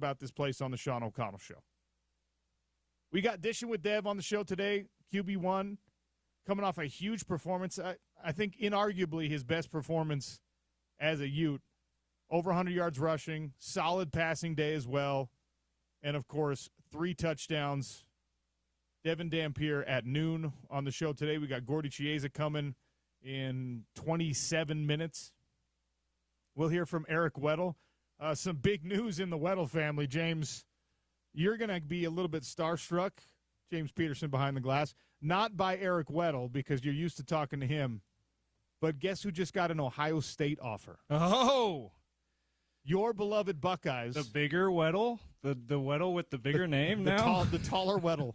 about this place on the Sean O'Connell Show. We got Dishing with Dev on the show today, QB1, coming off a huge performance. I think inarguably his best performance as a Ute. Over 100 yards rushing, solid passing day as well, and, of course, 3 touchdowns. Devin Dampier at noon on the show today. We got Gordy Chiesa coming in 27 minutes. We'll hear from Eric Weddle. Some big news in the Weddle family, James. You're going to be a little bit starstruck, James Peterson behind the glass, not by Eric Weddle because you're used to talking to him, but guess who just got an Ohio State offer? Oh! Your beloved Buckeyes. The bigger Weddle? The Weddle with the bigger name now? The taller Weddle.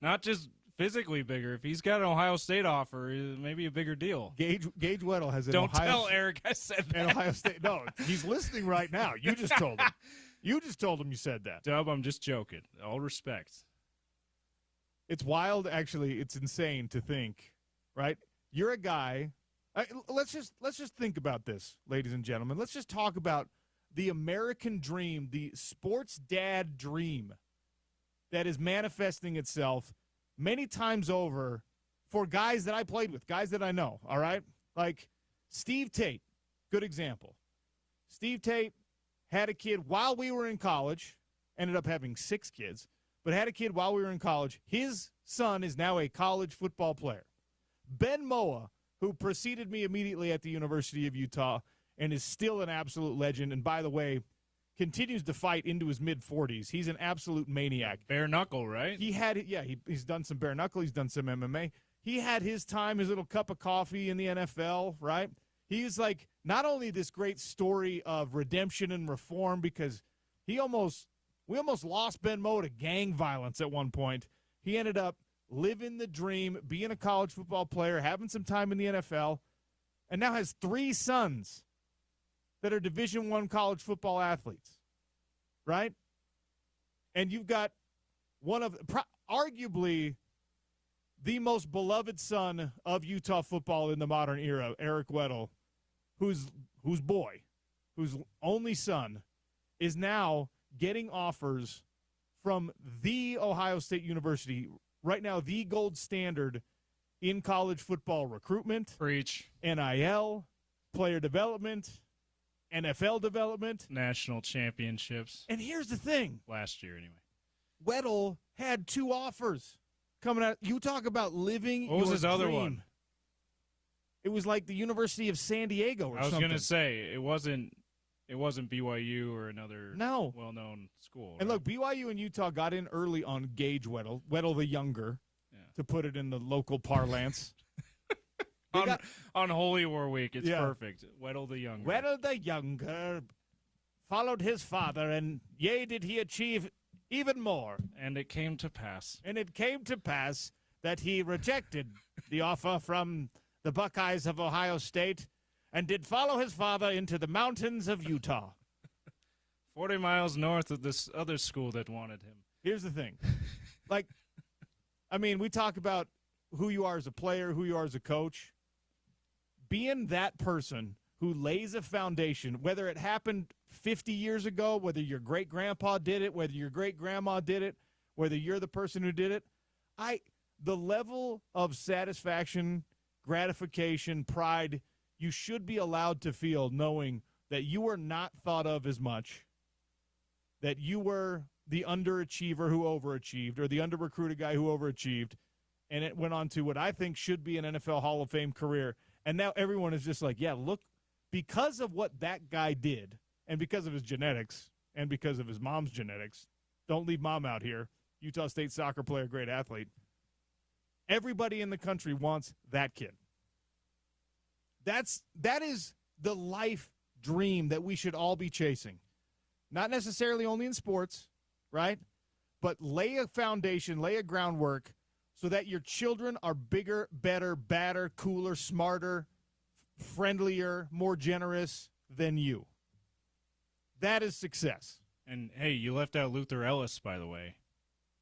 Not just physically bigger. If he's got an Ohio State offer, it may be a bigger deal. Gage Weddle has an Don't tell Eric I said that. An Ohio State. No, he's listening right now. You just told him. You just told him you said that. Dub, I'm just joking. All respect. It's wild, actually. It's insane to think, right? You're a guy. Let's just think about this, ladies and gentlemen. Let's just talk about the American dream, the sports dad dream that is manifesting itself many times over for guys that I played with, guys that I know, all right? Like Steve Tate, good example. Steve Tate had a kid while we were in college, ended up having 6 kids, but had a kid while we were in college. His son is now a college football player. Ben Moa, who preceded me immediately at the University of Utah and is still an absolute legend, and by the way, continues to fight into his mid-40s. He's an absolute maniac. Bare knuckle, right? He's done some bare knuckle. He's done some MMA. He had his time, his little cup of coffee in the NFL, right? He's like not only this great story of redemption and reform because we almost lost Ben Moe to gang violence at one point. He ended up living the dream, being a college football player, having some time in the NFL, and now has 3 sons that are Division I college football athletes, right? And you've got one of arguably the most beloved son of Utah football in the modern era, Eric Weddle, whose only son is now getting offers from the Ohio State University, right now the gold standard in college football recruitment. Preach. NIL, player development, NFL development. National championships. And here's the thing. Last year, anyway. Weddle had 2 offers coming out. You talk about living What was his other one? It was like the University of San Diego or something. I was going to say, it wasn't BYU or another well-known school. And look, BYU and Utah got in early on Gage Weddle, Weddle the Younger, to put it in the local parlance. On Holy War Week, it's perfect. Weddle the Younger. Weddle the Younger followed his father, and yea, did he achieve even more. And it came to pass. And it came to pass that he rejected the offer from the Buckeyes of Ohio State and did follow his father into the mountains of Utah. 40 miles north of this other school that wanted him. Here's the thing. We talk about who you are as a player, who you are as a coach. Being that person who lays a foundation, whether it happened 50 years ago, whether your great-grandpa did it, whether your great-grandma did it, whether you're the person who did it, the level of satisfaction, gratification, pride you should be allowed to feel knowing that you were not thought of as much, that you were the underachiever who overachieved or the under-recruited guy who overachieved, and it went on to what I think should be an NFL Hall of Fame career. And now everyone is just like, yeah, look, because of what that guy did and because of his genetics and because of his mom's genetics, don't leave mom out here, Utah State soccer player, great athlete, everybody in the country wants that kid. That is the life dream that we should all be chasing. Not necessarily only in sports, right? But lay a foundation, lay a groundwork so that your children are bigger, better, badder, cooler, smarter, friendlier, more generous than you. That is success. And, hey, you left out Luther Ellis, by the way.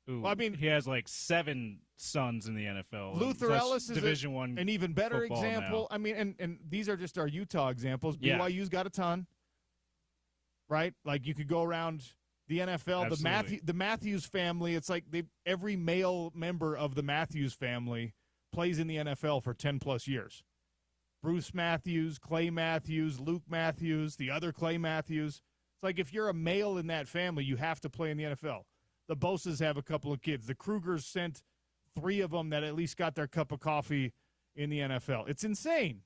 He has like 7 sons in the NFL. Luther Ellis is Division I an even better example. Now. And these are just our Utah examples. BYU's got a ton, right? Like you could go around the NFL, Absolutely. the Matthews family. It's like every male member of the Matthews family plays in the NFL for 10+ years. Bruce Matthews, Clay Matthews, Luke Matthews, the other Clay Matthews. It's like if you're a male in that family, you have to play in the NFL. The Bosas have a couple of kids. The Krugers sent 3 of them that at least got their cup of coffee in the NFL. It's insane.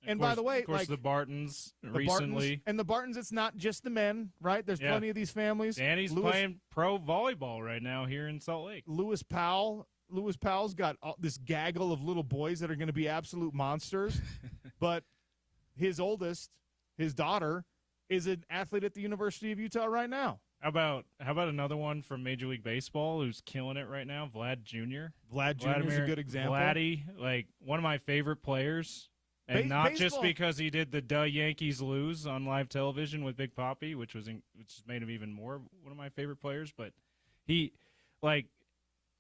And course, by the way, of course, the Bartons recently. And the Bartons, it's not just the men, right? There's plenty of these families. Danny's playing pro volleyball right now here in Salt Lake. Lewis Powell's got this gaggle of little boys that are going to be absolute monsters. But his oldest, his daughter, is an athlete at the University of Utah right now. How about another one from Major League Baseball who's killing it right now, Vlad Jr.? Vlad Jr. is a good example. Vladdy, like one of my favorite players. And not just because he did the "Duh Yankees Lose" on live television with Big Papi, which made him even more one of my favorite players. But he, like,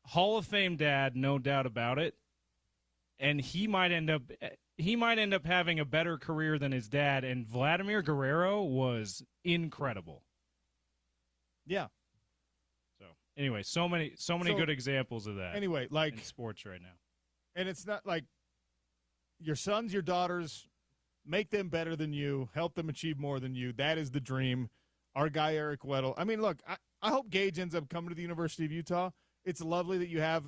Hall of Fame dad, no doubt about it. And he might end up having a better career than his dad. And Vladimir Guerrero was incredible. Yeah. So anyway, so many good examples of that. Anyway, like in sports right now, and it's not like. Your sons, your daughters, make them better than you, help them achieve more than you. That is the dream. Our guy, Eric Weddle. I mean, look, I hope Gage ends up coming to the University of Utah. It's lovely that you have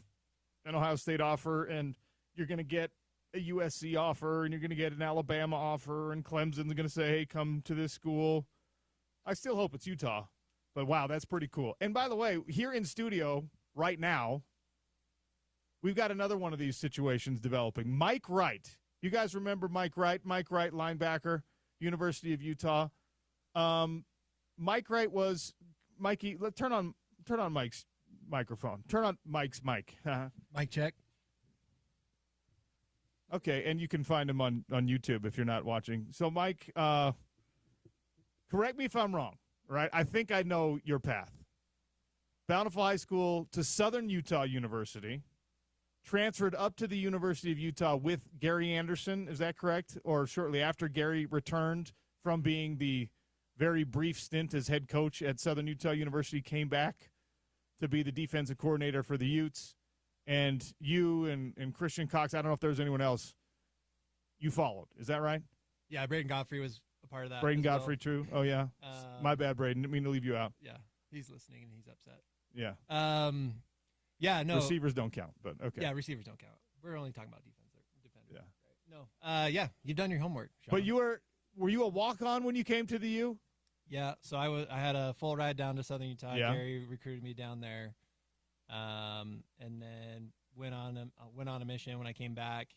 an Ohio State offer, and you're going to get a USC offer, and you're going to get an Alabama offer, and Clemson's going to say, hey, come to this school. I still hope it's Utah, but wow, that's pretty cool. And by the way, here in studio right now, we've got another one of these situations developing. Mike Wright. You guys remember Mike Wright? Mike Wright, linebacker, University of Utah. Mike Wright was Mikey. Turn on Mike's microphone. Turn on Mike's mic. Mic check. Okay, and you can find him on YouTube if you're not watching. So, Mike, correct me if I'm wrong. Right? I think I know your path. Bountiful High School to Southern Utah University. Transferred up to the University of Utah with Gary Anderson, is that correct? Or shortly after Gary returned from being the very brief stint as head coach at Southern Utah University, came back to be the defensive coordinator for the Utes. And you and Christian Cox, I don't know if there was anyone else, you followed. Is that right? Yeah, Braden Godfrey was a part of that. Braden Godfrey, true. Oh, yeah. My bad, Braden. Didn't mean to leave you out. Yeah, he's listening and he's upset. Yeah. Yeah, no. Receivers don't count, but okay. Yeah, receivers don't count. We're only talking about defense. Yeah. Right? No. Yeah, you've done your homework, Sean. But were you a walk-on when you came to the U? Yeah, so I had a full ride down to Southern Utah. Yeah. Gary recruited me down there. And then went on a mission when I came back.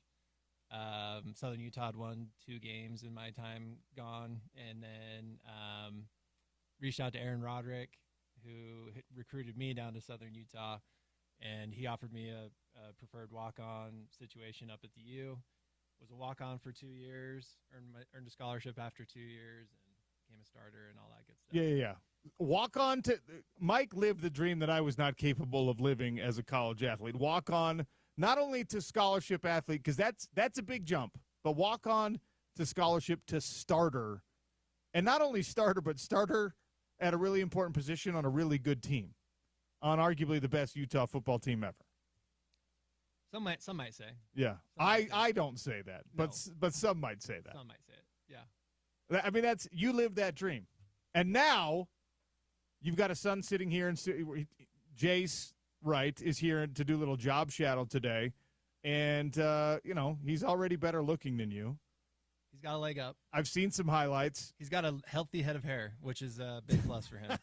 Southern Utah had won 2 games in my time gone, and then reached out to Aaron Roderick, who recruited me down to Southern Utah. And he offered me a preferred walk-on situation up at the U. Was a walk-on for 2 years, earned a scholarship after 2 years, and became a starter and all that good stuff. Yeah. Walk-on to – Mike lived the dream that I was not capable of living as a college athlete. Walk-on not only to scholarship athlete, because that's a big jump, but walk-on to scholarship to starter. And not only starter, but starter at a really important position on a really good team. On arguably the best Utah football team ever. Some might say. Yeah, I don't say that, No. but some might say that. Some might say it. Yeah. I mean, you lived that dream, and now you've got a son sitting here, and Jace Wright is here to do a little job shadow today, and he's already better looking than you. He's got a leg up. I've seen some highlights. He's got a healthy head of hair, which is a big plus for him.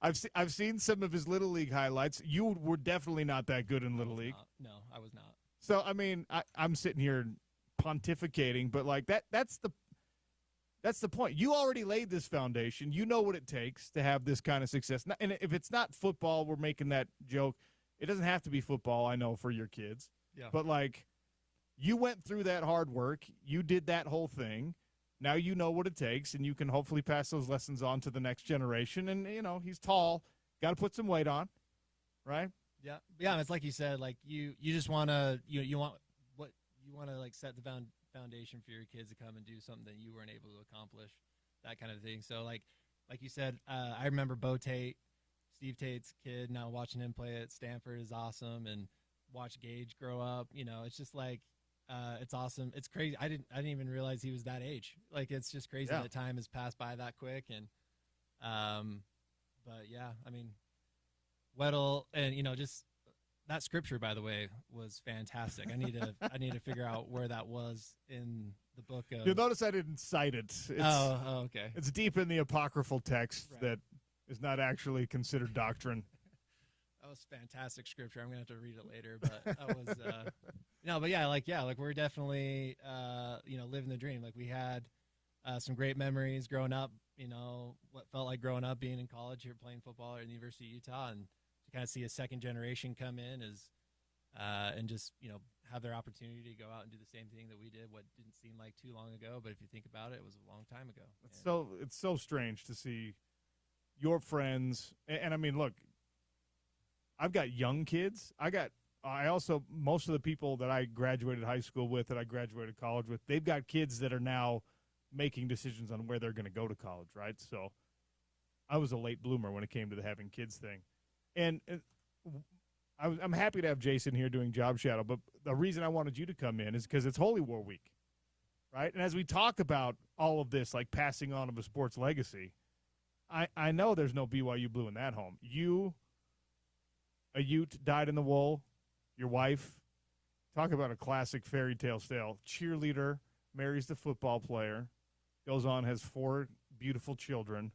I've seen some of his Little League highlights. You were definitely not that good in Little League. No, I was not. So, I mean, I'm sitting here pontificating, but like that's the point. You already laid this foundation. You know what it takes to have this kind of success. And if it's not football, we're making that joke. It doesn't have to be football, I know, for your kids. Yeah. But like, you went through that hard work. You did that whole thing. Now you know what it takes, and you can hopefully pass those lessons on to the next generation. And, he's tall. Got to put some weight on, right? Yeah. Yeah, it's like you said, like you just want to you want to like set the foundation for your kids to come and do something that you weren't able to accomplish, that kind of thing. So like like you said, I remember Bo Tate, Steve Tate's kid. Now watching him play at Stanford is awesome, and watch Gage grow up. It's just like it's awesome. It's crazy. I didn't even realize he was that age. Like it's just crazy that time has passed by that quick. And but yeah, I mean, Weddle, and just that scripture, by the way, was fantastic. I need to figure out where that was in the book. You'll notice I didn't cite it. Okay. It's deep in the apocryphal text that is not actually considered doctrine. That was fantastic scripture. I'm gonna have to read it later, but that was like we're definitely living the dream. Like we had some great memories growing up. What felt like growing up, being in college here, playing football at the University of Utah, and to kind of see a second generation come in and just have their opportunity to go out and do the same thing that we did. What didn't seem like too long ago, but if you think about it, it was a long time ago. It's so strange to see your friends, and I mean, look, I've got young kids. I also, most of the people that I graduated high school with, that I graduated college with, they've got kids that are now making decisions on where they're going to go to college, right? So I was a late bloomer when it came to the having kids thing. And I'm happy to have Jason here doing Job Shadow, but the reason I wanted you to come in is because it's Holy War Week, right? And as we talk about all of this, like passing on of a sports legacy, I know there's no BYU blue in that home. You, a Ute, dyed in the wool. Your wife, talk about a classic fairy tale tale. Cheerleader, marries the football player, goes on, has 4 beautiful children.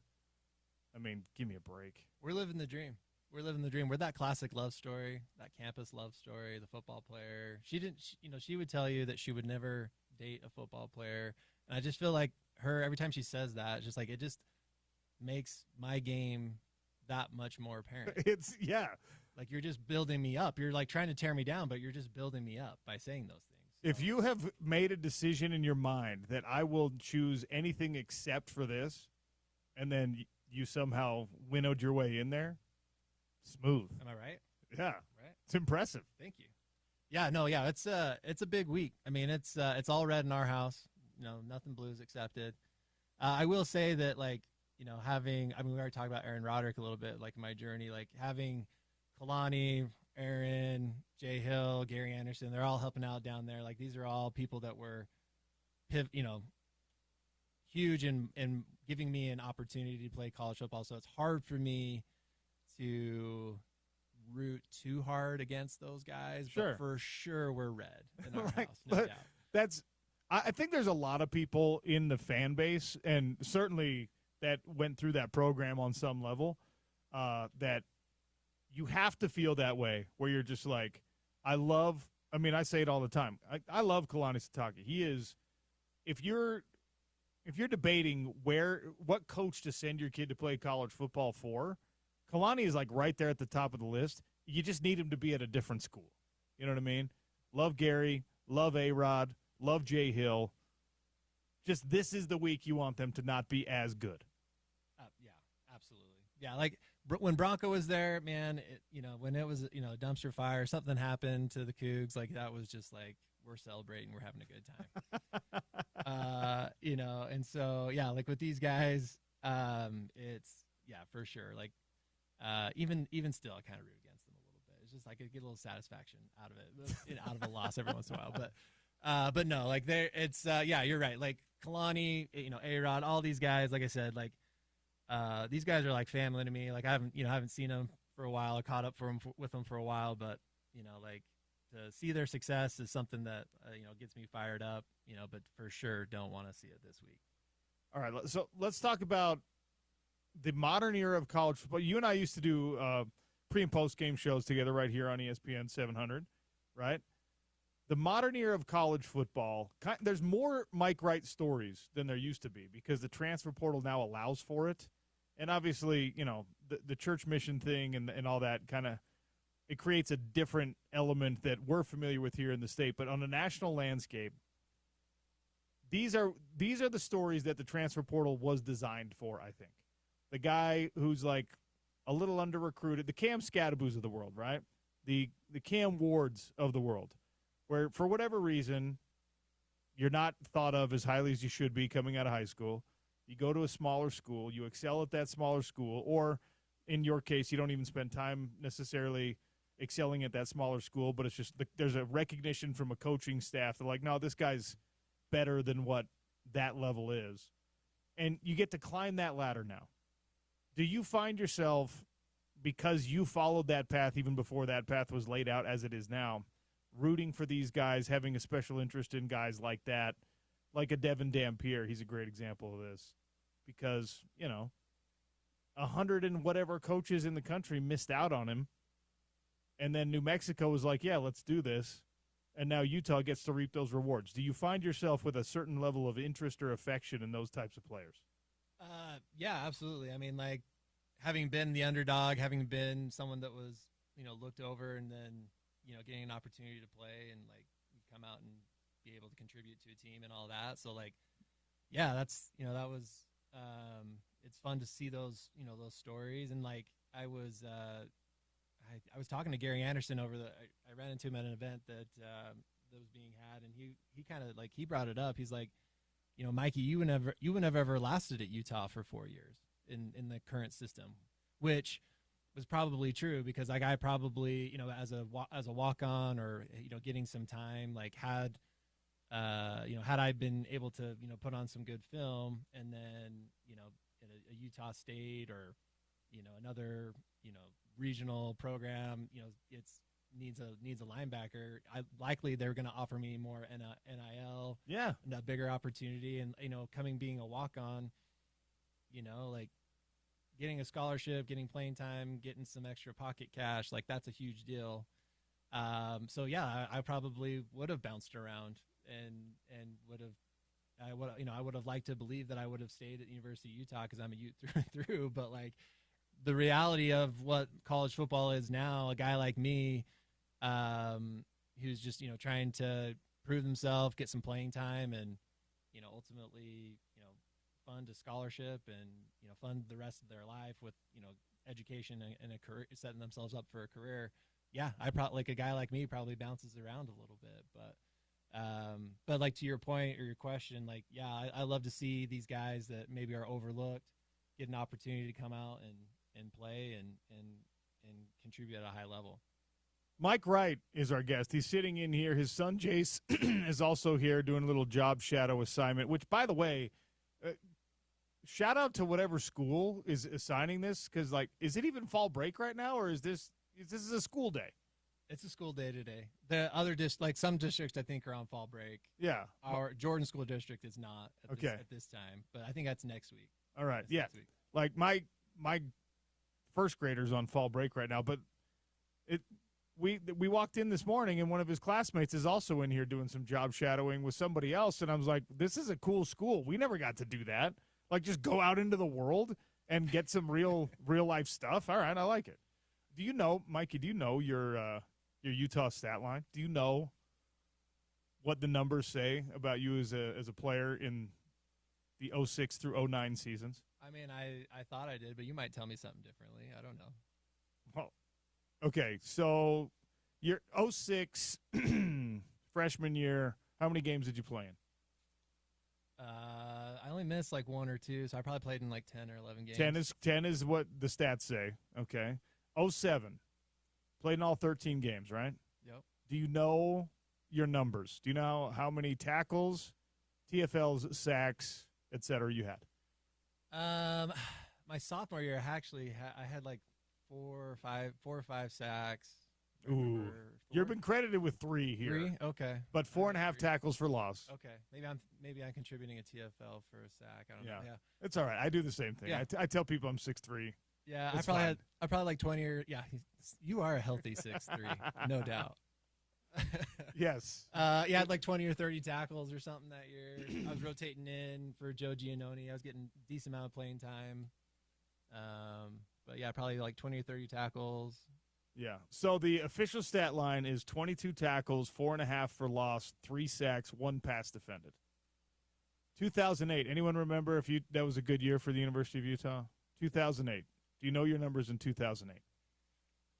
I mean, give me a break. We're living the dream. We're that classic love story, that campus love story, the football player. She would tell you that she would never date a football player. And I just feel like every time she says that, it's just like, it just makes my game that much more apparent. Like you're just building me up. You're like trying to tear me down, but you're just building me up by saying those things. So. If you have made a decision in your mind that I will choose anything except for this, and then you somehow winnowed your way in there, smooth. Am I right? Yeah. Right. It's impressive. Thank you. Yeah, no, yeah, it's a big week. I mean, it's all red in our house. Nothing blues accepted. I will say that, like, we already talked about Aaron Roderick a little bit, like my journey, like having Kalani, Aaron, Jay Hill, Gary Anderson, they're all helping out down there. Like these are all people that were, huge in giving me an opportunity to play college football. So it's hard for me to root too hard against those guys. Sure. But for sure we're red in our right. house, no doubt. I think there's a lot of people in the fan base, and certainly that went through that program on some level, that you have to feel that way, where you're just like, I say it all the time. I love Kalani Sitake. He is, if you're debating what coach to send your kid to play college football for, Kalani is like right there at the top of the list. You just need him to be at a different school. You know what I mean? Love Gary, love A-Rod, love Jay Hill. Just this is the week you want them to not be as good. Yeah, absolutely. Yeah, like when Bronco was there, man, when it was, a dumpster fire, something happened to the Cougs, like that was just like, we're celebrating, we're having a good time. And so, yeah, like with these guys, it's, yeah, for sure. Like, even still, I kind of root against them a little bit. It's just like I get a little satisfaction out of it, out of a loss every once in a while. But no, like yeah, you're right. Like Kalani, A-Rod, all these guys, like I said, like, these guys are like family to me. Like I haven't seen them for a while. I caught up with them for a while, but like to see their success is something that gets me fired up. But for sure don't want to see it this week. All right, so let's talk about the modern era of college football. You and I used to do pre and post game shows together right here on ESPN 700, right? The modern era of college football, there's more Mike Wright stories than there used to be because the transfer portal now allows for it. And obviously, the church mission thing and all that it creates a different element that we're familiar with here in the state. But on the national landscape, these are the stories that the transfer portal was designed for, I think. The guy who's like a little under-recruited, the Cam Scadaboos of the world, right? The Cam Wards of the world, where for whatever reason you're not thought of as highly as you should be coming out of high school. You go to a smaller school, you excel at that smaller school, or in your case, you don't even spend time necessarily excelling at that smaller school, but it's just there's a recognition from a coaching staff. They're like, no, this guy's better than what that level is. And you get to climb that ladder now. Do you find yourself, because you followed that path even before that path was laid out as it is now, rooting for these guys, having a special interest in guys like that, like a Devin Dampier? He's a great example of this because, 100 and whatever coaches in the country missed out on him. And then New Mexico was like, yeah, let's do this. And now Utah gets to reap those rewards. Do you find yourself with a certain level of interest or affection in those types of players? Yeah, absolutely. I mean, like, having been the underdog, having been someone that was, looked over, and then, getting an opportunity to play and, like, come out and be able to contribute to a team and all that. So, like, yeah, that's, that was, it's fun to see those, those stories. And, like, I was talking to Gary Anderson I ran into him at an event that was being had, and he kind of, like, he brought it up. He's like, Mikey, you wouldn't have ever lasted at Utah for 4 years in the current system, which was probably true because, like, I probably, as a walk-on or, getting some time, like, had I been able to, put on some good film, and then, at a Utah State or, another, regional program, it's needs a linebacker. Likely they're going to offer me more NIL, and a bigger opportunity, and being a walk-on, like getting a scholarship, getting playing time, getting some extra pocket cash, like that's a huge deal. So yeah, I probably would have bounced around and I would have liked to believe that I would have stayed at the University of Utah because I'm a Ute through and through, but like the reality of what college football is now, a guy like me, who's just, trying to prove himself, get some playing time, and, ultimately, fund a scholarship and, fund the rest of their life with, education and a career, setting themselves up for a career. Yeah, like a guy like me probably bounces around a little bit, but like to your point or your question, like, yeah, I love to see these guys that maybe are overlooked get an opportunity to come out and play and contribute at a high level. Mike Wright is our guest. He's sitting in here. His son, Jace, is also here doing a little job shadow assignment, which, by the way, shout out to whatever school is assigning this, because, like, is it even fall break right now, or is this a school day? It's a school day today. The other some districts I think are on fall break. Yeah. Our Jordan School District is not at this time, but I think that's next week. All right. Yeah. Like my first grader's on fall break right now, but we walked in this morning and one of his classmates is also in here doing some job shadowing with somebody else, and I was like, this is a cool school. We never got to do that. Like, just go out into the world and get some real life stuff. All right, I like it. Do you know, Mikey, your Utah stat line? Do you know what the numbers say about you as a player in the 06 through 09 seasons? I mean, I thought I did, but you might tell me something differently. I don't know. Well, okay, so your 06 freshman year, how many games did you play in? I only missed like one or two, so I probably played in like 10 or 11 games. 10 is what the stats say. Okay. 07, played in all 13 games, right? Yep. Do you know your numbers? Do you know how many tackles, TFLs, sacks, et cetera, you had? My sophomore year, I had like four or five sacks. Ooh, you've been credited with 3 here. 3? Okay. But 4.5 tackles for loss. Okay. Maybe I'm contributing a TFL for a sack. I don't know. Yeah. It's all right. I do the same thing. Yeah. I tell people I'm 6'3". Yeah, I probably like 20 or you are a healthy 6'3", no doubt. Yes. I had like 20 or 30 tackles or something that year. I was rotating in for Joe Giannone. I was getting a decent amount of playing time. But yeah, probably like 20 or 30 tackles. Yeah. So the official stat line is 22 tackles, 4.5 for loss, 3 sacks, 1 pass defended. 2008. Anyone remember if that was a good year for the University of Utah? 2008. Do you know your numbers in 2008?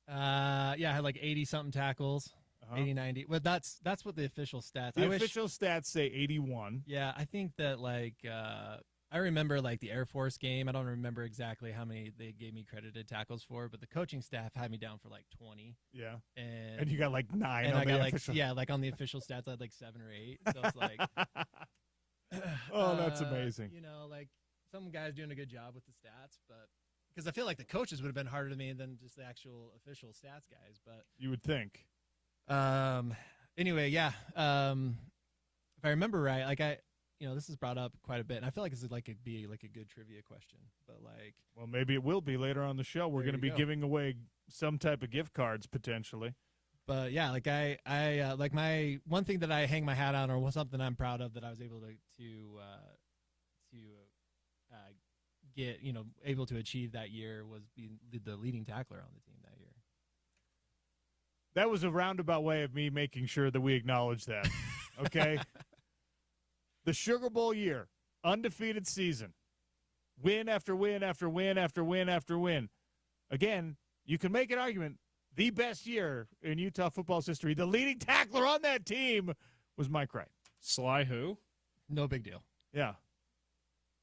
I had like 80-something tackles, 80, 90. Well, that's what the official stats. The official stats say 81. Yeah, I think that like I remember like the Air Force game. I don't remember exactly how many they gave me credited tackles for, but the coaching staff had me down for like 20. Yeah. And you got like 9 and on I the got official. like on the official stats I had like 7 or 8. So it's like oh, that's amazing. You know, like some guys doing a good job with the stats, but because I feel like the coaches would have been harder to me than just the actual official stats guys, but you would think. Anyway, yeah. If I remember right, like this is brought up quite a bit, and I feel like this is like it'd be like a good trivia question, but like, well, maybe it will be later on the show. We're going to be giving away some type of gift cards potentially. But yeah, like I like my one thing that I hang my hat on, or something I'm proud of that I was able to get, able to achieve that year was being the leading tackler on the team that year. That was a roundabout way of me making sure that we acknowledge that. Okay. The Sugar Bowl year, undefeated season, win after win after win after win after win. Again, you can make an argument, the best year in Utah football's history. The leading tackler on that team was Mike Wright. Sly who? No big deal. Yeah.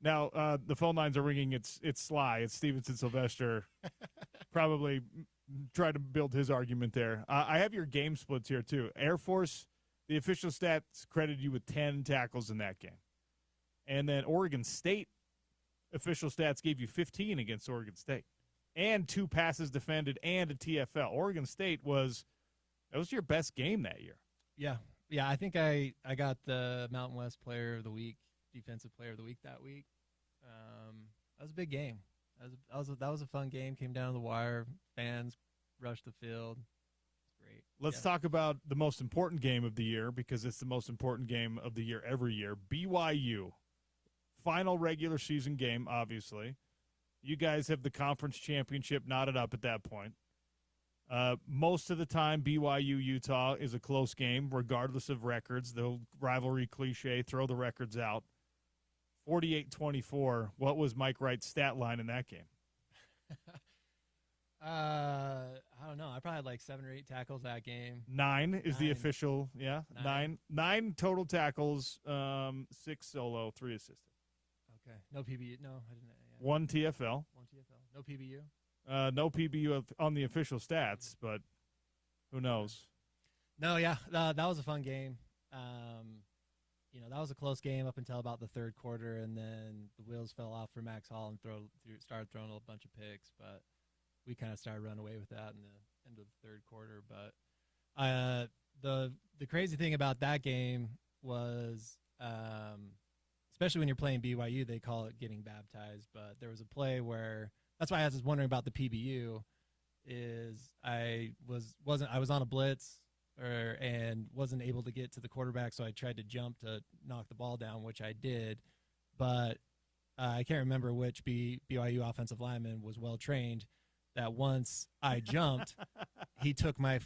Now, the phone lines are ringing. It's Sly. It's Stevenson Sylvester. Probably try to build his argument there. I have your game splits here, too. Air Force, the official stats credited you with 10 tackles in that game. And then Oregon State official stats gave you 15 against Oregon State. And 2 passes defended and a TFL. Oregon State was your best game that year. Yeah. Yeah, I think I got the Mountain West Player of the Week, Defensive Player of the Week that week. That was a big game. That was a fun game. Came down to the wire. Fans rushed the field. It's great. Let's talk about the most important game of the year, because it's the most important game of the year every year. BYU. Final regular season game, obviously. You guys have the conference championship knotted up at that point. Most of the time, BYU-Utah is a close game, regardless of records. The rivalry cliche, throw the records out. 48-24. What was Mike Wright's stat line in that game? I don't know. I probably had like 7 or 8 tackles that game. 9 is the official. Yeah, 9 total tackles, 6 solo, 3 assisted. Okay. No PBU. No, I didn't. Yeah. 1 TFL. No PBU. No PBU on the official stats, but who knows? No, yeah, that was a fun game. That was a close game up until about the third quarter, and then the wheels fell off for Max Hall and started throwing a bunch of picks. But we kind of started running away with that in the end of the third quarter. But the crazy thing about that game was, especially when you're playing BYU, they call it getting baptized. But there was a play where that's why I was wondering about the PBU. I was on a blitz and wasn't able to get to the quarterback, so I tried to jump to knock the ball down, which I did. But I can't remember which BYU offensive lineman was well trained. That once I jumped, he took my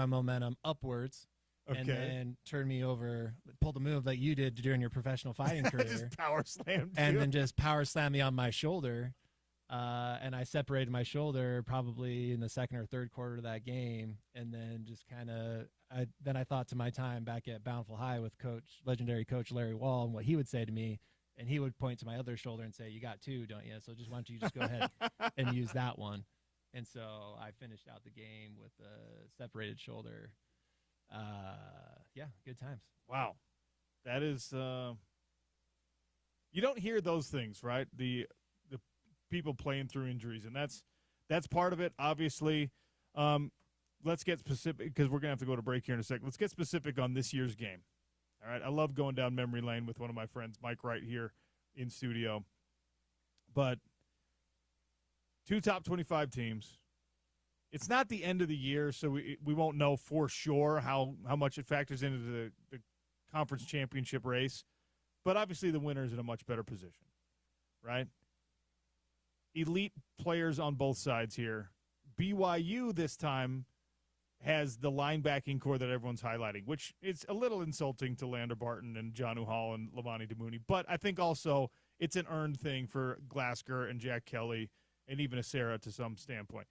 momentum upwards. Okay. And then turned me over, pulled a move like you did during your professional fighting career. Just power slammed and you. then just power slammed me on my shoulder. And I separated my shoulder probably in the second or third quarter of that game. And then just kind of, I thought to my time back at Bountiful High with legendary coach Larry Wall, and what he would say to me. And he would point to my other shoulder and say, "You got 2, don't you? So why don't you just go ahead and use that one?" And so I finished out the game with a separated shoulder. Yeah, good times. Wow. That is you don't hear those things, right? The people playing through injuries, and that's part of it, obviously. Let's get specific, because we're going to have to go to break here in a second. Let's get specific on this year's game. All right, I love going down memory lane with one of my friends, Mike Wright, here in studio. But 2 top 25 teams. It's not the end of the year, so we won't know for sure how much it factors into the conference championship race. But obviously the winner's in a much better position, right? Elite players on both sides here. BYU this time has the linebacking core that everyone's highlighting, which is a little insulting to Lander Barton and Johnu Hall and Lavani Demooney. But I think also it's an earned thing for Glasker and Jack Kelly and even Acera to some standpoint.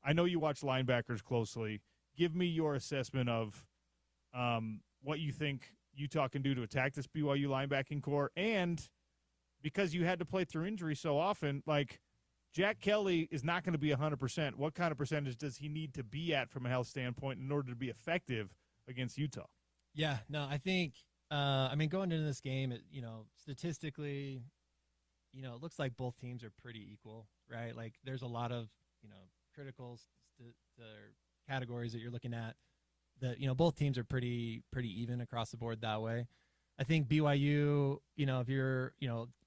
I know you watch linebackers closely. Give me your assessment of what you think Utah can do to attack this BYU linebacking core, and because you had to play through injury so often, like Jack Kelly is not going to be 100%. What kind of percentage does he need to be at from a health standpoint in order to be effective against Utah? Yeah, no, I think, going into this game, statistically, it looks like both teams are pretty equal, right? Like there's a lot of, critical categories that you're looking at that, both teams are pretty even across the board that way. I think BYU, if you're,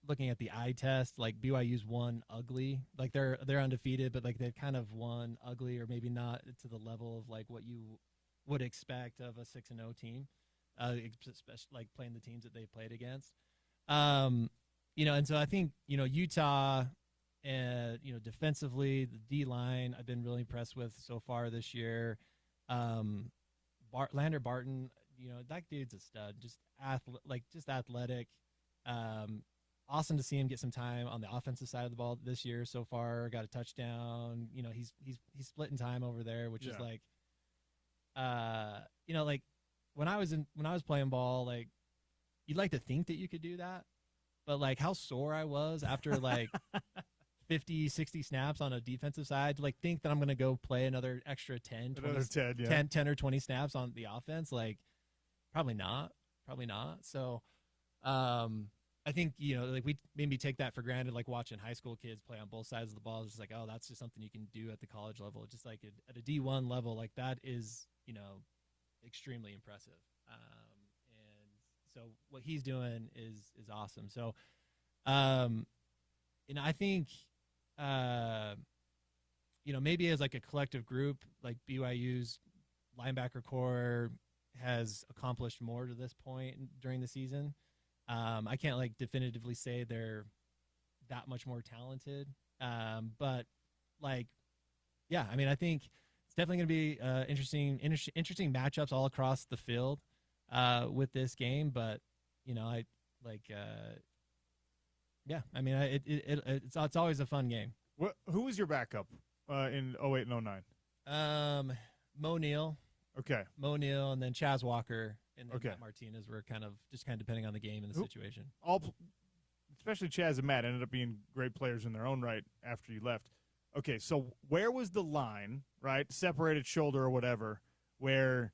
looking at the eye test, like BYU's won ugly, like they're undefeated, but like they've kind of won ugly, or maybe not to the level of like what you would expect of a 6-0 team, especially like playing the teams that they played against. And so I think, Utah, defensively, the D line I've been really impressed with so far this year. Lander Barton, that dude's a stud, just athletic. Awesome to see him get some time on the offensive side of the ball this year so far. Got a touchdown. He's splitting time over there, which is like, like when I was playing ball, like you'd like to think that you could do that, but like how sore I was after like 50, 60 snaps on a defensive side to like think that I'm going to go play another extra 10 or 20 snaps on the offense. Like probably not. So, I think, like we maybe take that for granted, like watching high school kids play on both sides of the ball. It's just like, oh, that's just something you can do at the college level. Just like at a D1 level, like that is, extremely impressive. And so what he's doing is awesome. So, I think, maybe as like a collective group, like BYU's linebacker core has accomplished more to this point during the season. I can't like definitively say they're that much more talented. But like, yeah, I think it's definitely going to be interesting matchups all across the field with this game. But I like, yeah, it's always a fun game. Who was your backup in 08 and 09? Mo Neal. Okay. Mo Neal, and then Chaz Walker, and then Okay. Matt Martinez were kind of depending on the game and the situation. Especially Chaz and Matt ended up being great players in their own right after you left. Okay, so where was the line, right, separated shoulder or whatever, where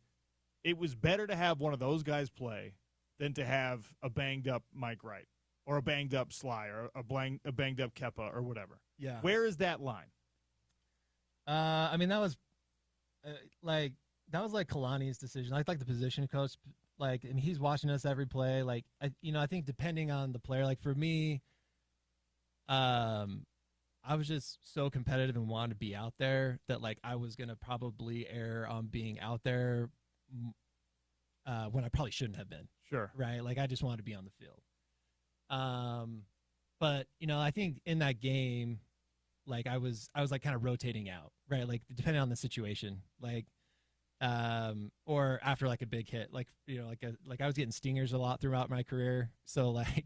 it was better to have one of those guys play than to have a banged-up Mike Wright or a banged-up Sly or a banged-up Keppa or whatever? Yeah. Where is that line? That was that was like Kalani's decision. I like the position coach. Like, he's watching us every play. Like, I think depending on the player, like for me, I was just so competitive and wanted to be out there that like I was gonna probably err on being out there when I probably shouldn't have been. Sure. Right. Like I just wanted to be on the field. But I think in that game, like I was like kind of rotating out, right? Like depending on the situation, like. Or after like a big hit, like I was getting stingers a lot throughout my career. So like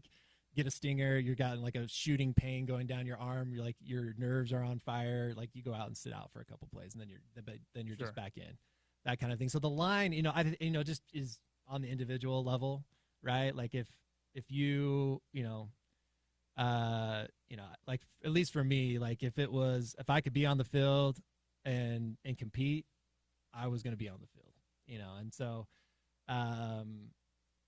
get a stinger, you're got like a shooting pain going down your arm. You're like, your nerves are on fire. Like you go out and sit out for a couple plays and then you're Sure. just back in, that kind of thing. So the line, just is on the individual level, right? Like if you, like at least for me, like if I could be on the field and compete, I was going to be on the field, and so,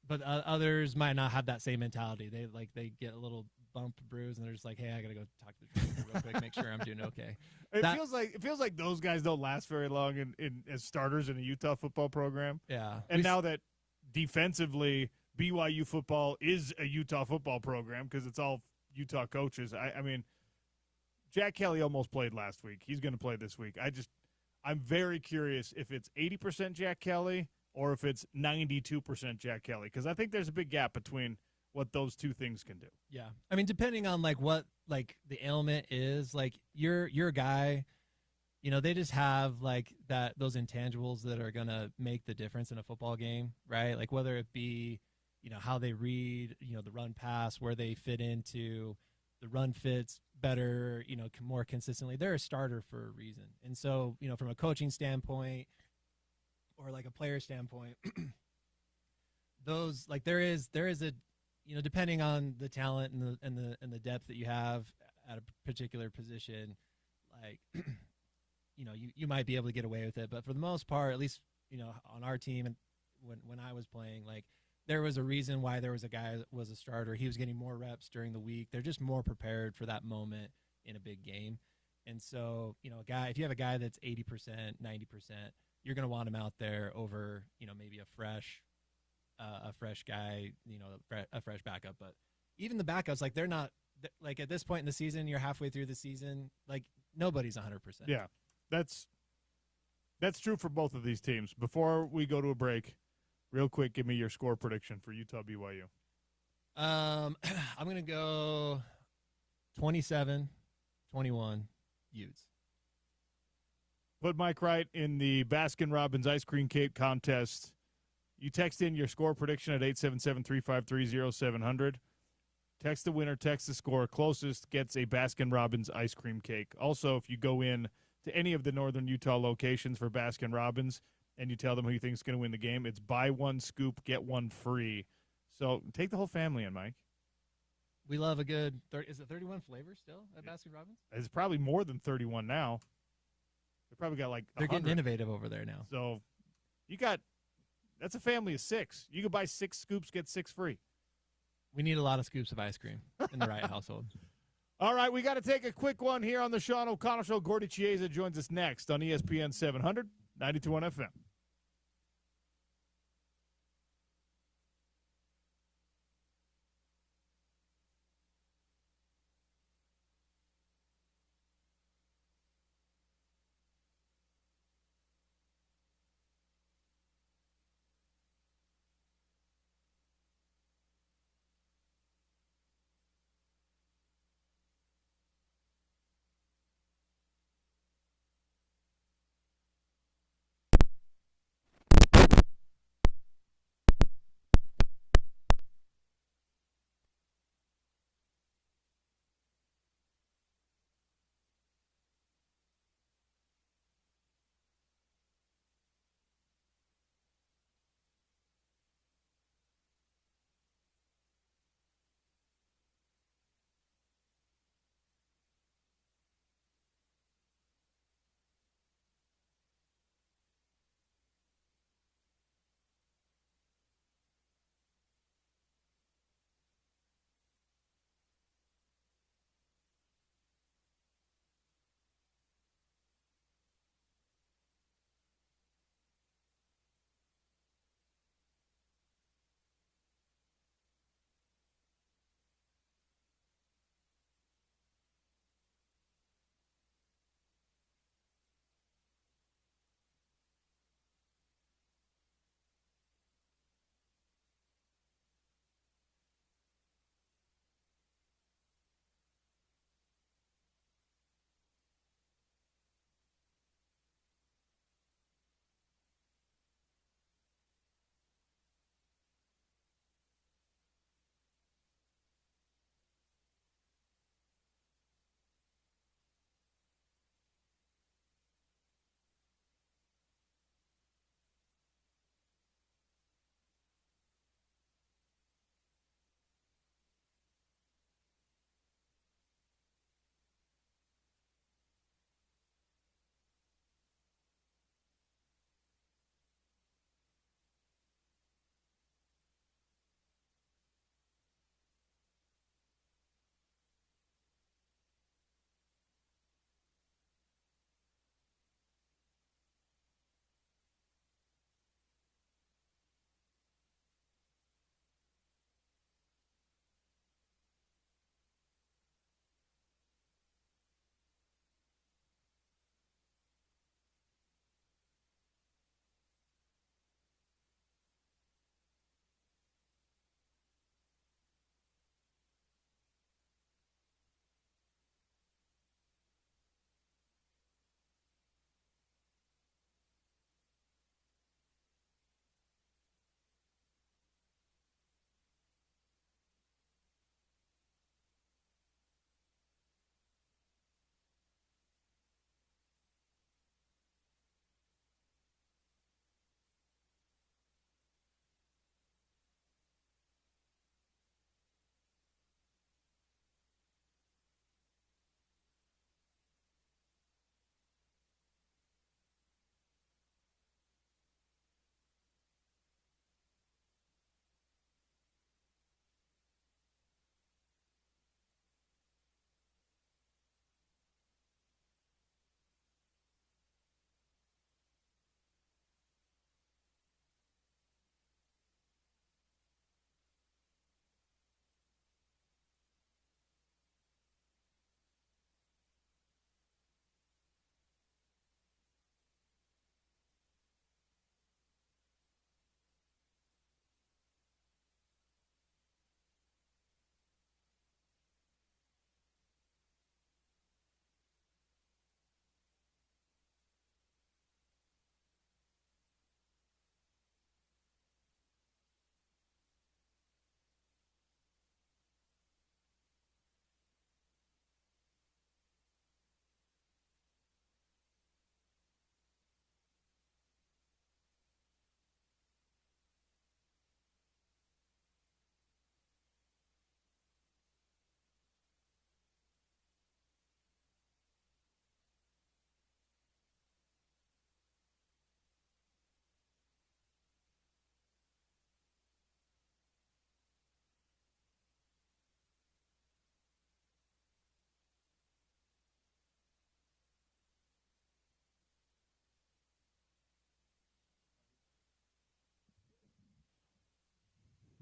but others might not have that same mentality. They get a little bump, bruise, and they're just like, hey, I got to go talk to the trainer real quick, make sure I'm doing okay. It feels like those guys don't last very long in as starters in a Utah football program. Yeah. And now that defensively BYU football is a Utah football program because it's all Utah coaches. I mean, Jack Kelly almost played last week. He's going to play this week. I'm very curious if it's 80% Jack Kelly or if it's 92% Jack Kelly, because I think there's a big gap between what those two things can do. Yeah. Depending on like what like the ailment is, like your guy, they just have like those intangibles that are going to make the difference in a football game, right? Like whether it be, how they read, the run pass, where they fit into the run fits better, more consistently. They're a starter for a reason. And so, from a coaching standpoint or like a player standpoint, those like there is a, depending on the talent and the depth that you have at a particular position, like, you might be able to get away with it. But for the most part, at least, on our team and when I was playing, like, there was a reason why there was a guy that was a starter. He was getting more reps during the week. They're just more prepared for that moment in a big game. And so, if you have a guy that's 80%, 90%, you're going to want him out there over, maybe a fresh guy, a fresh backup. But even the backups, like, they're not, like, at this point in the season, you're halfway through the season, like, nobody's 100%. Yeah, that's true for both of these teams. Before we go to a break, real quick, give me your score prediction for Utah BYU. I'm going to go 27-21 Utes. Put Mike Wright in the Baskin-Robbins ice cream cake contest. You text in your score prediction at 877-353-0700. Text the winner, text the score. Closest gets a Baskin-Robbins ice cream cake. Also, if you go in to any of the northern Utah locations for Baskin-Robbins and you tell them who you think is going to win the game, it's buy one scoop, get one free. So take the whole family in, Mike. We love a good is it 31 flavors still at Baskin-Robbins? It's probably more than 31 now. They probably got like 100. They're getting innovative over there now. So that's a family of 6. You can buy 6 scoops, get 6 free. We need a lot of scoops of ice cream in the Wright household. All right, we got to take a quick one here on the Sean O'Connell Show. Gordy Chiesa joins us next on ESPN 700, 92.1 FM.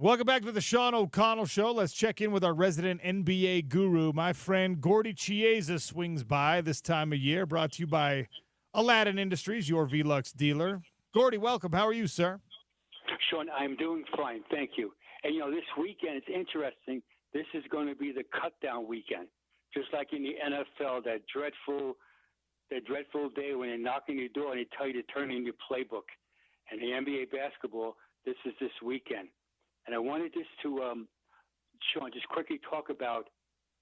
Welcome back to the Sean O'Connell Show. Let's check in with our resident NBA guru. My friend Gordy Chiesa swings by this time of year, brought to you by Aladdin Industries, your Velux dealer. Gordy, welcome. How are you, sir? Sean, I'm doing fine. Thank you. And, this weekend, it's interesting. This is going to be the cut-down weekend. Just like in the NFL, that dreadful day when they knock on your door and they tell you to turn in your playbook. And the NBA basketball, this is this weekend. And I wanted just to, Sean, just quickly talk about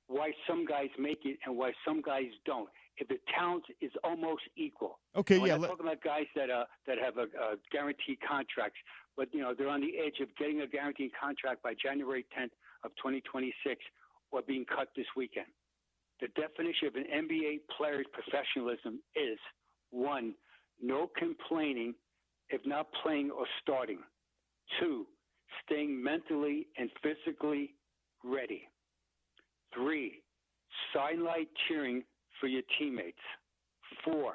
why some guys make it and why some guys don't. If the talent is almost equal. Okay, I'm talking about guys that have a guaranteed contracts, but they're on the edge of getting a guaranteed contract by January 10th of 2026 or being cut this weekend. The definition of an NBA player's professionalism is 1, no complaining if not playing or starting. 2, staying mentally and physically ready. 3, sideline cheering for your teammates. 4,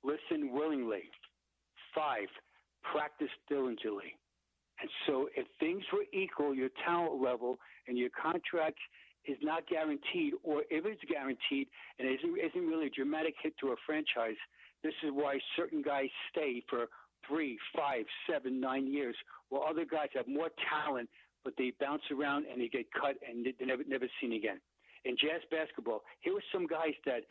listen willingly. 5, practice diligently. And so if things were equal, your talent level and your contract is not guaranteed, or if it's guaranteed and isn't really a dramatic hit to a franchise, this is why certain guys stay for 3, 5, 7, 9 years, while other guys have more talent, but they bounce around and they get cut and they're never seen again. In Jazz basketball, here were some guys that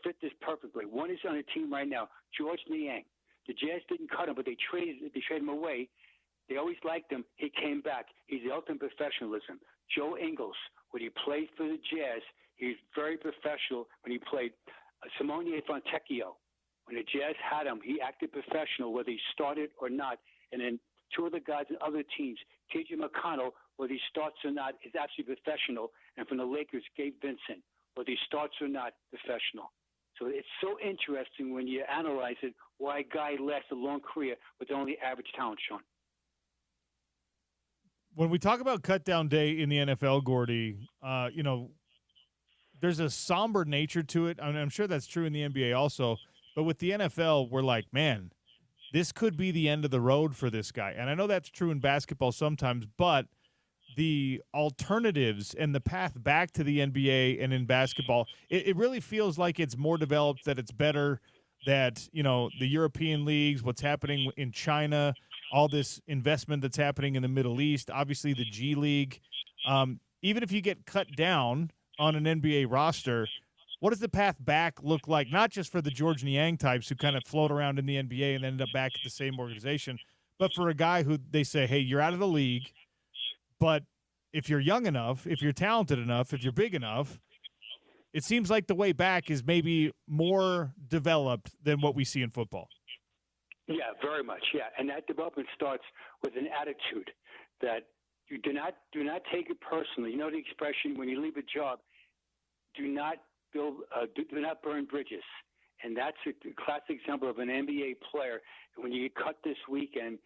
fit this perfectly. One is on a team right now, George Niang. The Jazz didn't cut him, but they traded him away. They always liked him. He came back. He's the ultimate professionalism. Joe Ingles, when he played for the Jazz, he was very professional when he played. Simone Fontecchio, when the Jazz had him, he acted professional whether he started or not. And then 2 other guys in other teams, T.J. McConnell, whether he starts or not, is absolutely professional. And from the Lakers, Gabe Vincent, whether he starts or not, professional. So it's so interesting when you analyze it, why a guy lasts a long career with only average talent, Sean. When we talk about cut-down day in the NFL, Gordy, there's a somber nature to it. I mean, I'm sure that's true in the NBA also. But with the NFL, we're like, man, this could be the end of the road for this guy. And I know that's true in basketball sometimes, but the alternatives and the path back to the NBA and in basketball, it really feels like it's more developed, that it's better, that, the European leagues, what's happening in China, all this investment that's happening in the Middle East, obviously the G League. Even if you get cut down on an NBA roster, what does the path back look like, not just for the George Niang types who kind of float around in the NBA and end up back at the same organization, but for a guy who they say, hey, you're out of the league, but if you're young enough, if you're talented enough, if you're big enough, it seems like the way back is maybe more developed than what we see in football. Yeah, very much. Yeah, and that development starts with an attitude that you do not take it personally. You know the expression, when you leave a job, do not burn bridges. And that's a classic example of an NBA player. When you get cut this weekend,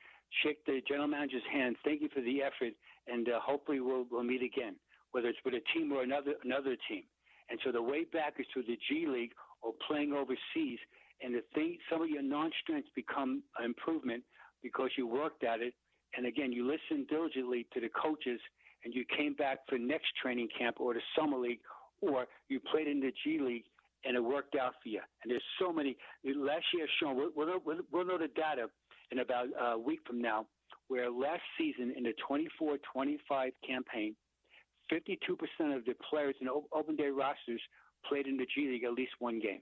shake the general manager's hand. Thank you for the effort, and hopefully we'll meet again, whether it's with a team or another team. And so the way back is through the G League or playing overseas. And some of your non-strengths become an improvement because you worked at it. And again, you listened diligently to the coaches, and you came back for next training camp or the summer league, or you played in the G League and it worked out for you. And there's so many. Last year, Sean, we'll know the data in about a week from now, where last season in the 24-25 campaign, 52% of the players in open day rosters played in the G League at least one game.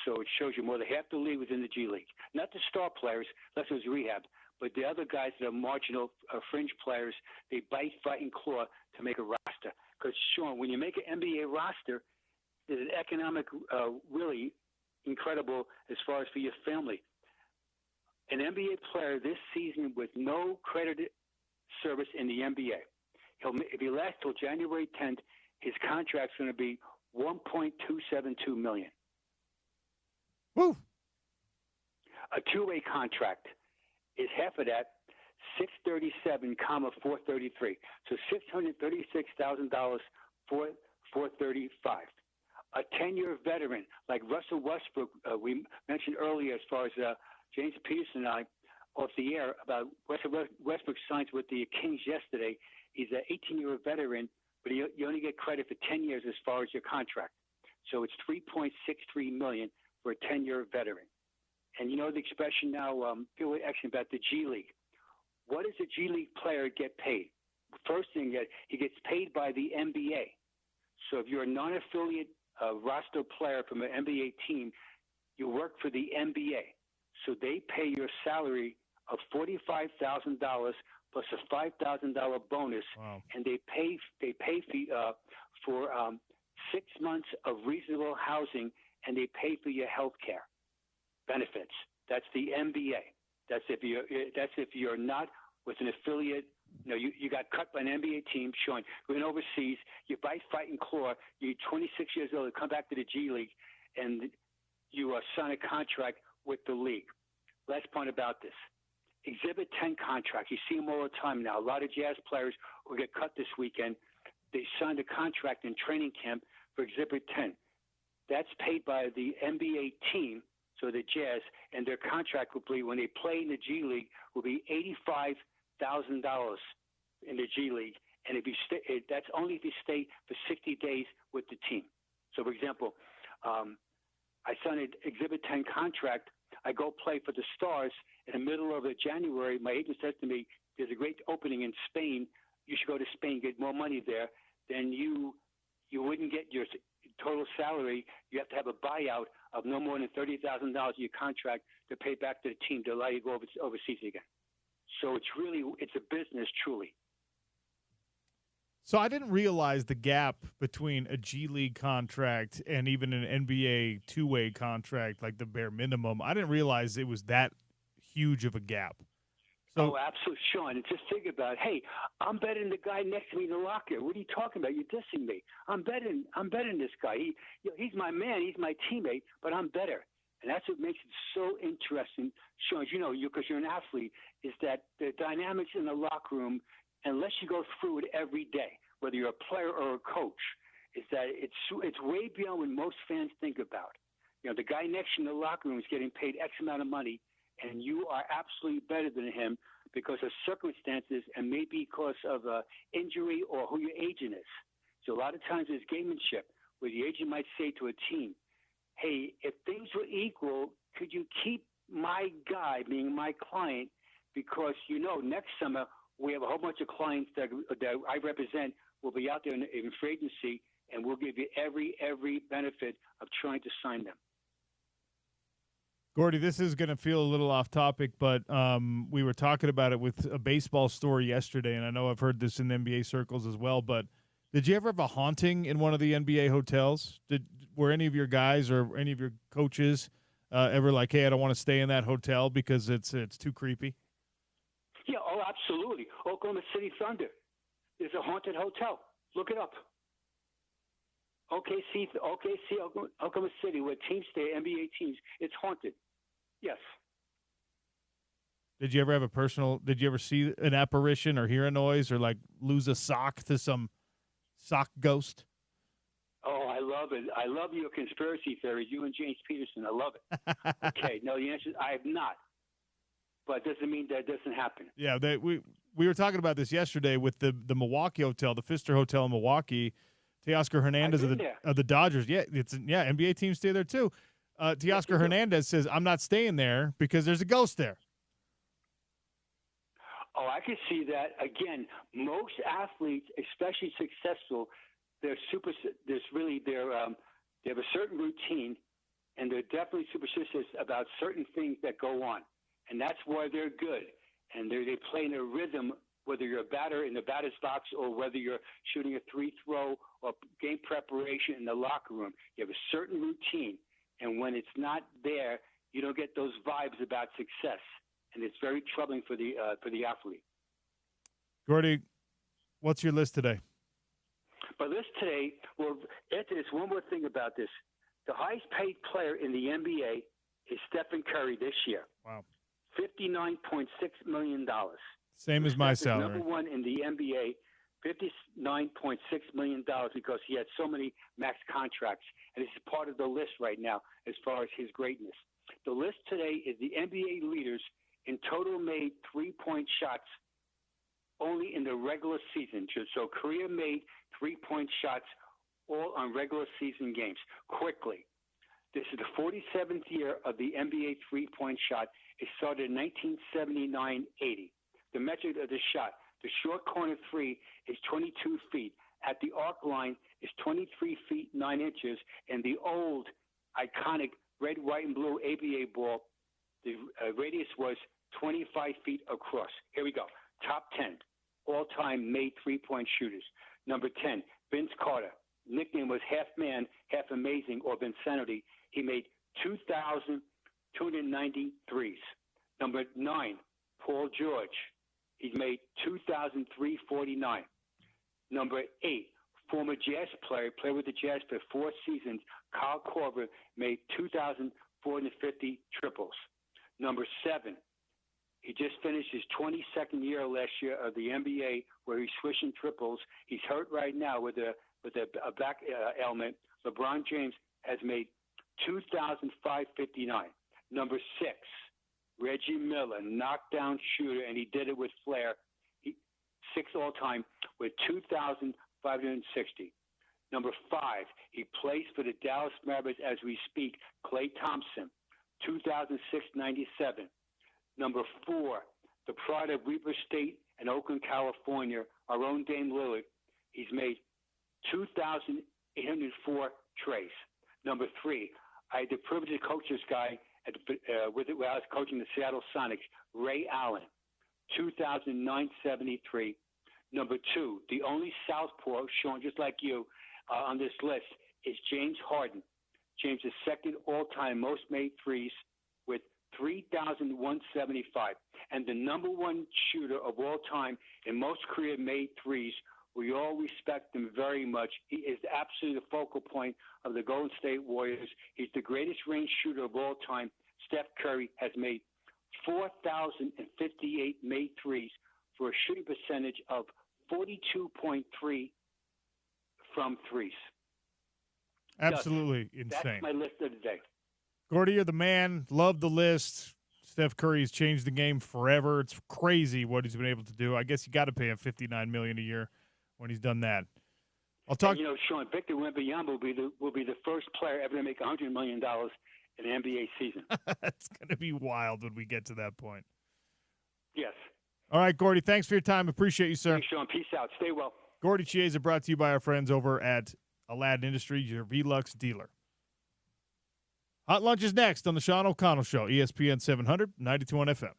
So it shows you more than half the league was in the G League. Not the star players, unless it was rehab, but the other guys that are marginal fringe players, they bite, fight, and claw to make a roster. Because, Sean, when you make an NBA roster, there's an economic, really incredible as far as for your family. An NBA player this season with no credited service in the NBA, if he lasts till January 10th, his contract's going to be $1.272 million. Woo! A two-way contract is half of that, $637, $433. So $636,000 for $435. A 10-year veteran like Russell Westbrook, we mentioned earlier as far as James Peterson and I, off the air about Westbrook signs with the Kings yesterday. He's an 18-year veteran, but you only get credit for 10 years as far as your contract. So it's $3.63 million for a 10-year veteran. And you know the expression now, people are asking about the G League. What does a G League player get paid? First thing, he gets paid by the NBA. So if you're a non-affiliate roster player from an NBA team, you work for the NBA. So they pay your salary of $45,000 plus a $5,000 bonus, wow. And they pay for 6 months of reasonable housing, and they pay for your health care benefits. That's the NBA. That's if you're not with an affiliate. You know, you got cut by an NBA team, Sean. You went overseas. You fight and claw. You're 26 years old. You come back to the G League, and you sign a contract with the league. Last point about this. Exhibit 10 contracts. You see them all the time now. A lot of Jazz players who get cut this weekend, they signed a contract in training camp for Exhibit 10. That's paid by the NBA team, so the Jazz, and their contract will be, when they play in the G League, will be $85,000 in the G League. And if you stay, that's only if you stay for 60 days with the team. So, for example, I signed an Exhibit 10 contract. I go play for the Stars in the middle of January. My agent says to me, there's a great opening in Spain. You should go to Spain, get more money there. Then you wouldn't get your total salary. You have to have a buyout of no more than $30,000 of your contract to pay back to the team to allow you to go overseas again. So it's a business, truly. So I didn't realize the gap between a G League contract and even an NBA two-way contract, like the bare minimum. I didn't realize it was that huge of a gap. So, absolutely, Sean. And just think about it. Hey, I'm betting the guy next to me in the locker. What are you talking about? You're dissing me. I'm betting this guy. He's my man. He's my teammate, but I'm better. And that's what makes it so interesting, Sean, because you're an athlete, is that the dynamics in the locker room, unless you go through it every day, whether you're a player or a coach, is that it's way beyond what most fans think about. The guy next to you in the locker room is getting paid X amount of money, and you are absolutely better than him because of circumstances and maybe because of injury or who your agent is. So a lot of times there's gamemanship where the agent might say to a team, hey, if things were equal, could you keep my guy, meaning my client, because next summer we have a whole bunch of clients that I represent will be out there in free agency, and we'll give you every benefit of trying to sign them. Gordy, this is going to feel a little off topic, but we were talking about it with a baseball story yesterday, and I know I've heard this in NBA circles as well, but did you ever have a haunting in one of the NBA hotels? Were any of your guys or any of your coaches ever like, hey, I don't want to stay in that hotel because it's too creepy? Yeah, absolutely. Oklahoma City Thunder. There's a haunted hotel. Look it up. OKC, Oklahoma City, where teams stay, NBA teams, it's haunted. Yes. Did you ever see an apparition or hear a noise or like lose a sock to some sock ghost? Oh, I love it. I love your conspiracy theories, you and James Peterson. I love it. Okay, no, the answer is I have not. But it doesn't mean that doesn't happen. Yeah, we were talking about this yesterday with the Milwaukee hotel, the Pfister Hotel in Milwaukee. Teoscar Hernandez of the Dodgers. Yeah, NBA teams stay there too. Teoscar Hernandez says, I'm not staying there because there's a ghost there. Oh, I can see that. Again, most athletes, especially successful, they have a certain routine, and they're definitely superstitious about certain things that go on. And that's why they're good. And they play in a rhythm, whether you're a batter in the batter's box or whether you're shooting a free-throw or game preparation in the locker room. You have a certain routine. And when it's not there, you don't get those vibes about success. And it's very troubling for the athlete. Gordy, what's your list today? My list today, well, after this, one more thing about this. The highest-paid player in the NBA is Stephen Curry this year. Wow. $59.6 million. Same as my salary. Number one in the NBA, $59.6 million because he had so many max contracts. And this is part of the list right now as far as his greatness. The list today is the NBA leaders in total made three-point shots only in the regular season. So Korea made three-point shots all on regular season games. Quickly, this is the 47th year of the NBA three-point shot. It started in 1979-80. The metric of the shot, the short corner three is 22 feet. At the arc line is 23 feet 9 inches. And the old iconic red, white, and blue ABA ball, the radius was 25 feet across. Here we go. Top 10 all-time made three-point shooters. Number 10, Vince Carter. Nickname was half man, half amazing, or Vincenity. He made 2,290 threes. Number 9, Paul George. He's made 2,349. Number 8, former Jazz player, played with the Jazz for 4 seasons, Kyle Korver, made 2,450 triples. Number 7, he just finished his 22nd year last year of the NBA, where he's swishing triples. He's hurt right now with a back ailment. LeBron James has made 2,559. Number 6, Reggie Miller, knockdown shooter, and he did it with flair. 6th all-time with 2,560. Number 5, he plays for the Dallas Mavericks as we speak, Klay Thompson, 2,697. Number 4, the pride of Weber State and Oakland, California, our own Dame Lillard. He's made 2,804 trays. Number 3, I had the privilege to coach this guy when I was coaching the Seattle Sonics, Ray Allen, 2,973. Number 2, the only southpaw shown just like you on this list is James Harden. James is second all-time most made threes with 3,175. And the number 1 shooter of all time in most career-made threes. We all respect him very much. He is absolutely the focal point of the Golden State Warriors. He's the greatest range shooter of all time. Steph Curry has made 4,058 made threes for a shooting percentage of 42.3 from threes. Absolutely insane. That's my list of the day. Gordy, you're the man. Love the list. Steph Curry's changed the game forever. It's crazy what he's been able to do. I guess you got to pay him $59 million a year when he's done that. I'll talk. And, Sean, Victor Wembanyama will be the first player ever to make $100 million in an NBA season. That's going to be wild when we get to that point. Yes. All right, Gordy, thanks for your time. Appreciate you, sir. Thanks, Sean. Peace out. Stay well. Gordy Chiesa brought to you by our friends over at Aladdin Industries, your Velux dealer. Hot Lunch is next on the Sean O'Connell Show, ESPN 700, 92.1 FM.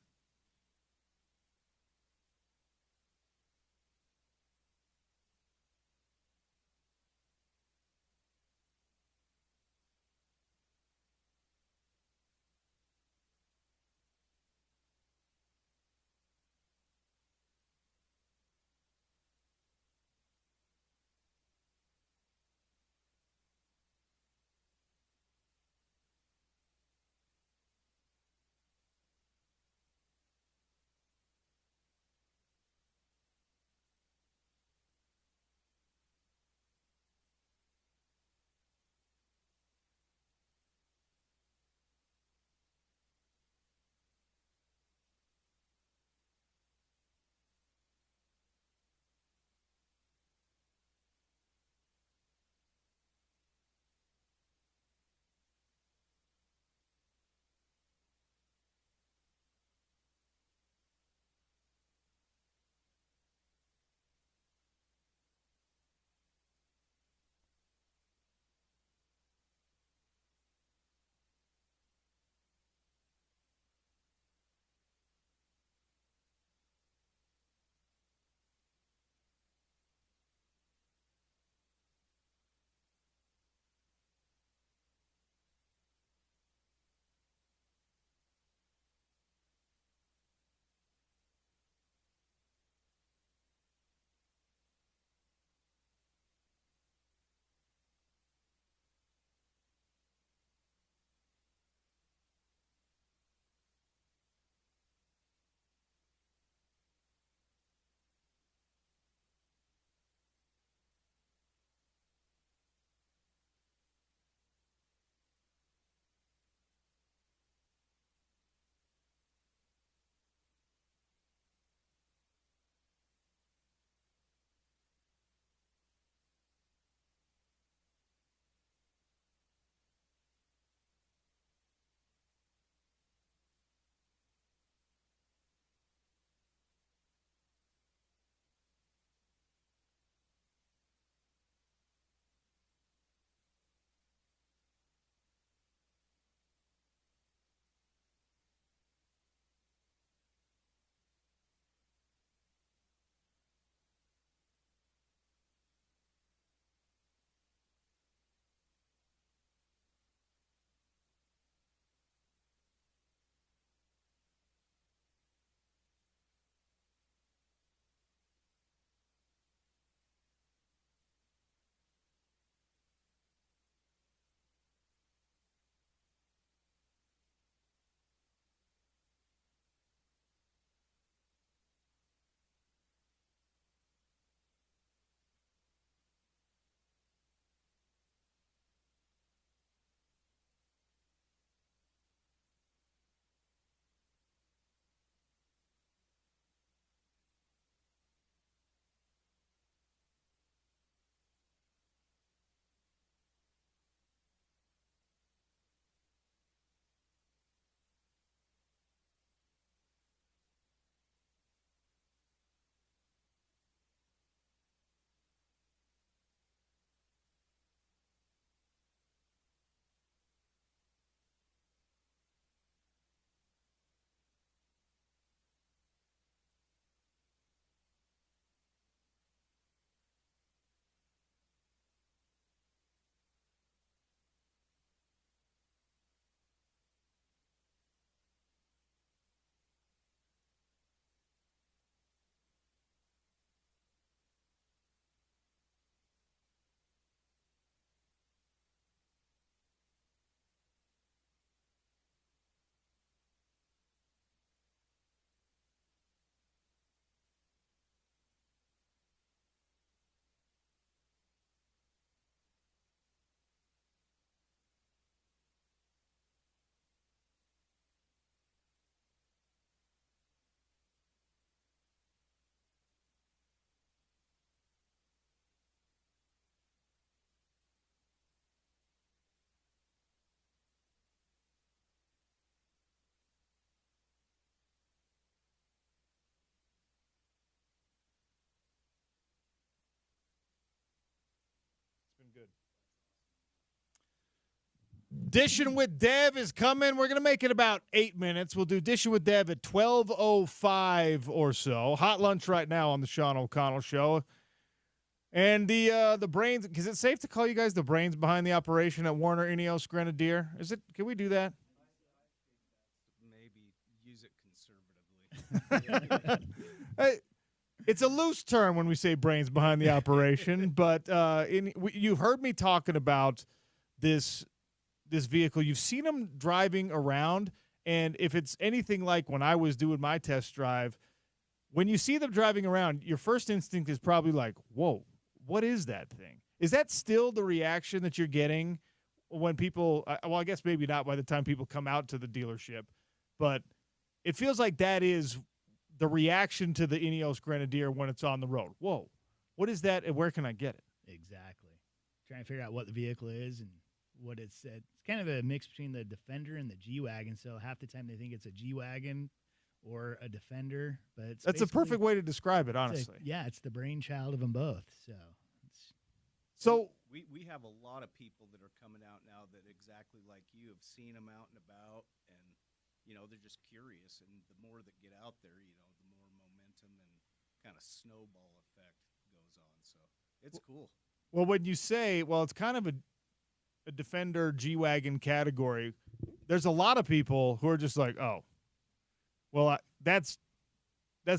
good. Dishing with Dev is coming. We're going to make it about 8 minutes. We'll do Dishing with Dev at 12:05 or so. Hot lunch right now on the Sean O'Connell Show. And the brains, is it safe to call you guys the brains behind the operation at Warner Ineos Grenadier? Is it? Can we do that? Maybe use it conservatively. It's a loose term when we say brains behind the operation, but you've heard me talking about this vehicle. You've seen them driving around, and if it's anything like when I was doing my test drive, when you see them driving around, your first instinct is probably like, whoa, what is that thing? Is that still the reaction that you're getting when people, well, I guess maybe not by the time people come out to the dealership, but it feels like that is the reaction to the Ineos Grenadier when it's on the road. Whoa, what is that, and where can I get it? Exactly. Trying to figure out what the vehicle is and what it's kind of a mix between the Defender and the G-Wagon, so half the time they think it's a G-Wagon or a Defender, but that's a perfect way to describe it, honestly. It's the brainchild of them both. So we have a lot of people that are coming out now that exactly like you have seen them out and about, and they're just curious. And the more that get out there, the more momentum and kind of snowball effect goes on. So it's cool. Well, when you say, it's kind of a Defender G-Wagon category, there's a lot of people who are just like, oh, well, that's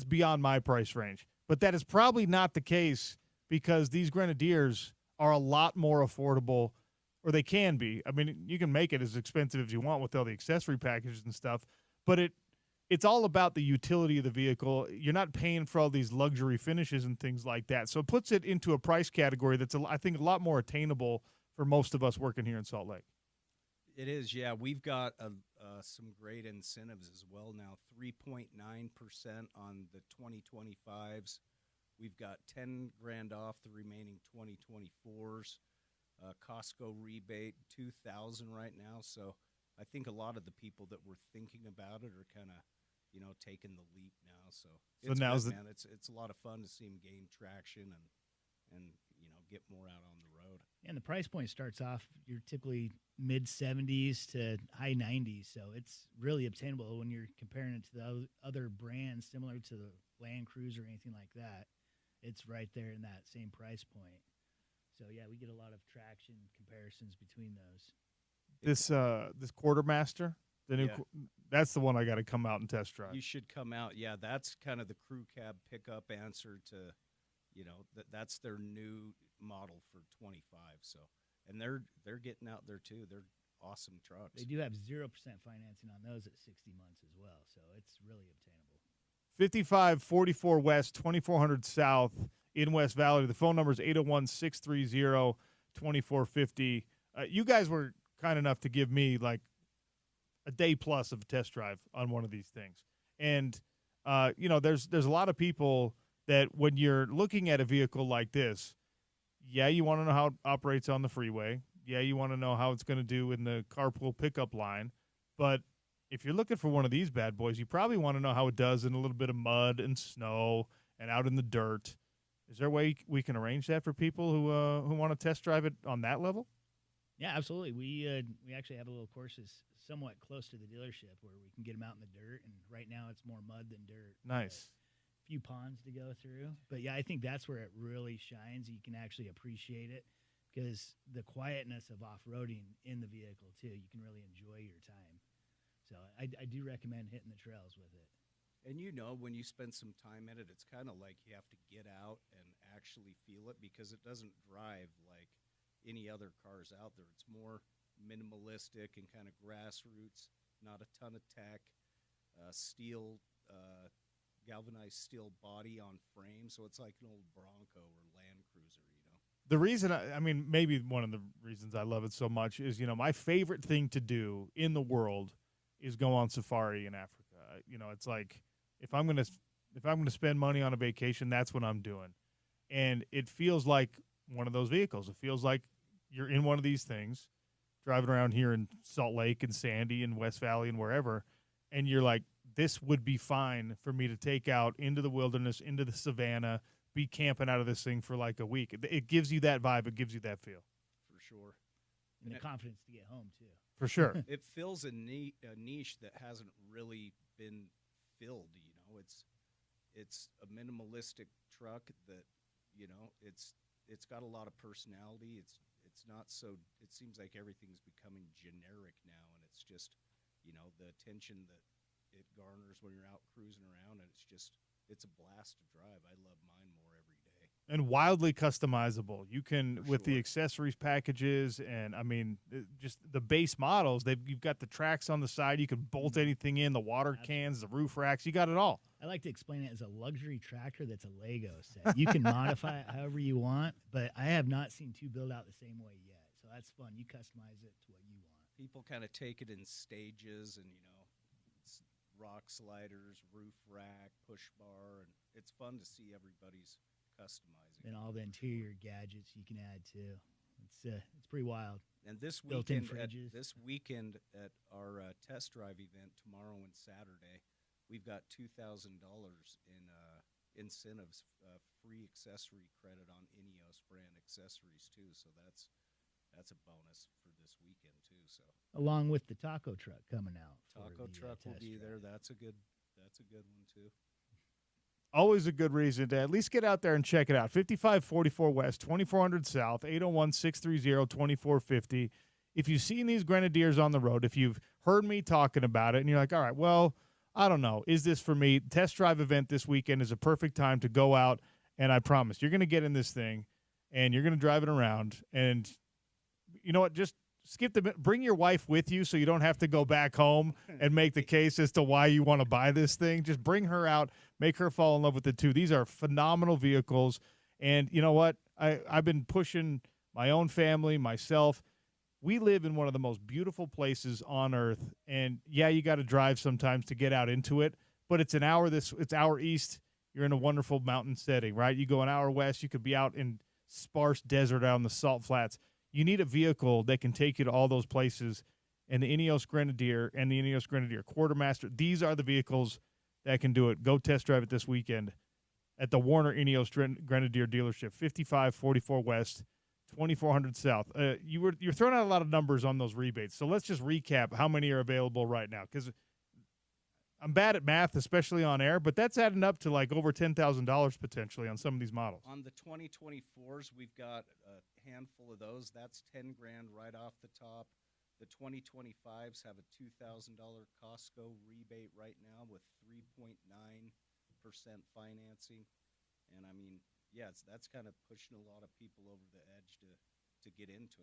beyond my price range. But that is probably not the case, because these Grenadiers are a lot more affordable, or they can be. I mean, you can make it as expensive as you want with all the accessory packages and stuff, but it's all about the utility of the vehicle. You're not paying for all these luxury finishes and things like that. So it puts it into a price category that's, I think, a lot more attainable for most of us working here in Salt Lake. It is, yeah. We've got some great incentives as well now. 3.9% on the 2025s. We've got $10,000 off the remaining 2024s. Costco rebate $2,000 right now. So I think a lot of the people that were thinking about it are kind of, taking the leap now. So it's good, man. It's a lot of fun to see them gain traction and get more out on the road. And the price point starts off, you're typically mid-70s to high 90s, so it's really obtainable when you're comparing it to the other brands similar to the Land Cruiser or anything like that. It's right there in that same price point. So, yeah, we get a lot of traction comparisons between those. This Quartermaster, the new, that's the one I got to come out and test drive. You should come out. Yeah, that's kind of the crew cab pickup answer to, that's their new model for 25. So, and they're getting out there too. They're awesome trucks. They do have 0% financing on those at 60 months as well, so it's really obtainable. 5544 West, 2400 South in West Valley. The phone number is 801-630-2450. You guys were kind enough to give me like a day plus of a test drive on one of these things. And, there's a lot of people that when you're looking at a vehicle like this, you want to know how it operates on the freeway. Yeah, you want to know how it's going to do in the carpool pickup line. But if you're looking for one of these bad boys, you probably want to know how it does in a little bit of mud and snow and out in the dirt. Is there a way we can arrange that for people who want to test drive it on that level? Yeah, absolutely. We actually have a little courses somewhat close to the dealership where we can get them out in the dirt, and right now it's more mud than dirt. Nice. A few ponds to go through. But, yeah, I think that's where it really shines. You can actually appreciate it because the quietness of off-roading in the vehicle, too, you can really enjoy your time. So I do recommend hitting the trails with it. And when you spend some time in it, it's kind of like you have to get out and actually feel it because it doesn't drive like any other cars out there. It's more minimalistic and kind of grassroots, not a ton of tech, galvanized steel body on frame. So it's like an old Bronco or Land Cruiser, The reason, maybe one of the reasons I love it so much is, my favorite thing to do in the world is go on safari in Africa. It's like if I'm gonna spend money on a vacation, that's what I'm doing, and it feels like one of those vehicles. It feels like you're in one of these things, driving around here in Salt Lake and Sandy and West Valley and wherever, and you're like, this would be fine for me to take out into the wilderness, into the savannah, be camping out of this thing for like a week. It gives you that vibe. It gives you that feel. sure. And the confidence to get home, too. For sure. It fills a niche that hasn't really been filled, you know. It's a minimalistic truck that, you know, it's got a lot of personality. It's not so, it seems like everything's becoming generic now, and it's just, you know, the attention that it garners when you're out cruising around, and it's a blast to drive. I love mine more every day. And wildly customizable. You can, with the sure. accessories packages, and I mean, just the base models. You've got the tracks on the side. You can bolt anything in, the water cans, the roof racks. You got it all. I like to explain it as a luxury tractor that's a Lego set. You can modify it however you want, but I have not seen two build out the same way yet. So that's fun. You customize it to what you want. People kind of take it in stages, and, you know, it's rock sliders, roof rack, push bar, and it's fun to see everybody's customizing. And all the interior gadgets you can add too. It's pretty wild. And this Built-in weekend at our test drive event tomorrow and Saturday, we've got $2,000 in incentives, free accessory credit on Ineos brand accessories too. So that's a bonus for this weekend too. So along with the taco truck coming out. Taco truck will be there. That's a good one too. Always a good reason to at least get out there and check it out. 5544 West, 2400 South, 801-630-2450. If you've seen these Grenadiers on the road, if you've heard me talking about it, and you're like, all right, well, I don't know, is this for me? Test drive event this weekend is a perfect time to go out, and I promise you're going to get in this thing, and you're going to drive it around, and you know what, just bring your wife with you so you don't have to go back home and make the case as to why you want to buy this thing. Just bring her out, make her fall in love with it too. These are phenomenal vehicles. And you know what? I've been pushing my own family, myself. We live in one of the most beautiful places on earth. And yeah, you got to drive sometimes to get out into it, but it's an hour it's hour east. You're in a wonderful mountain setting, right? You go an hour west, you could be out in sparse desert out on the salt flats. You need a vehicle that can take you to all those places, and the Ineos Grenadier and the Ineos Grenadier Quartermaster, these are the vehicles that can do it. Go test drive it this weekend at the Warner Ineos Grenadier dealership, 5544 West, 2400 South. You're throwing out a lot of numbers on those rebates, so let's just recap how many are available right now, because I'm bad at math, especially on air, but that's adding up to like over $10,000 potentially on some of these models. On the 2024s, we've got a handful of those. That's $10,000 right off the top. The 2025s have a $2,000 Costco rebate right now with 3.9% financing. And I mean, yeah, that's kind of pushing a lot of people over the edge to get into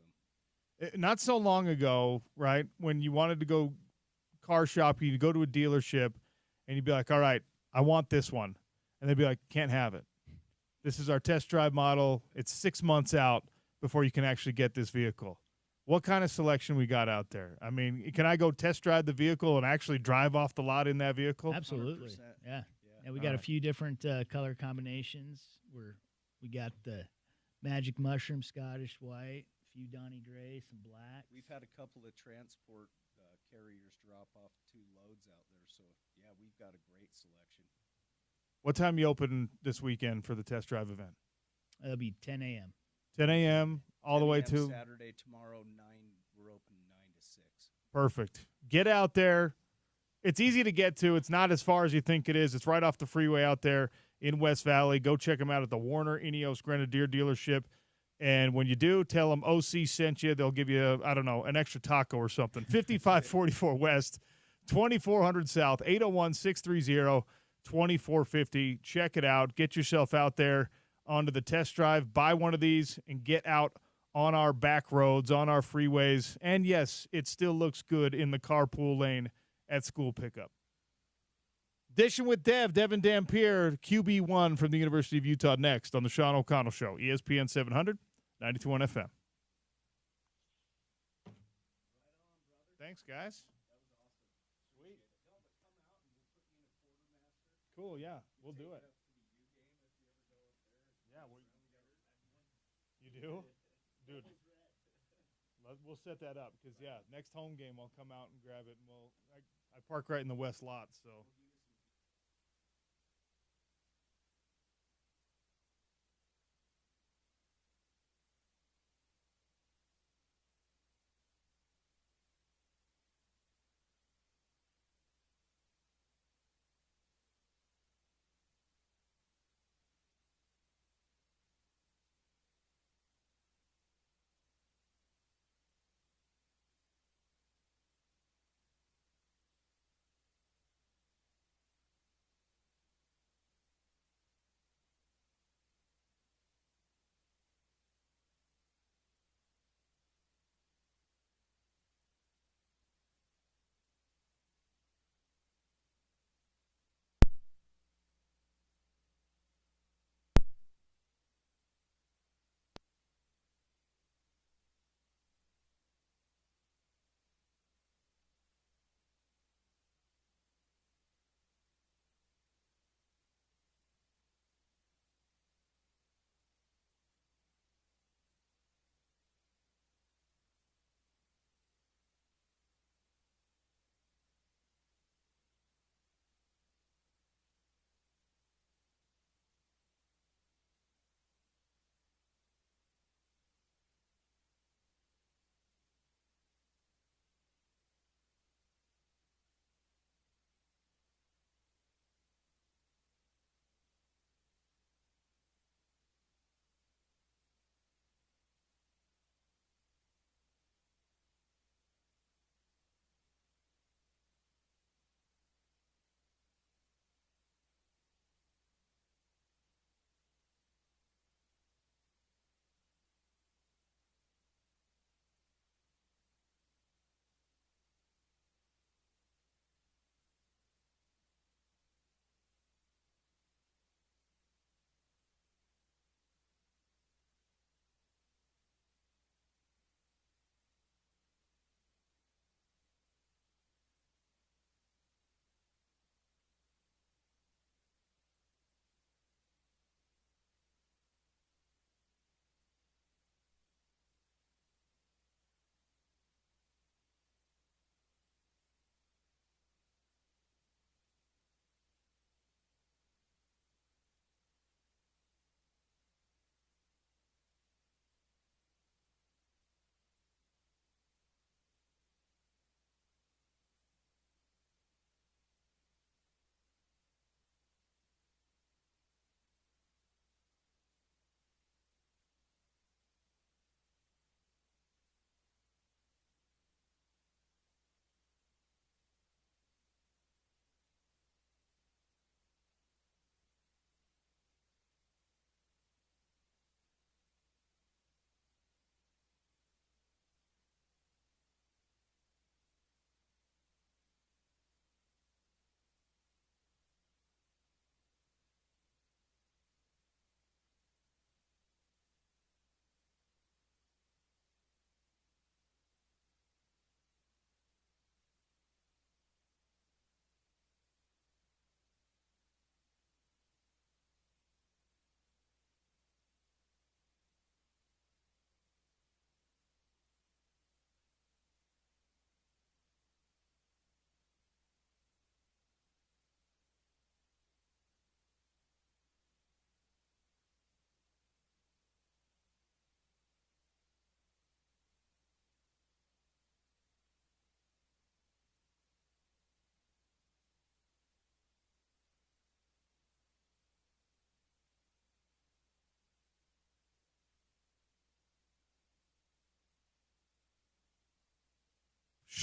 them. Not so long ago, right, when you wanted to go car shopping, you'd go to a dealership and you'd be like, all right, I want this one. And they'd be like, can't have it. This is our test drive model. It's 6 months out before you can actually get this vehicle. What kind of selection we got out there? I mean, can I go test drive the vehicle and actually drive off the lot in that vehicle? Absolutely. 100%. Yeah. And we got a few different color combinations where we got the Magic Mushroom, Scottish White, a few Donny Gray, some black. We've had a couple of transport carriers drop off 2 loads out there. So, yeah, we've got a great selection. What time you open this weekend for the test drive event? It'll be 10 a.m. 10 a.m. all the way to Saturday, tomorrow, 9. We're open 9 to 6. Perfect. Get out there. It's easy to get to. It's not as far as you think it is. It's right off the freeway out there in West Valley. Go check them out at the Warner Ineos Grenadier dealership. And when you do, tell them OC sent you. They'll give you, I don't know, an extra taco or something. 5544 West, 2400 South, 801-630-2450. Check it out. Get yourself out there onto the test drive. Buy one of these and get out on our back roads, on our freeways. And, yes, it still looks good in the carpool lane at school pickup. Dishing with Devin Dampier, QB1 from the University of Utah, next on the Sean O'Connell Show, ESPN 700, 92.1 FM. Thanks, guys. That was awesome. Sweet. Cool, yeah, we'll do it. Yeah, you do? Dude, we'll set that up because, yeah, next home game I'll come out and grab it. And I park right in the west lot, so.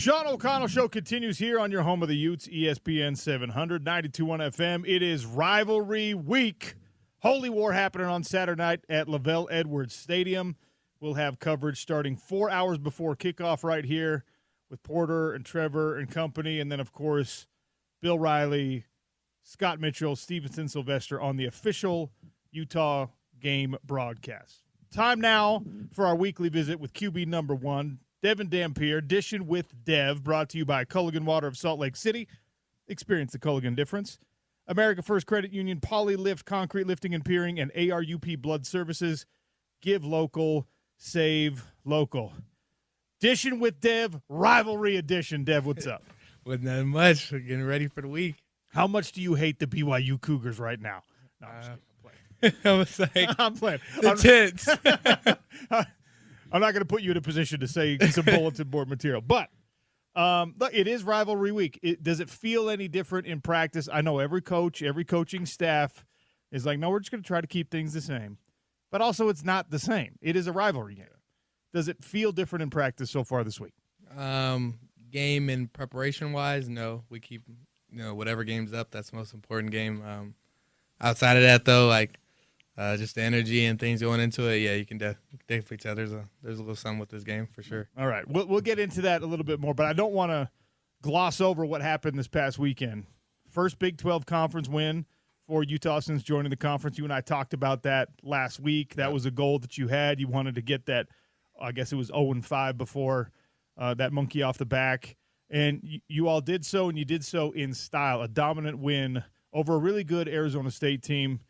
Sean O'Connell Show continues here on your home of the Utes, ESPN 700, 92.1 FM. It is rivalry week. Holy War happening on Saturday night at Lavelle Edwards Stadium. We'll have coverage starting 4 hours before kickoff right here with Porter and Trevor and company. And then, of course, Bill Riley, Scott Mitchell, Stevenson Sylvester on the official Utah game broadcast. Time now for our weekly visit with QB number 1, Devin Dampier, Dishing with Dev, brought to you by Culligan Water of Salt Lake City. Experience the Culligan difference. America First Credit Union, Polylift, Concrete Lifting and Piering, and ARUP Blood Services. Give local, save local. Dishing with Dev, rivalry edition. Dev, what's up? Wasn't that much. We're getting ready for the week. How much do you hate the BYU Cougars right now? No, I'm just kidding. I was like, I'm playing. The tits. I'm not going to put you in a position to say some bulletin board material. But look, it is rivalry week. Does it feel any different in practice? I know every coach, every coaching staff is like, no, we're just going to try to keep things the same. But also it's not the same. It is a rivalry game. Does it feel different in practice so far this week? Game and preparation-wise, no. We keep, whatever game's up, that's the most important game. Outside of that, though, like, just the energy and things going into it, yeah, you can definitely tell there's a little something with this game for sure. All right, we'll get into that a little bit more, but I don't want to gloss over what happened this past weekend. First Big 12 conference win for Utah since joining the conference. You and I talked about that last week. That was a goal that you had. You wanted to get that, I guess it was 0-5 before that monkey off the back. And you all did so, and you did so in style. A dominant win over a really good Arizona State team.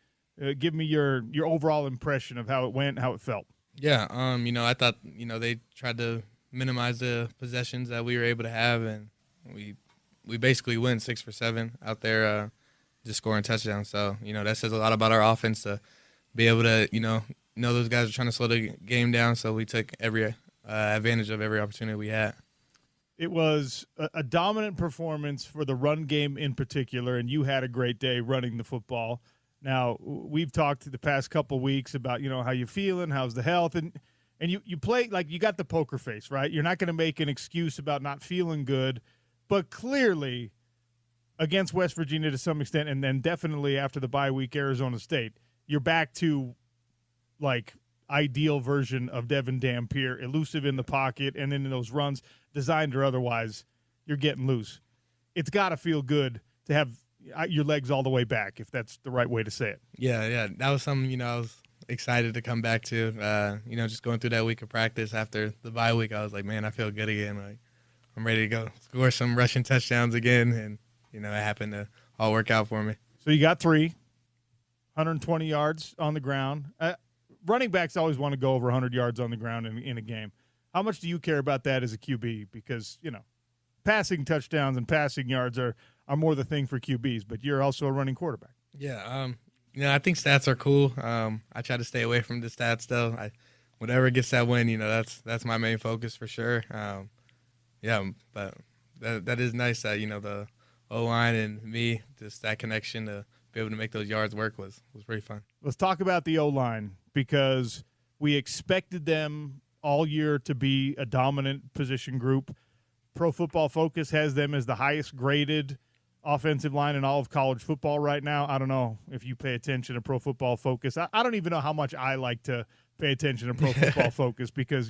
Give me your overall impression of how it went, how it felt. Yeah, I thought, they tried to minimize the possessions that we were able to have, and we basically went 6 for 7 out there just scoring touchdowns. So, that says a lot about our offense to be able to, know those guys are trying to slow the game down, so we took every advantage of every opportunity we had. It was a dominant performance for the run game in particular, and you had a great day running the football. Now, we've talked the past couple weeks about, how you feeling, how's the health, and you play like you got the poker face, right? You're not going to make an excuse about not feeling good, but clearly against West Virginia to some extent, and then definitely after the bye week, Arizona State, you're back to like ideal version of Devin Dampier, elusive in the pocket, and then in those runs, designed or otherwise, you're getting loose. It's got to feel good to have your legs all the way back, if that's the right way to say it. Yeah, that was something, I was excited to come back to. Just going through that week of practice after the bye week, I was like, man, I feel good again. Like, I'm ready to go score some rushing touchdowns again, and, it happened to all work out for me. So you got 3, 120 yards on the ground. Running backs always want to go over 100 yards on the ground in a game. How much do you care about that as a QB? Because, passing touchdowns and passing yards are more the thing for QBs, but you're also a running quarterback. Yeah, I think stats are cool. I try to stay away from the stats, though. Whatever gets that win, that's my main focus for sure. But that is nice that, the O-line and me, just that connection to be able to make those yards work was pretty fun. Let's talk about the O-line because we expected them all year to be a dominant position group. Pro Football Focus has them as the highest graded offensive line in all of college football right now. I don't know if you pay attention to Pro Football Focus. I don't even know how much I like to pay attention to Pro Football Focus because,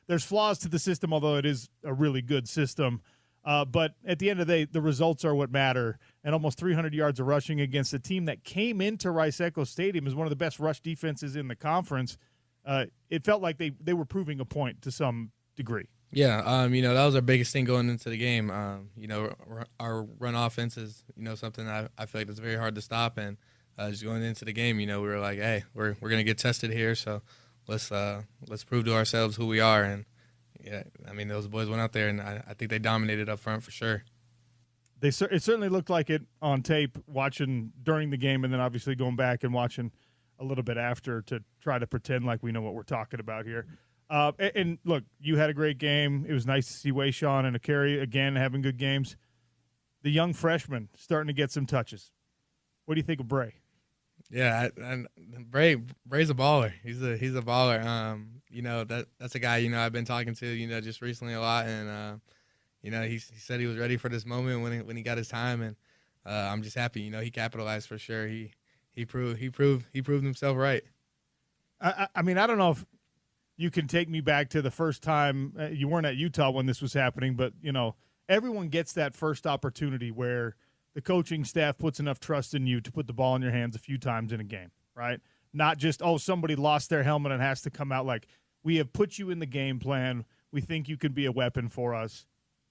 there's flaws to the system, although it is a really good system. But at the end of the day, the results are what matter. And almost 300 yards of rushing against a team that came into Rice-Echo Stadium as one of the best rush defenses in the conference. It felt like they were proving a point to some degree. Yeah, that was our biggest thing going into the game. Our run offense is, something I feel like that's very hard to stop. And just going into the game, we were like, hey, we're going to get tested here, so let's prove to ourselves who we are. And yeah, those boys went out there, and I think they dominated up front for sure. It certainly looked like it on tape, watching during the game, and then obviously going back and watching a little bit after to try to pretend like we know what we're talking about here. And look, you had a great game. It was nice to see Wayshawn and Akari again having good games. The young freshman starting to get some touches. What do you think of Bray? Yeah, Bray's a baller. He's a baller. That's a guy I've been talking to just recently a lot, and he said he was ready for this moment when he got his time, and I'm just happy. He capitalized for sure. He proved himself right. I mean, I don't know if you can take me back to the first time you weren't at Utah when this was happening, but everyone gets that first opportunity where the coaching staff puts enough trust in you to put the ball in your hands a few times in a game, right? Not just, somebody lost their helmet and has to come out. Like, we have put you in the game plan. We think you can be a weapon for us.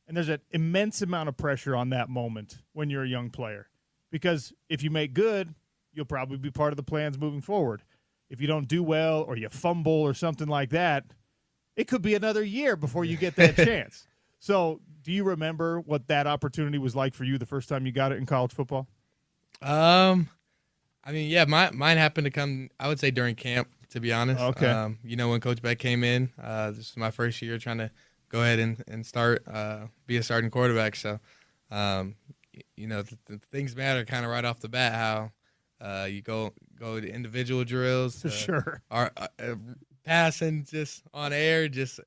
And there's an immense amount of pressure on that moment when you're a young player. Because if you make good, you'll probably be part of the plans moving forward. If you don't do well or you fumble or something like that, it could be another year before you get that chance. So do you remember what that opportunity was like for you the first time you got it in college football? I mean, yeah, mine happened to come, I would say, during camp, to be honest. Okay. When Coach Beck came in, this was my first year trying to go ahead and start, be a starting quarterback. So, the things matter kind of right off the bat, how you go to individual drills. For sure. Passing just on air, just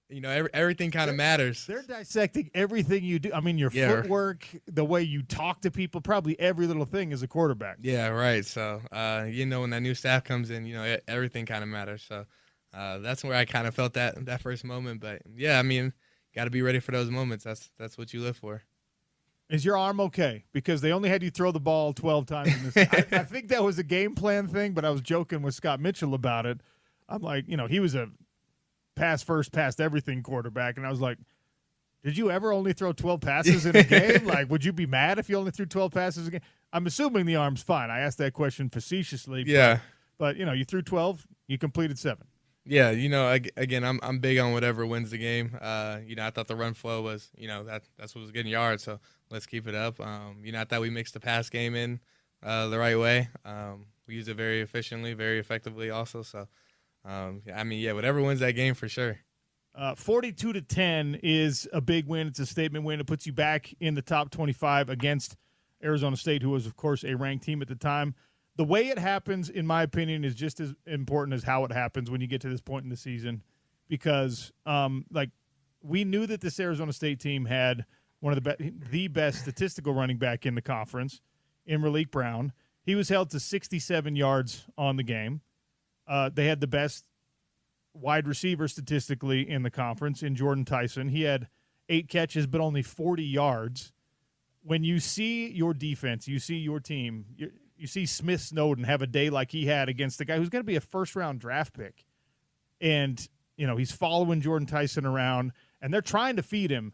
everything kind of matters. They're dissecting everything you do. I mean, your footwork, the way you talk to people, probably every little thing as a quarterback. Yeah, right. So, when that new staff comes in, everything kind of matters. So, that's where I kind of felt that first moment. But yeah, I mean, got to be ready for those moments. That's what you live for. Is your arm okay? Because they only had you throw the ball 12 times in this. I think that was a game plan thing, but I was joking with Scott Mitchell about it. I'm like, he was a pass first, pass everything quarterback. And I was like, did you ever only throw 12 passes in a game? Like, would you be mad if you only threw 12 passes a game? I'm assuming the arm's fine. I asked that question facetiously. Yeah. But you threw 12, you completed 7. Yeah, again, I'm big on whatever wins the game. I thought the run flow was, that's what was getting yards, so let's keep it up. I thought we mixed the pass game in the right way. We used it very efficiently, very effectively also. So, whatever wins that game for sure. 42-10 is a big win. It's a statement win. It puts you back in the top 25 against Arizona State, who was, of course, a ranked team at the time. The way it happens, in my opinion, is just as important as how it happens when you get to this point in the season, because we knew that this Arizona State team had one of the best statistical running back in the conference, in Malik Brown. He was held to 67 yards on the game. They had the best wide receiver statistically in the conference in Jordan Tyson. He had 8 catches but only 40 yards. When you see your defense, you see your team, you see Smith Snowden have a day like he had against the guy who's going to be a first-round draft pick. And, he's following Jordan Tyson around, and they're trying to feed him.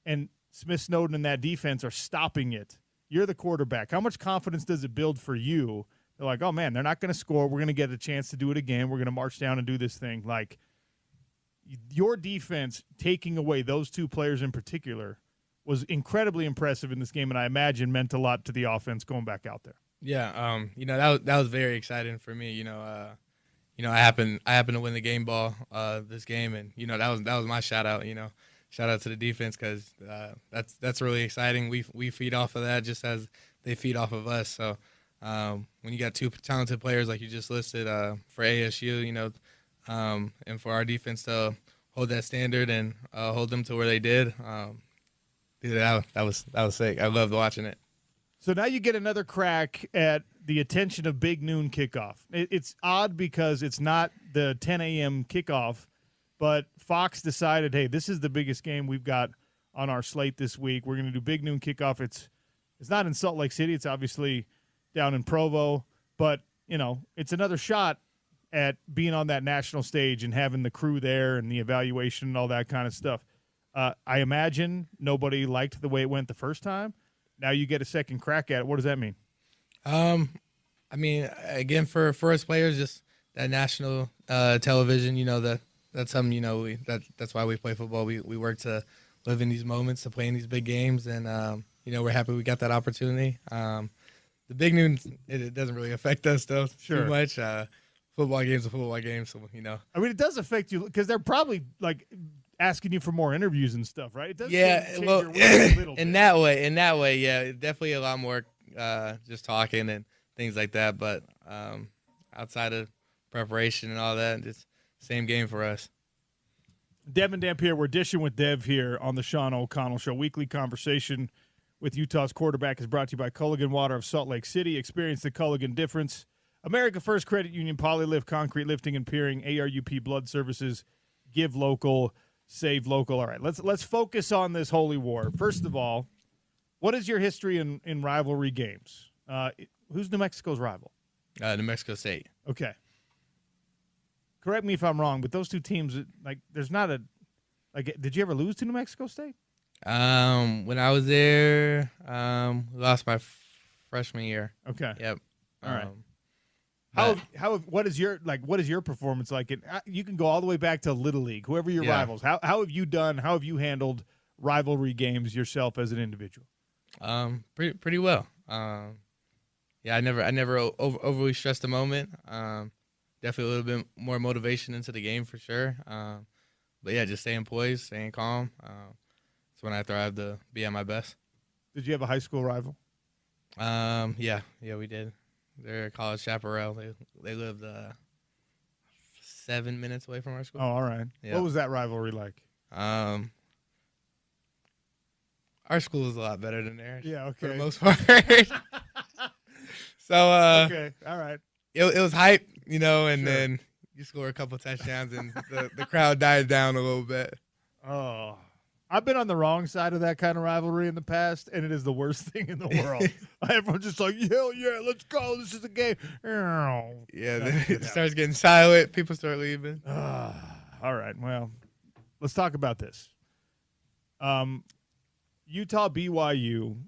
And Smith Snowden and that defense are stopping it. You're the quarterback. How much confidence does it build for you? They're like, oh, man, they're not going to score. We're going to get a chance to do it again. We're going to march down and do this thing. Like, your defense taking away those 2 players in particular was incredibly impressive in this game, and I imagine meant a lot to the offense going back out there. Yeah, that was very exciting for me. I happened to win the game ball this game, and that was my shout out. Shout out to the defense because that's really exciting. We feed off of that just as they feed off of us. So when you got 2 talented players like you just listed for ASU, and for our defense to hold that standard and hold them to where they did, that was sick. I loved watching it. So now you get another crack at the attention of Big Noon kickoff. It's odd because it's not the 10 a.m. kickoff, but Fox decided, hey, this is the biggest game we've got on our slate this week. We're going to do Big Noon kickoff. It's not in Salt Lake City. It's obviously down in Provo, but, it's another shot at being on that national stage and having the crew there and the evaluation and all that kind of stuff. I imagine nobody liked the way it went the first time. Now you get a second crack at it. What does that mean? Again, for us players, just that national television, that's something, that's why we play football. We work to live in these moments, to play in these big games, and, we're happy we got that opportunity. The Big Noon, it doesn't really affect us, though, too much. Football game's a football game, so, I mean, it does affect you because they're probably, asking you for more interviews and stuff, right? It does change your week a little bit. in that way, yeah, definitely a lot more just talking and things like that. But outside of preparation and all that, just same game for us. Dev and Damp here. We're dishing with Dev here on the Sean O'Connell Show. Weekly conversation with Utah's quarterback is brought to you by Culligan Water of Salt Lake City. Experience the Culligan difference. America First Credit Union, Polylift, Concrete Lifting and Piering, ARUP Blood Services. Give local, save local. All right, let's focus on this holy war. First of all, what is your history in rivalry games? Who's New Mexico's rival? New Mexico State. Okay. Correct me if I'm wrong, but those two teams, there's not a did you ever lose to New Mexico State? When I was there, we lost my freshman year. Okay. Yep. All right. What is your performance like? You can go all the way back to Little League, whoever your rivals. How have you done? How have you handled rivalry games yourself as an individual? Pretty well. I never overly stressed the moment. Definitely a little bit more motivation into the game for sure. But yeah, just staying poised, staying calm. It's when I thrive to be at my best. Did you have a high school rival? Yeah, we did. They're College Chaparral. They lived 7 minutes away from our school. Oh, all right. Yeah. What was that rivalry like? Our school was a lot better than theirs. Yeah, okay. For the most part. So okay, all right. It was hype, and Sure. then you score a couple touchdowns and the crowd died down a little bit. Oh, I've been on the wrong side of that kind of rivalry in the past, and it is the worst thing in the world. Everyone's just like, hell yeah, let's go. This is a game. Yeah, then it starts getting silent. People start leaving. All right, well, let's talk about this. Utah BYU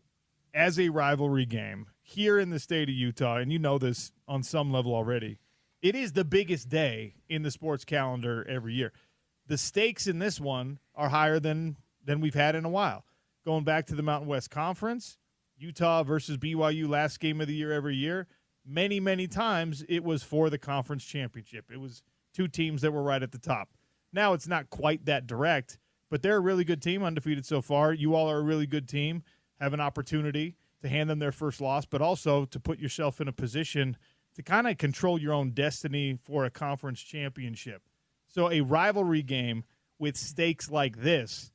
as a rivalry game here in the state of Utah, and you know this on some level already, it is the biggest day in the sports calendar every year. The stakes in this one are higher than we've had in a while. Going back to the Mountain West Conference, Utah versus BYU last game of the year every year, many, many times it was for the conference championship. It was two teams that were right at the top. Now it's not quite that direct, but they're a really good team, undefeated so far. You all are a really good team, have an opportunity to hand them their first loss, but also to put yourself in a position to kind of control your own destiny for a conference championship. So a rivalry game with stakes like this,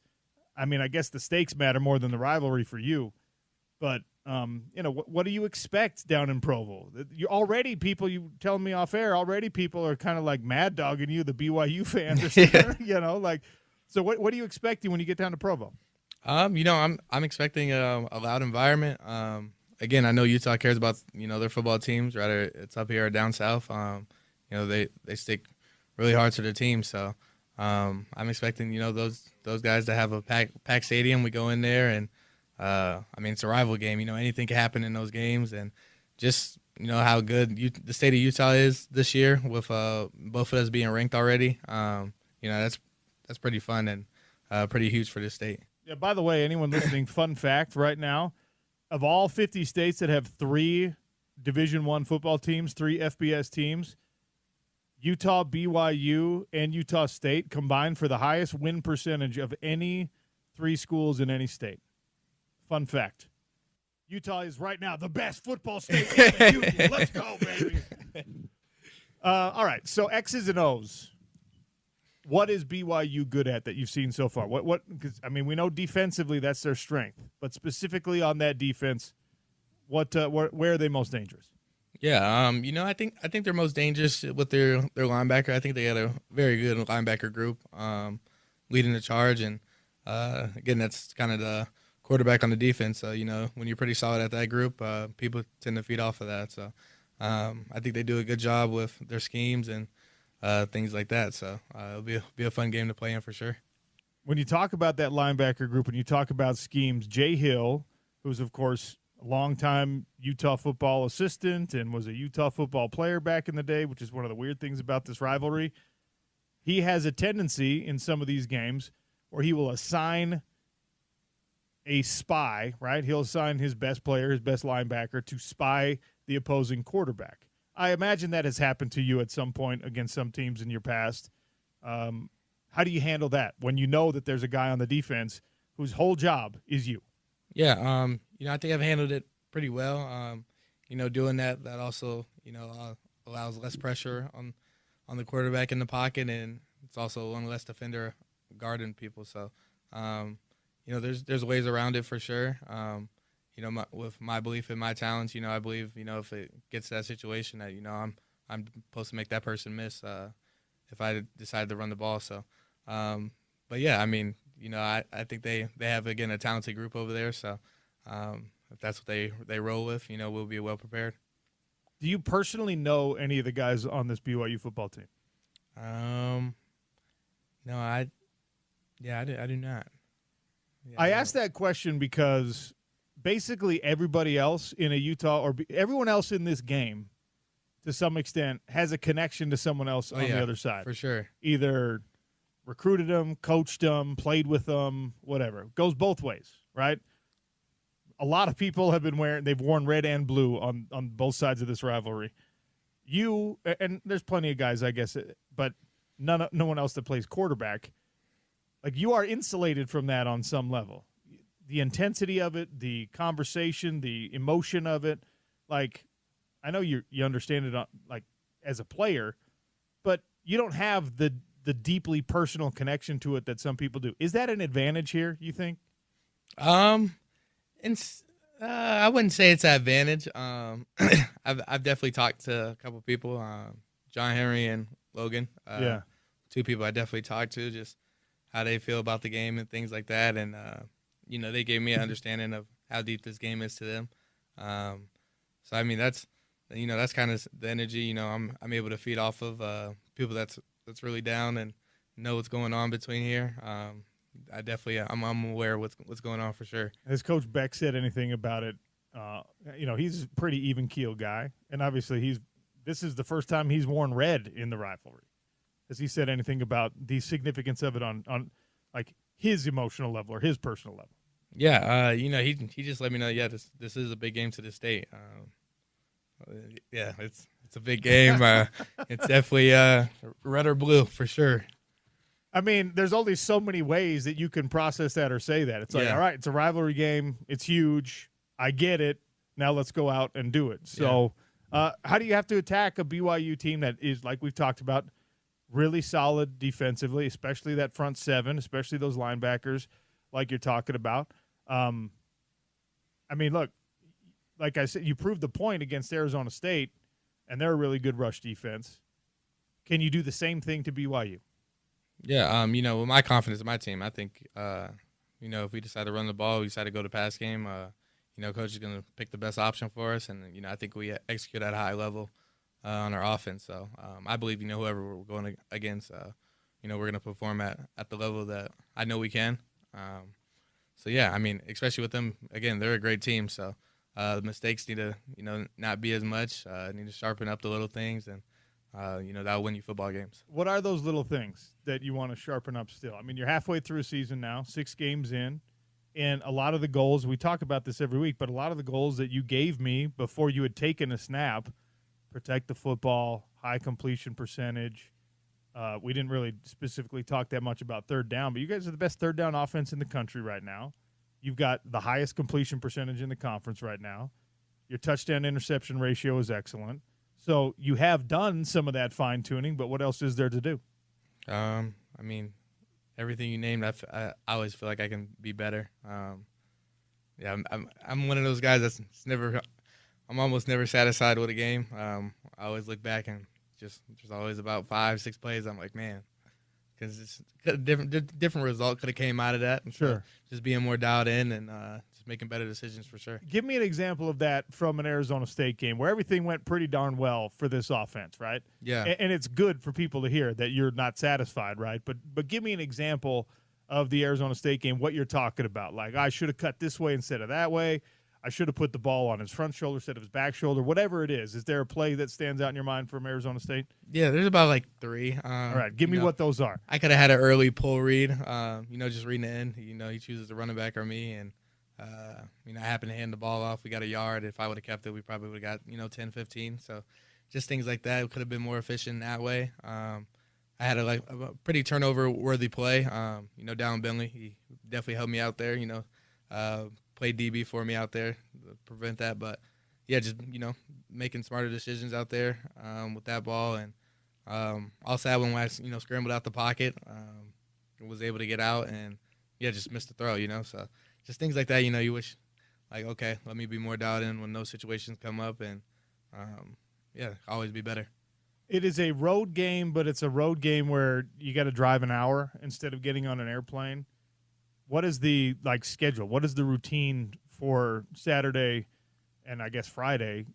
I mean, I guess the stakes matter more than the rivalry for you. But, what do you expect down in Provo? You telling me off air, already people are kind of like mad dogging you, the BYU fans. Or something, so what are you expecting when you get down to Provo? I'm expecting a loud environment. Again, I know Utah cares about, their football teams, whether it's up here or down south. They stick really hard to their team. So I'm expecting, those guys to have a packed stadium. We go in there and, it's a rival game. Anything can happen in those games. And just, how good the state of Utah is this year with both of us being ranked already. That's pretty fun and pretty huge for this state. Yeah, by the way, anyone listening, fun fact right now, of all 50 states that have 3 Division I football teams, 3 FBS teams, Utah, BYU, and Utah State combined for the highest win percentage of any 3 schools in any state. Fun fact. Utah is right now the best football state in the union. Let's go, baby. All right, so X's and O's. What is BYU good at that you've seen so far? Because we know defensively that's their strength, but specifically on that defense, where are they most dangerous? Yeah, I think they're most dangerous with their linebacker. I think they got a very good linebacker group leading the charge, and again, that's kind of the quarterback on the defense. So when you're pretty solid at that group, people tend to feed off of that. So I think they do a good job with their schemes and things like that. So it'll be a fun game to play in for sure. When you talk about that linebacker group, when you talk about schemes, Jay Hill, who's of course a longtime Utah football assistant and was a Utah football player back in the day, which is one of the weird things about this rivalry, he has a tendency in some of these games where he will assign a spy, right? He'll assign his best player, his best linebacker, to spy the opposing quarterback. I imagine that has happened to you at some point against some teams in your past. How do you handle that when you know that there's a guy on the defense whose whole job is you? Yeah, I think I've handled it pretty well. Doing that also, allows less pressure on the quarterback in the pocket, and it's also one less defender guarding people. So, there's ways around it for sure. With my belief in my talents, I believe, if it gets to that situation that, I'm supposed to make that person miss if I decide to run the ball. So, but yeah, I mean, I think they have, again, a talented group over there. So if that's what they roll with, we'll be well prepared. Do you personally know any of the guys on this BYU football team? No, I do not. Yeah, I asked that question because basically everybody else in a Utah or everyone else in this game, to some extent, has a connection to someone else on the other side. For sure. Either recruited them, coached them, played with them, whatever. It goes both ways, right? A lot of people have been they've worn red and blue on both sides of this rivalry. You, and there's plenty of guys, I guess, but no one else that plays quarterback. Like, you are insulated from that on some level. The intensity of it, the conversation, the emotion of it. Like, I know you understand it like as a player, but you don't have the deeply personal connection to it that some people do. Is that an advantage here, you think? I wouldn't say it's an advantage. I've definitely talked to a couple people, John Henry and Logan. Two people I definitely talked to, just how they feel about the game and things like that. And, they gave me an understanding of how deep this game is to them. So, I mean, that's kind of the energy, I'm able to feed off of people that's really down and know what's going on between here. I definitely, I'm aware of what's going on for sure. Has Coach Beck said anything about it? He's a pretty even-keeled guy, and obviously this is the first time he's worn red in the rivalry. Has he said anything about the significance of it on like his emotional level or his personal level? Yeah, he just let me know. Yeah, this is a big game to the state. Yeah, it's a big game. It's definitely red or blue for sure. I mean, there's only so many ways that you can process that or say that. It's like, all right, it's a rivalry game. It's huge. I get it. Now let's go out and do it. So how do you have to attack a BYU team that is, like we've talked about, really solid defensively, especially that front seven, especially those linebackers like you're talking about? I mean, look, like I said, you proved the point against Arizona State, and they're a really good rush defense. Can you do the same thing to BYU? Yeah, with my confidence in my team, I think, if we decide to run the ball, we decide to go to pass game, Coach is going to pick the best option for us, and, I think we execute at a high level on our offense. So I believe, whoever we're going against, we're going to perform at the level that I know we can. So, yeah, I mean, especially with them, again, they're a great team. So the mistakes need to, not be as much, need to sharpen up the little things, and that'll win you football games. What are those little things that you want to sharpen up still? I mean, you're halfway through a season now, 6 games in, and a lot of the goals, we talk about this every week, but a lot of the goals that you gave me before you had taken a snap, protect the football, high completion percentage. We didn't really specifically talk that much about third down, but you guys are the best third down offense in the country right now. You've got the highest completion percentage in the conference right now. Your touchdown-interception ratio is excellent. So you have done some of that fine-tuning, but what else is there to do? I mean, everything you named, I always feel like I can be better. I'm one of those guys that's I'm almost never satisfied with a game. I always look back and just always about 5-6 plays. I'm like, man, because it's a different result could have came out of that. And sure. So just being more dialed in and just making better decisions for sure. Give me an example of that from an Arizona State game where everything went pretty darn well for this offense, right? Yeah. And it's good for people to hear that you're not satisfied, right? But give me an example of the Arizona State game, what you're talking about. Like, I should have cut this way instead of that way. I should have put the ball on his front shoulder instead of his back shoulder, whatever it is. Is there a play that stands out in your mind from Arizona State? Yeah, there's about like 3. All right, give me what those are. I could have had an early pull read, just reading the end. He chooses the running back or me, and, I happened to hand the ball off. We got a yard. If I would have kept it, we probably would have got, 10, 15. So just things like that. It could have been more efficient that way. I had a pretty turnover-worthy play. Down Bentley, he definitely helped me out there, played DB for me out there to prevent that. But, yeah, just, making smarter decisions out there with that ball. And also had one when I, scrambled out the pocket. was able to get out and just missed the throw. So just things like that. You wish like, okay, let me be more dialed in when those situations come up, and always be better. It is a road game, but it's a road game where you got to drive an hour instead of getting on an airplane. What is the schedule? What is the routine for Saturday and I guess Friday?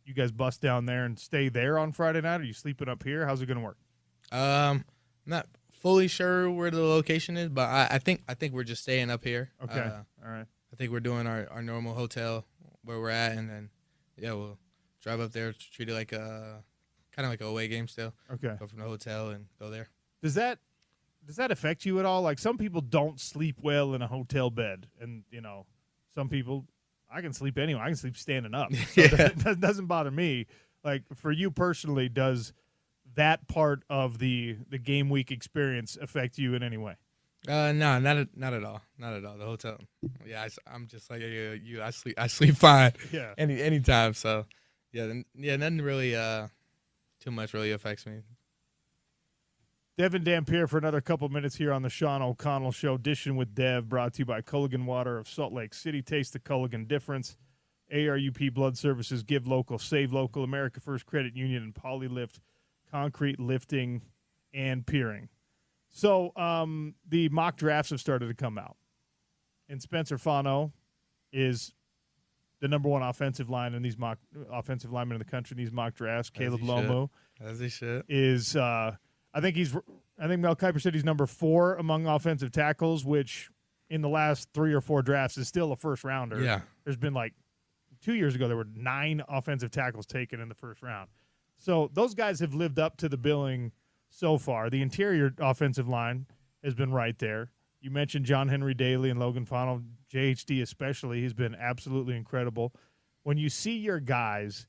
You guys bust down there and stay there on Friday night? Are you sleeping up here? How's it going to work? Not fully sure where the location is, but I think we're just staying up here. Okay, all right. I think we're doing our normal hotel where we're at, and then we'll drive up there, treat it like kind of like an away game still. Okay. Go from the hotel and go there. Does that affect you at all? Like, some people don't sleep well in a hotel bed, and some people, I can sleep anywhere. I can sleep standing up. So that doesn't bother me. Like, for you personally, does that part of the game week experience affect you in any way? No, not at all. Not at all. The hotel. Yeah, I'm just like you. I sleep fine. Yeah. Anytime. So nothing really too much really affects me. Devin Dampier for another couple minutes here on the Sean O'Connell Show. Dishing with Dev, brought to you by Culligan Water of Salt Lake City. Taste the Culligan difference. ARUP Blood Services, Give Local, Save Local, America First Credit Union, and Polylift Concrete Lifting and Piering. So the mock drafts have started to come out. And Spencer Fano is the number one offensive lineman in the country in these mock drafts. Caleb Lomu, as he should, is I think Mel Kiper said he's number 4 among offensive tackles, which in the last 3 or 4 drafts is still a first rounder. Yeah. There's been 2 years ago there were 9 offensive tackles taken in the first round. So those guys have lived up to the billing so far. The interior offensive line has been right there. You mentioned John Henry Daly and Logan Fano, JHD especially. He's been absolutely incredible. When you see your guys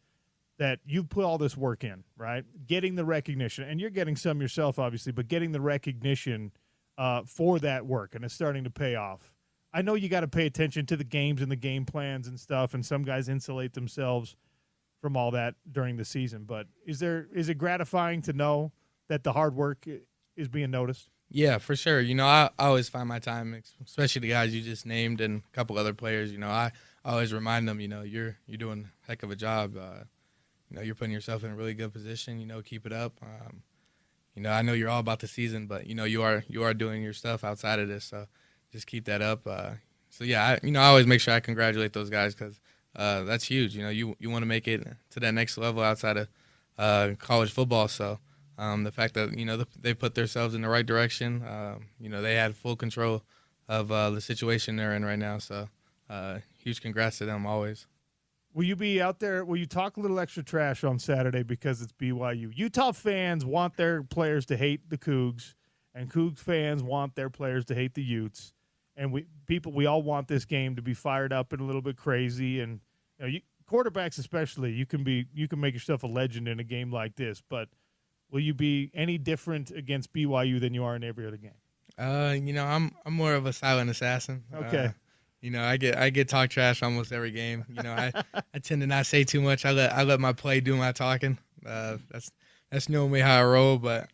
that you've put all this work in, right, getting the recognition, and you're getting some yourself, obviously, but getting the recognition for that work, and it's starting to pay off. I know you got to pay attention to the games and the game plans and stuff, and some guys insulate themselves from all that during the season. But is it gratifying to know that the hard work is being noticed? Yeah, for sure. I always find my time, especially the guys you just named and a couple other players. I always remind them, you're doing a heck of a job. You're putting yourself in a really good position. Keep it up. I know you're all about the season, but you are doing your stuff outside of this. So just keep that up. I always make sure I congratulate those guys because that's huge. You want to make it to that next level outside of college football. So the fact that they put themselves in the right direction. They had full control of the situation they're in right now. So huge congrats to them always. Will you be out there? Will you talk a little extra trash on Saturday because it's BYU? Utah fans want their players to hate the Cougs, and Cougs fans want their players to hate the Utes. And we all want this game to be fired up and a little bit crazy. And quarterbacks especially, you can make yourself a legend in a game like this. But will you be any different against BYU than you are in every other game? I'm more of a silent assassin. Okay. I get talk trash almost every game. I tend to not say too much. I let my play do my talking. That's normally how I roll. But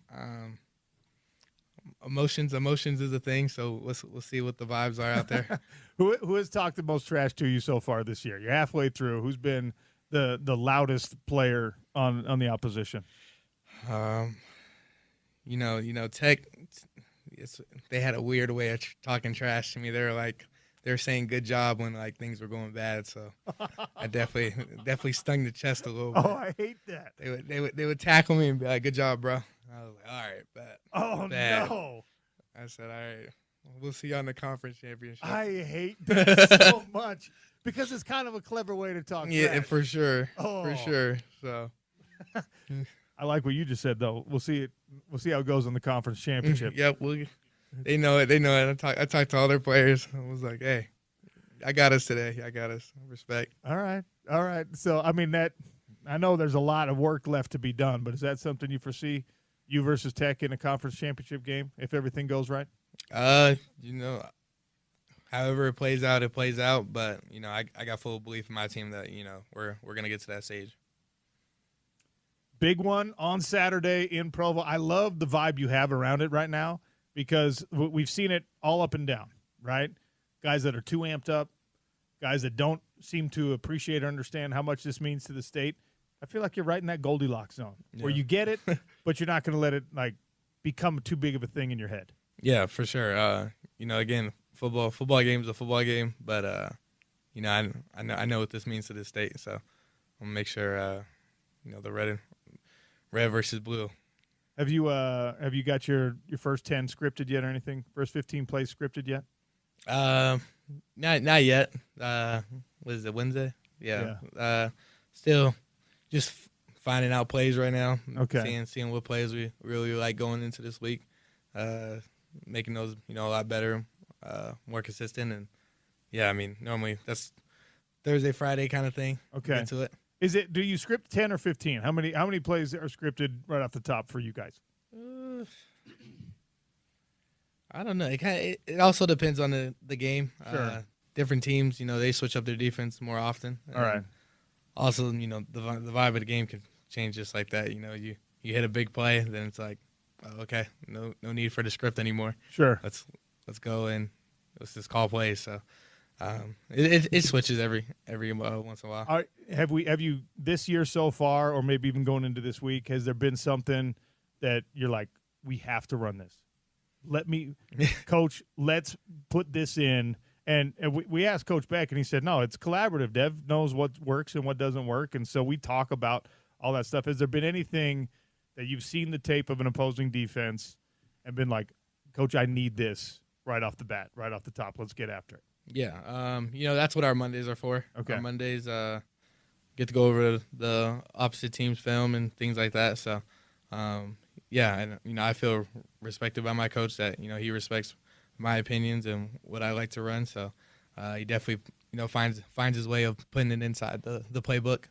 emotions is a thing. So we'll see what the vibes are out there. Who has talked the most trash to you so far this year? You're halfway through. Who's been the loudest player on the opposition? Tech. They had a weird way of talking trash to me. They're saying good job when things were going bad, so I definitely stung the chest a little bit. Oh, I hate that. They would tackle me and be like, "Good job, bro." I was like, "All right, bet." Oh bad. No! I said, "All right, we'll see you on the conference championship." I hate that so much because it's kind of a clever way to talk. Yeah, trash. for sure. Oh. For sure. So I like what you just said, though. We'll see it. We'll see how it goes in the conference championship. Yep. They know it. I talked to all their players. I was like, hey, I got us today. I got us. Respect. All right. So, I know there's a lot of work left to be done, but is that something you foresee, you versus Tech in a conference championship game, if everything goes right? However it plays out, it plays out. But, I got full belief in my team that, we're going to get to that stage. Big one on Saturday in Provo. I love the vibe you have around it right now. because we've seen it all up and down, right? Guys that are too amped up, guys that don't seem to appreciate or understand how much this means to the state. I feel like you're right in that Goldilocks zone where you get it, but you're not going to let it like become too big of a thing in your head. Yeah, for sure. Again, football game is a football game, but I know what this means to the state, so I'm gonna make sure the red versus blue. Have you got your first 10 scripted yet or anything? First 15 plays scripted yet? Not yet. What is it, Wednesday? Yeah. Still just finding out plays right now. Okay. Seeing what plays we really like going into this week. Making those, a lot better, more consistent. And, normally that's Thursday, Friday kind of thing. Okay. Into it. Do you script 10 or 15? How many plays are scripted right off the top for you guys? I don't know. It also depends on the game. Sure. Different teams, they switch up their defense more often. All right. Also, the vibe of the game can change just like that. You hit a big play, then it's like, oh, okay, no need for the script anymore. Sure. Let's go and let's just call plays. So it switches every once in a while. Have you this year so far, or maybe even going into this week, has there been something that you're like, we have to run this? Coach, let's put this in. And we asked Coach Beck, and he said, no, it's collaborative. Dev knows what works and what doesn't work, and so we talk about all that stuff. Has there been anything that you've seen the tape of an opposing defense and been like, Coach, I need this right off the bat, right off the top. Let's get after it. Yeah. That's what our Mondays are for. Okay. Our Mondays get to go over the opposite team's film and things like that. So, and I feel respected by my coach that he respects my opinions and what I like to run. So he definitely finds his way of putting it inside the playbook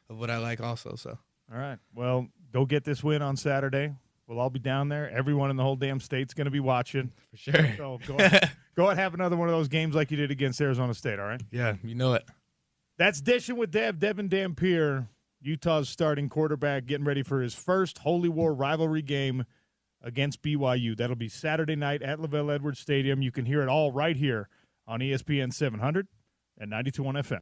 of what I like also. So all right, well, go get this win on Saturday. We'll all be down there. Everyone in the whole damn state's going to be watching for sure. So go ahead and have another one of those games like you did against Arizona State. All right. Yeah, you know it. That's Dishing with Devin Dampier, Utah's starting quarterback, getting ready for his first Holy War rivalry game against BYU. That'll be Saturday night at LaVell Edwards Stadium. You can hear it all right here on ESPN 700 and 92.1 FM.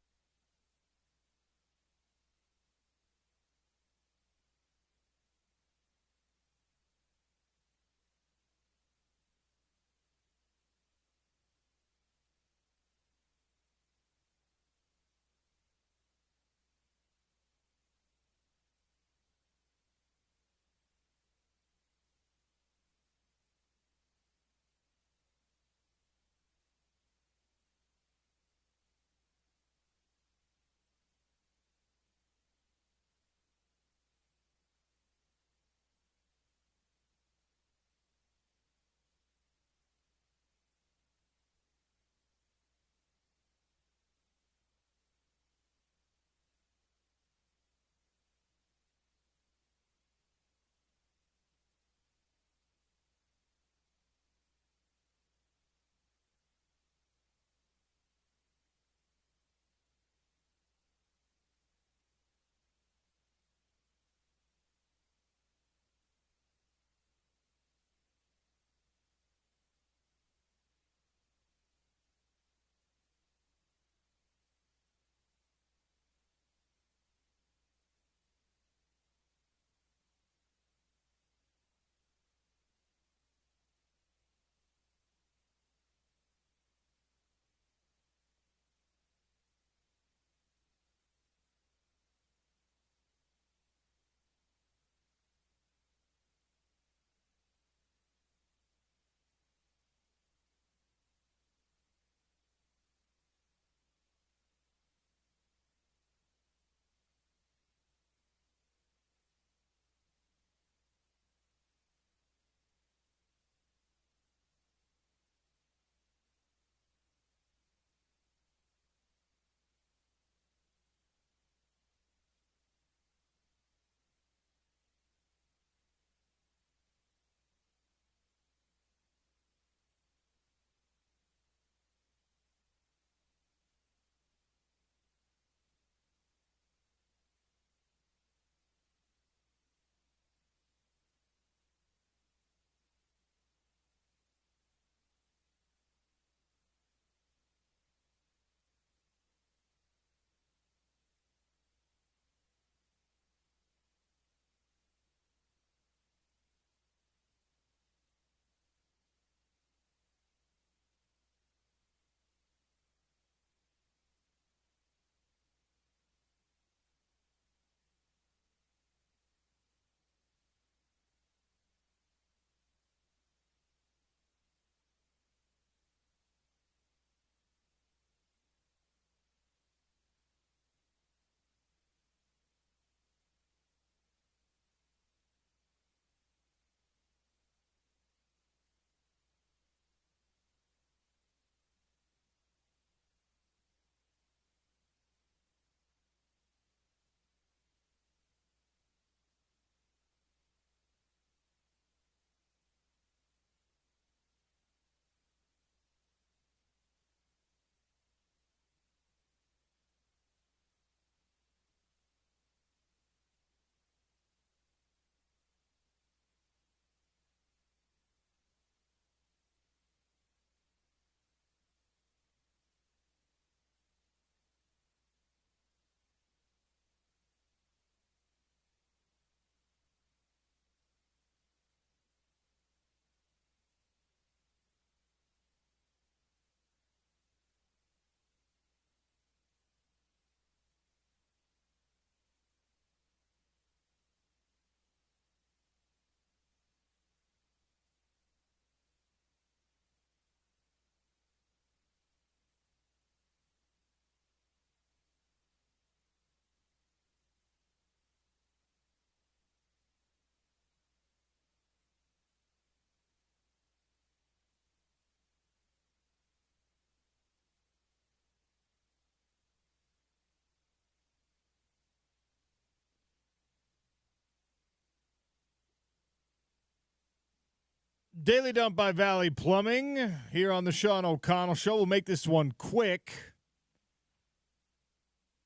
Daily Dump by Valley Plumbing here on the Sean O'Connell Show. We'll make this one quick.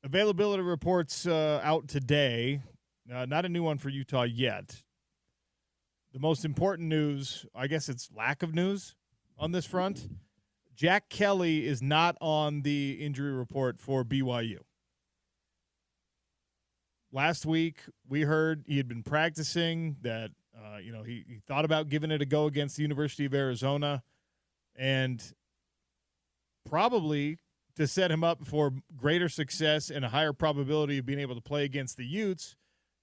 Availability reports out today. Not a new one for Utah yet. The most important news, I guess it's lack of news on this front. Jack Kelly is not on the injury report for BYU. Last week, we heard he had been practicing, that he thought about giving it a go against the University of Arizona, and probably to set him up for greater success and a higher probability of being able to play against the Utes.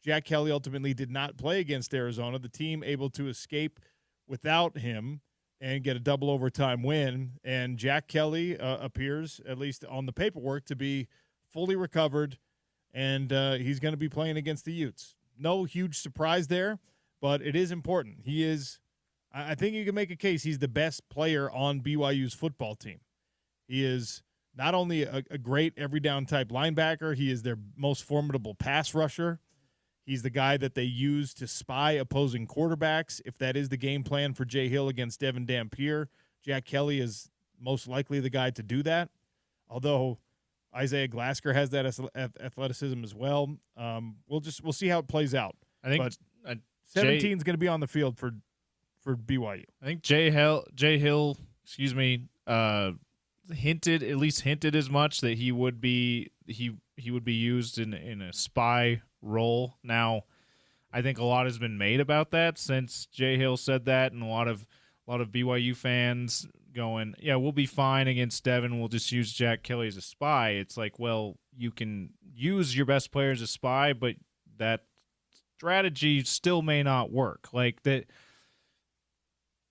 Jack Kelly ultimately did not play against Arizona. The team able to escape without him and get a double overtime win. And Jack Kelly appears, at least on the paperwork, to be fully recovered, and he's going to be playing against the Utes. No huge surprise there, but it is important. He is, I think you can make a case, he's the best player on BYU's football team. He is not only a great every down type linebacker, he is their most formidable pass rusher. He's the guy that they use to spy opposing quarterbacks. If that is the game plan for Jay Hill against Devin Dampier, Jack Kelly is most likely the guy to do that. Although Isaiah Glasker has that athleticism as well. We'll see how it plays out. I think 17 is going to be on the field for BYU. I think Jay Hill, hinted as much that he would be used in a spy role. Now, I think a lot has been made about that since Jay Hill said that, and a lot of BYU fans going, yeah, we'll be fine against Devin. We'll just use Jack Kelly as a spy. It's like, well, you can use your best player as a spy, but that strategy still may not work. Like that,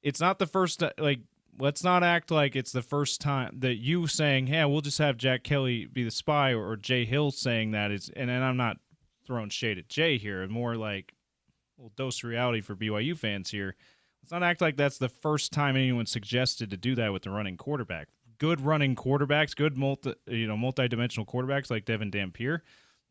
it's not the first. Like, let's not act like it's the first time that you saying, "Hey, we'll just have Jack Kelly be the spy," or Jay Hill saying that is. And I'm not throwing shade at Jay here. More like a little dose of reality for BYU fans here. Let's not act like that's the first time anyone suggested to do that with the running quarterback. Good running quarterbacks, good multi-dimensional quarterbacks like Devin Dampier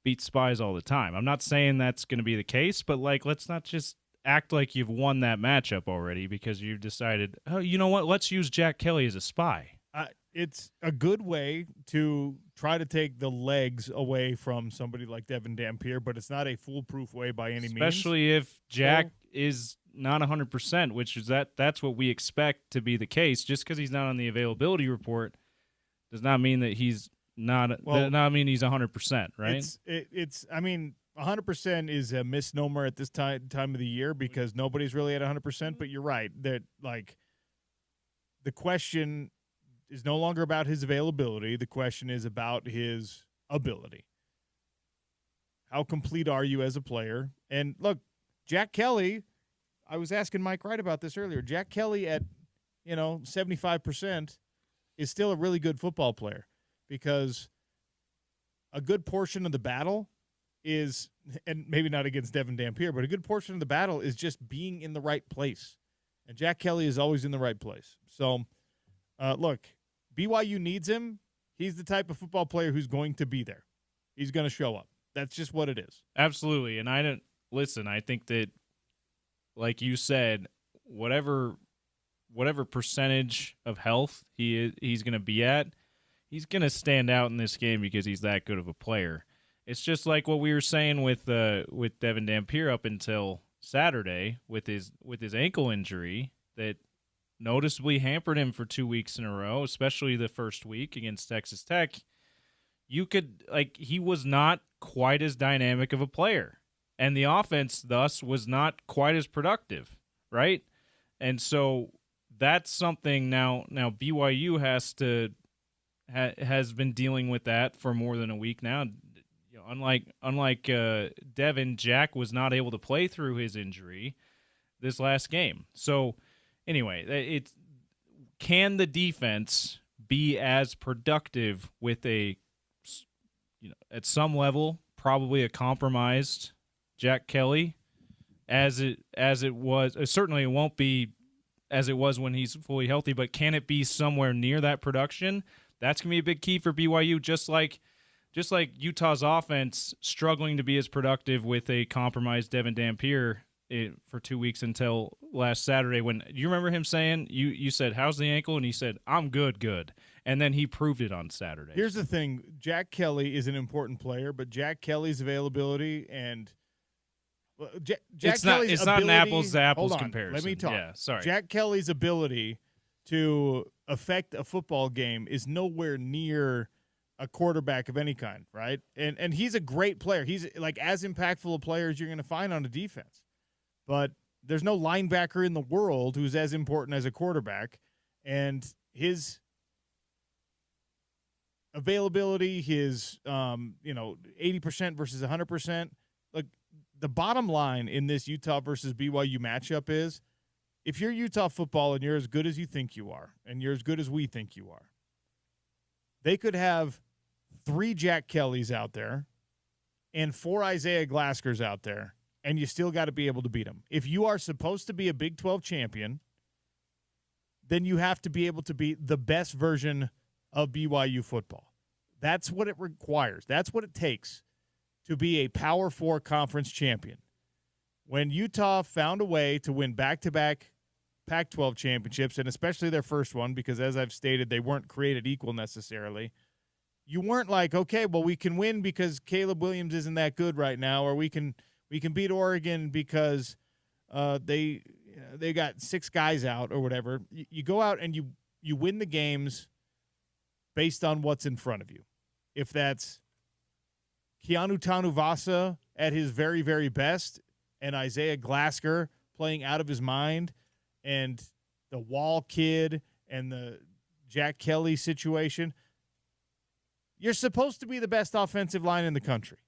beat spies all the time. I'm not saying that's going to be the case, but like, let's not just act like you've won that matchup already because you've decided, oh, you know what? Let's use Jack Kelly as a spy. It's a good way to try to take the legs away from somebody like Devin Dampier, but it's not a foolproof way by any means. Especially if Jack is not 100%, which is that's what we expect to be the case. Just because he's not on the availability report does not mean that he's not. Does not mean he's 100%, right? It's. I mean, 100% is a misnomer at this time of the year because nobody's really at 100%. But you're right that like the question is no longer about his availability. The question is about his ability. How complete are you as a player? And look, Jack Kelly, I was asking Mike Wright about this earlier. Jack Kelly at 75% is still a really good football player because a good portion of the battle is, and maybe not against Devin Dampier, but a good portion of the battle is just being in the right place. And Jack Kelly is always in the right place. So, look, BYU needs him. He's the type of football player who's going to be there. He's going to show up. That's just what it is. Absolutely. And I think that, like you said, whatever percentage of health he's going to be at, he's going to stand out in this game because he's that good of a player. It's just like what we were saying with Devin Dampier up until Saturday with his ankle injury that noticeably hampered him for 2 weeks in a row, especially the first week against Texas Tech. He was not quite as dynamic of a player, and the offense thus was not quite as productive, right? And so that's something now BYU has been dealing with that for more than a week now. Unlike Devin, Jack was not able to play through his injury this last game. So anyway, can the defense be as productive with at some level, probably a compromised Jack Kelly as it was? Certainly it won't be as it was when he's fully healthy, but can it be somewhere near that production? That's going to be a big key for BYU, just like Utah's offense struggling to be as productive with a compromised Devin Dampier for 2 weeks until last Saturday. When you remember him saying, you said, "How's the ankle?" And he said, "I'm good." And then he proved it on Saturday. Here's the thing: Jack Kelly is an important player, but Jack Kelly's availability and it's not an apples to apples comparison. Let me talk. Yeah, sorry. Jack Kelly's ability to affect a football game is nowhere near a quarterback of any kind, right? And he's a great player. He's like as impactful a player as you're going to find on a defense. But there's no linebacker in the world who's as important as a quarterback. And his availability, his 80% versus 100%. Like the bottom line in this Utah versus BYU matchup is, if you're Utah football and you're as good as you think you are, and you're as good as we think you are, they could have 3 Jack Kellys out there and 4 Isaiah Glaskers out there, and you still got to be able to beat them. If you are supposed to be a Big 12 champion, then you have to be able to beat the best version of BYU football. That's what it requires. That's what it takes to be a Power 4 conference champion. When Utah found a way to win back-to-back Pac-12 championships, and especially their first one, because as I've stated, they weren't created equal necessarily, you weren't like, okay, well, we can win because Caleb Williams isn't that good right now, or we can beat Oregon because they got 6 guys out or whatever. You go out and you win the games based on what's in front of you. If that's Keanu Tanuvasa at his very, very best, and Isaiah Glasker playing out of his mind, and the Wall kid and the Jack Kelly situation, you're supposed to be the best offensive line in the country.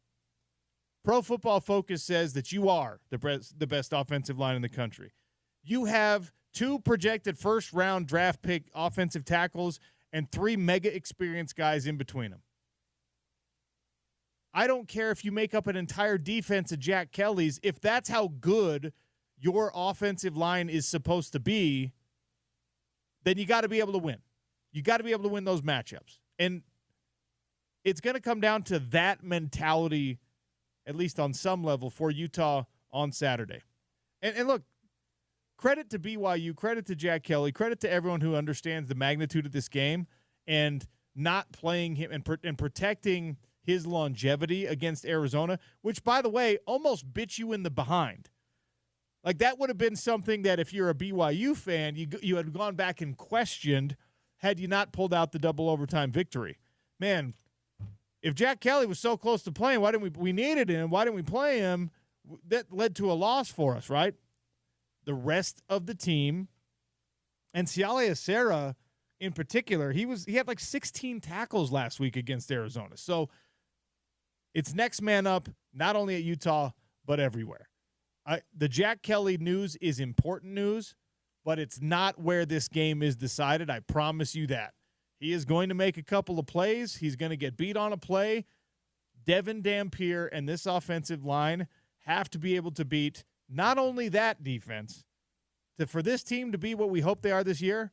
Pro Football Focus says that you are the best offensive line in the country. You have 2 projected first-round draft pick offensive tackles and 3 mega experienced guys in between them. I don't care if you make up an entire defense of Jack Kelly's. If that's how good your offensive line is supposed to be, then you got to be able to win. You got to be able to win those matchups. And it's going to come down to that mentality, at least on some level, for Utah on Saturday. And look, credit to BYU, credit to Jack Kelly, credit to everyone who understands the magnitude of this game and not playing him and protecting his longevity against Arizona, which, by the way, almost bit you in the behind. Like, that would have been something that if you're a BYU fan, you had gone back and questioned had you not pulled out the double overtime victory. Man, if Jack Kelly was so close to playing, why didn't we needed him? Why didn't we play him? That led to a loss for us, right? The rest of the team, and Siale Acera in particular, he had like 16 tackles last week against Arizona. So it's next man up, not only at Utah, but everywhere. The Jack Kelly news is important news, but it's not where this game is decided. I promise you that. He is going to make a couple of plays. He's going to get beat on a play. Devin Dampier and this offensive line have to be able to beat not only that defense, for this team to be what we hope they are this year.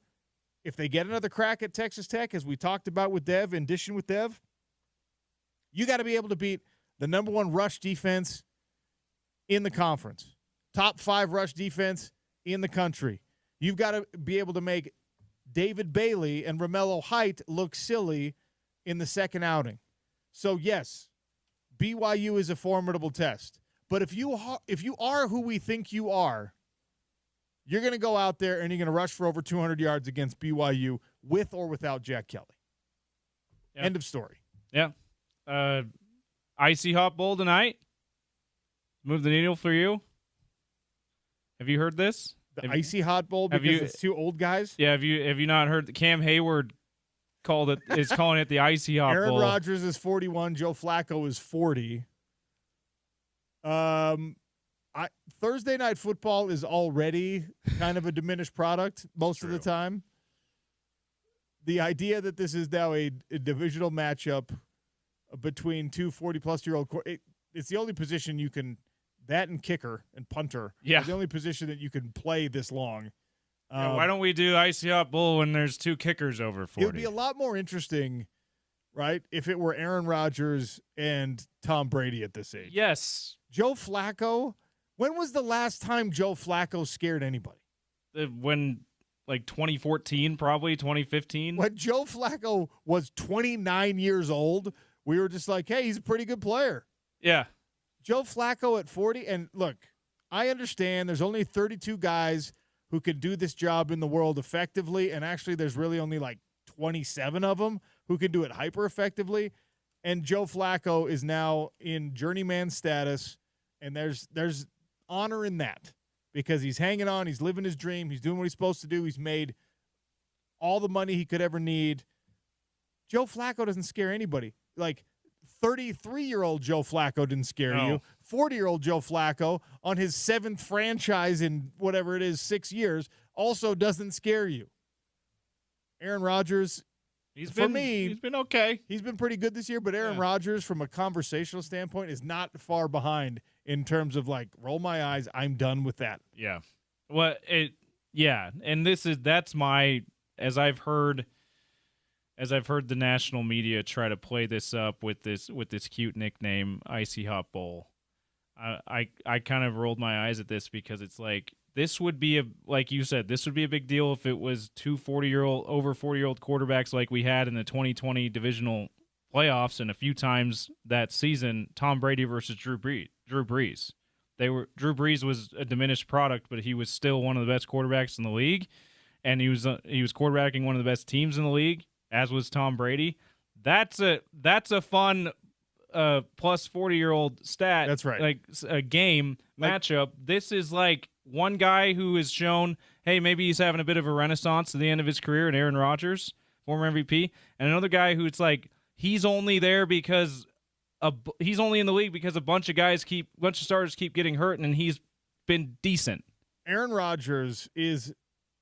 If they get another crack at Texas Tech, as we talked about with Dev, in addition with Dev, you got to be able to beat the number 1 rush defense in the conference, top 5 rush defense in the country. You've got to be able to make David Bailey and Romello Height look silly in the second outing. So, yes, BYU is a formidable test. But if you are who we think you are, you're going to go out there and you're going to rush for over 200 yards against BYU with or without Jack Kelly. Yep. End of story. Yeah. Icy Hot Bowl tonight. Move the needle for you. Have you heard this? Icy Hot Bowl because it's 2 old guys? Yeah, have you not heard that Cam Hayward is calling it the Icy Hot Bowl? Aaron Rodgers is 41, Joe Flacco is 40. Thursday Night Football is already kind of a diminished product most of the time. The idea that this is now a divisional matchup between 2 40-plus-year-old it's the only position you can – that and kicker and punter. Yeah. The only position that you can play this long. Why don't we do Icy Hot Bowl when there's 2 kickers over 40? It would be a lot more interesting, right, if it were Aaron Rodgers and Tom Brady at this age. Yes. Joe Flacco When was the last time Joe Flacco scared anybody? When, like 2014, probably 2015. When Joe Flacco was 29 years old, we were just like, hey, he's a pretty good player. Yeah. Joe Flacco at 40, and look, I understand there's only 32 guys who could do this job in the world effectively, and actually there's really only like 27 of them who can do it hyper effectively. And Joe Flacco is now in journeyman status, and there's honor in that because he's hanging on, he's living his dream, he's doing what he's supposed to do, he's made all the money he could ever need. Joe Flacco doesn't scare anybody. Like 33-year-old Joe Flacco didn't scare you. 40-year-old Joe Flacco on his 7th franchise in whatever it is, 6 years, also doesn't scare you. Aaron Rodgers, he's been okay. He's been pretty good this year, but Aaron Rodgers, from a conversational standpoint, is not far behind in terms of like, roll my eyes, I'm done with that. Yeah. Well, and that's my, as I've heard the national media try to play this up with this cute nickname, Icy Hot Bowl, I kind of rolled my eyes at this because it's like, this would be like you said, this would be a big deal if it was two over 40-year-old quarterbacks like we had in the 2020 divisional playoffs, and a few times that season, Tom Brady versus Drew Brees. Drew Brees was a diminished product, but he was still one of the best quarterbacks in the league, and he was quarterbacking one of the best teams in the league, as was Tom Brady. That's a fun plus 40-year-old stat. That's right. Like a game matchup. This is like one guy who has shown, hey, maybe he's having a bit of a renaissance at the end of his career, and Aaron Rodgers, former MVP, and another guy who it's like he's only there because he's only in the league because a bunch of starters keep getting hurt, and he's been decent. Aaron Rodgers is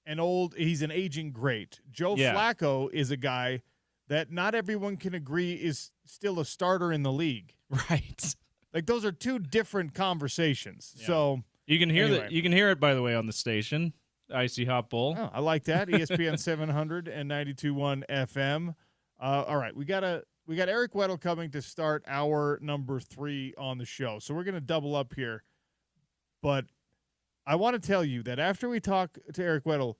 he's an aging great. Joe Flacco is a guy that not everyone can agree is still a starter in the league. Right. Like, those are two different conversations. Yeah. So you can hear that. You can hear it, by the way, on the station, Icy Hot Bowl. Oh, I like that. ESPN 700 and 92.1 FM. All right, we got Eric Weddle coming to start hour number 3 on the show. So we're going to double up here. But I want to tell you that after we talk to Eric Weddle,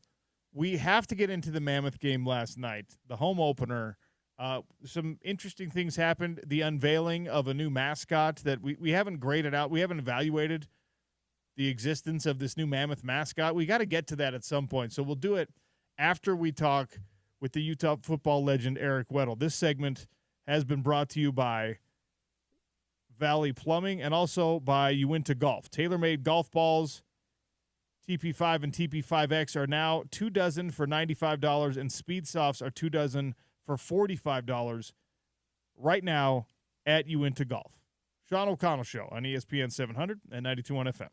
we have to get into the Mammoth game last night, the home opener. Some interesting things happened. The unveiling of a new mascot that we haven't graded out. We haven't evaluated the existence of this new Mammoth mascot. We got to get to that at some point. So we'll do it after we talk with the Utah football legend Eric Weddle. This segment has been brought to you by Valley Plumbing and also by Uinta Golf. Tailor-made golf balls, TP5 and TP5X are now 2 dozen for $95, and Speed Softs are 2 dozen for $45 right now at Uinta Golf. Sean O'Connell Show on ESPN 700 and 92.1 FM.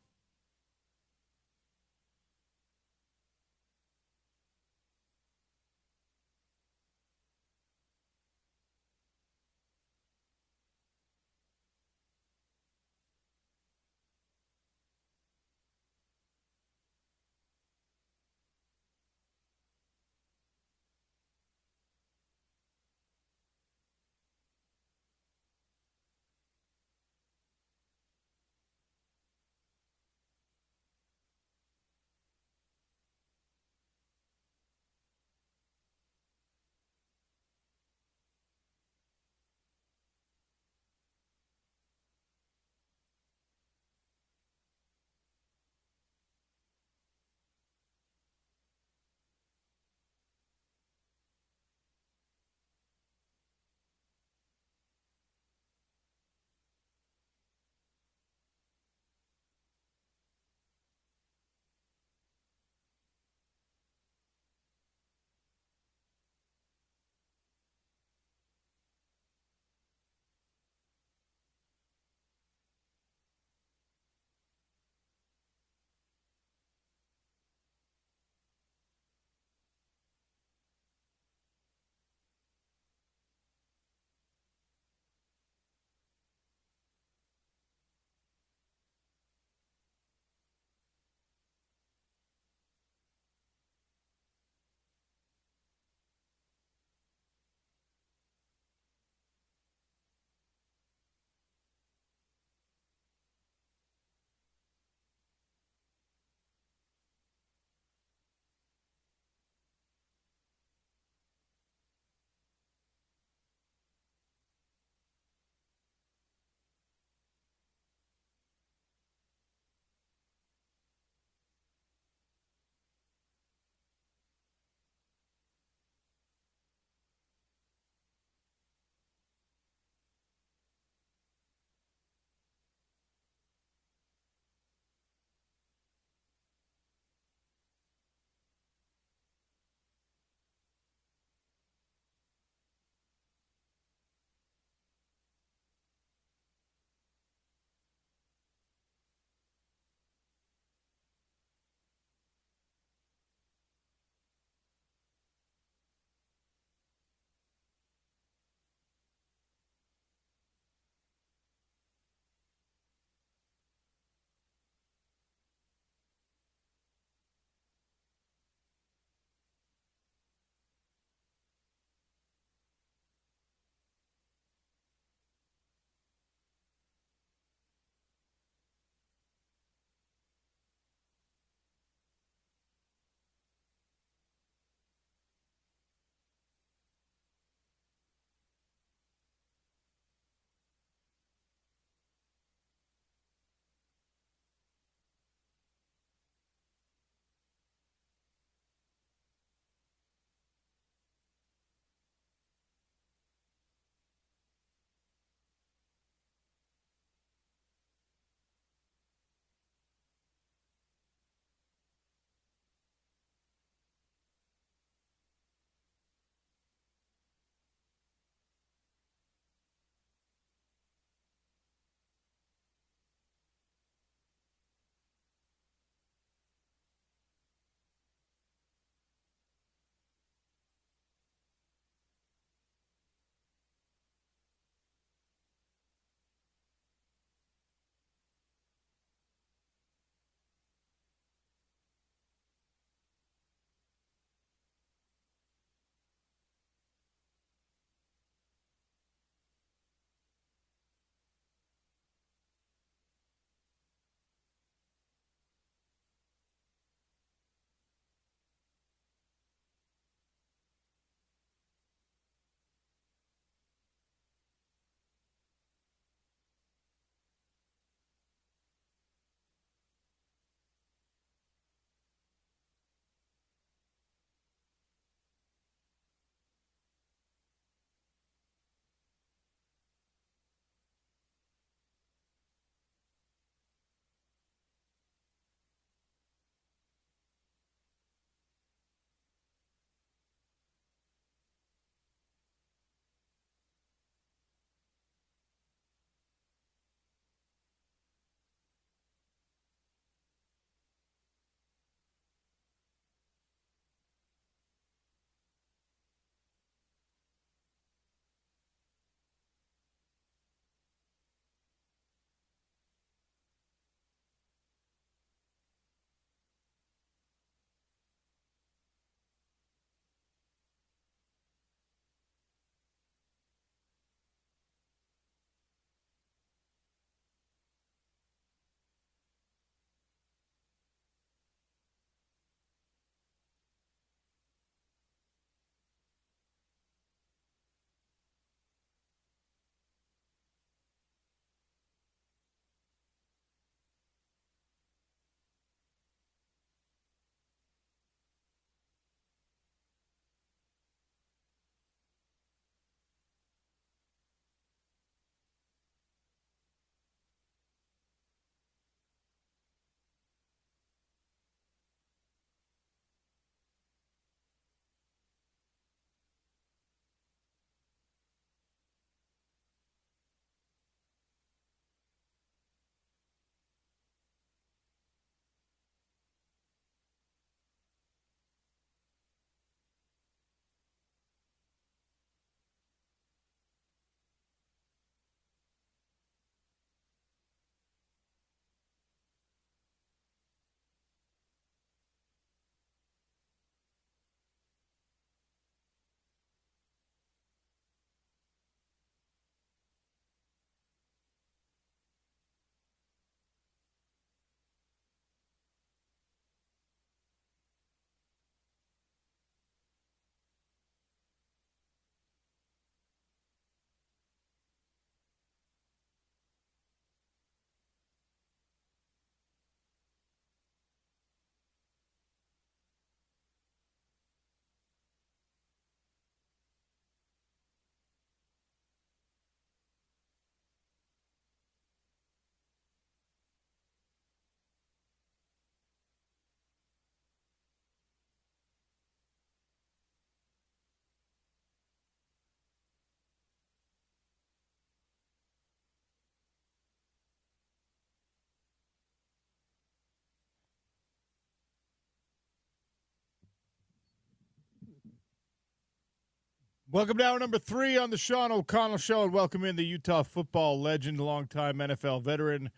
Welcome to hour number 3 on the Sean O'Connell Show, and welcome in the Utah football legend, longtime NFL veteran,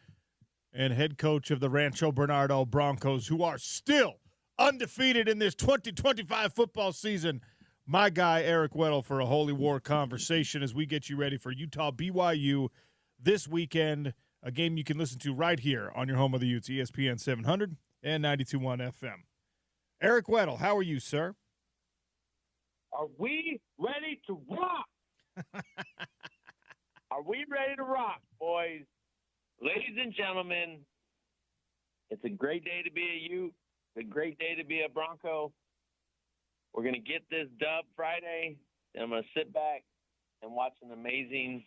and head coach of the Rancho Bernardo Broncos, who are still undefeated in this 2025 football season. My guy, Eric Weddle, for a Holy War conversation as we get you ready for Utah BYU this weekend, a game you can listen to right here on your home of the Utes, ESPN 700 and 92.1 FM. Eric Weddle, how are you, sir? Are we ready to rock? Are we ready to rock, boys? Ladies and gentlemen, it's a great day to be a Ute. It's a great day to be a Bronco. We're going to get this dub Friday, and I'm going to sit back and watch an amazing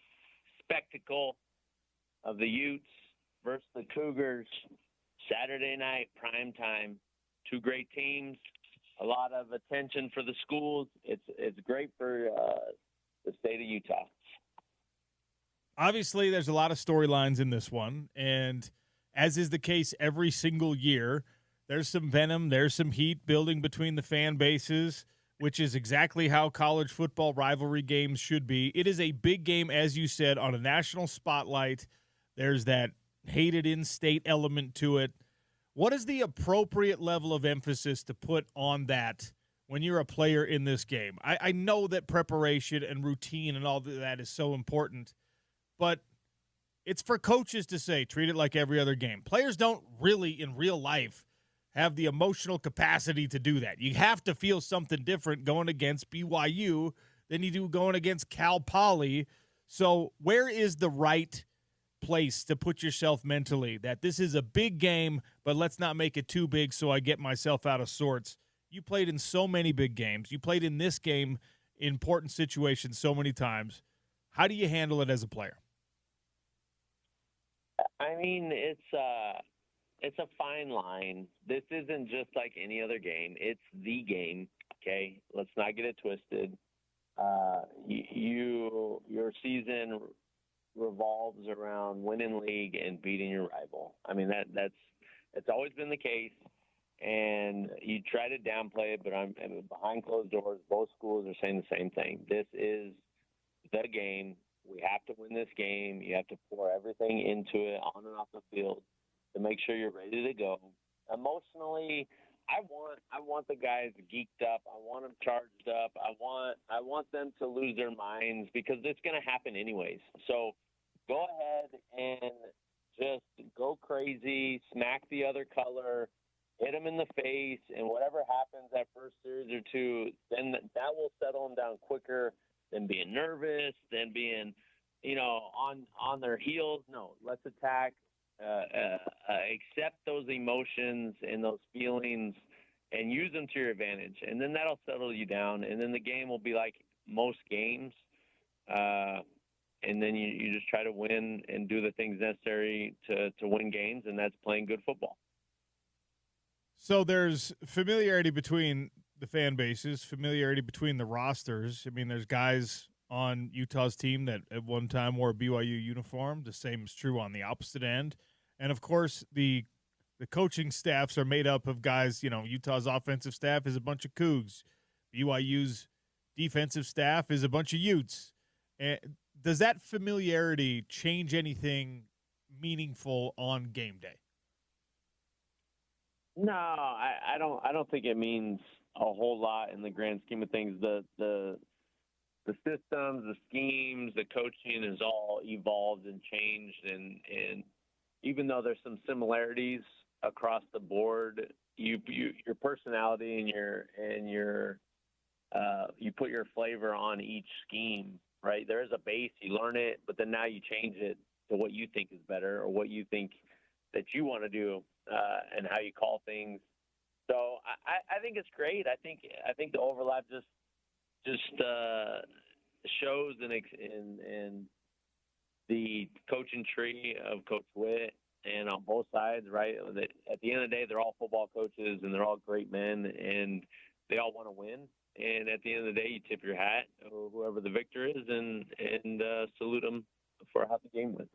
spectacle of the Utes versus the Cougars Saturday night, prime time. Two great teams. A lot of attention for the schools. It's great for the state of Utah. Obviously, there's a lot of storylines in this one, and as is the case every single year, there's some venom, there's some heat building between the fan bases, which is exactly how college football rivalry games should be. It is a big game, as you said, on a national spotlight. There's that hated in-state element to it. What is the appropriate level of emphasis to put on that when you're a player in this game? I know that preparation and routine and all of that is so important, but it's for coaches to say, treat it like every other game. Players don't really, in real life, have the emotional capacity to do that. You have to feel something different going against BYU than you do going against Cal Poly. So where is the right place to put yourself mentally that this is a big game, but let's not make it too big so I get myself out of sorts? You played in so many big games. You played in this game in important situations so many times. How do you handle it as a player? I mean, it's a fine line. This isn't just like any other game. It's the game, okay? Let's not get it twisted. Your season revolves around winning league and beating your rival. I mean, it's always been the case, and you try to downplay it, but behind closed doors, both schools are saying the same thing. This is the game. We have to win this game. You have to pour everything into it on and off the field to make sure you're ready to go. Emotionally, I want the guys geeked up. I want them charged up. I want them to lose their minds because it's going to happen anyways. So go ahead and just go crazy, smack the other color, hit them in the face, and whatever happens that first series or two, then that will settle them down quicker than being nervous, than being, on their heels. No, let's attack. Accept those emotions and those feelings and use them to your advantage. And then that'll settle you down. And then the game will be like most games. And then you just try to win and do the things necessary to win games, and that's playing good football. So there's familiarity between the fan bases, familiarity between the rosters. I mean, there's guys on Utah's team that at one time wore a BYU uniform. The same is true on the opposite end. And, of course, the coaching staffs are made up of guys. Utah's offensive staff is a bunch of Cougs. BYU's defensive staff is a bunch of Utes. Does that familiarity change anything meaningful on game day? No, I don't think it means a whole lot in the grand scheme of things. The systems, the schemes, the coaching has all evolved and changed, and even though there's some similarities across the board, your personality and your you put your flavor on each scheme, right? There is a base, you learn it, but then now you change it to what you think is better or what you think that you want to do, and how you call things. So I think it's great. I think the overlap just shows in the coaching tree of Coach Witt and on both sides, right? At the end of the day, they're all football coaches and they're all great men and they all want to win. And at the end of the day, you tip your hat or whoever the victor is and salute them for how the game went.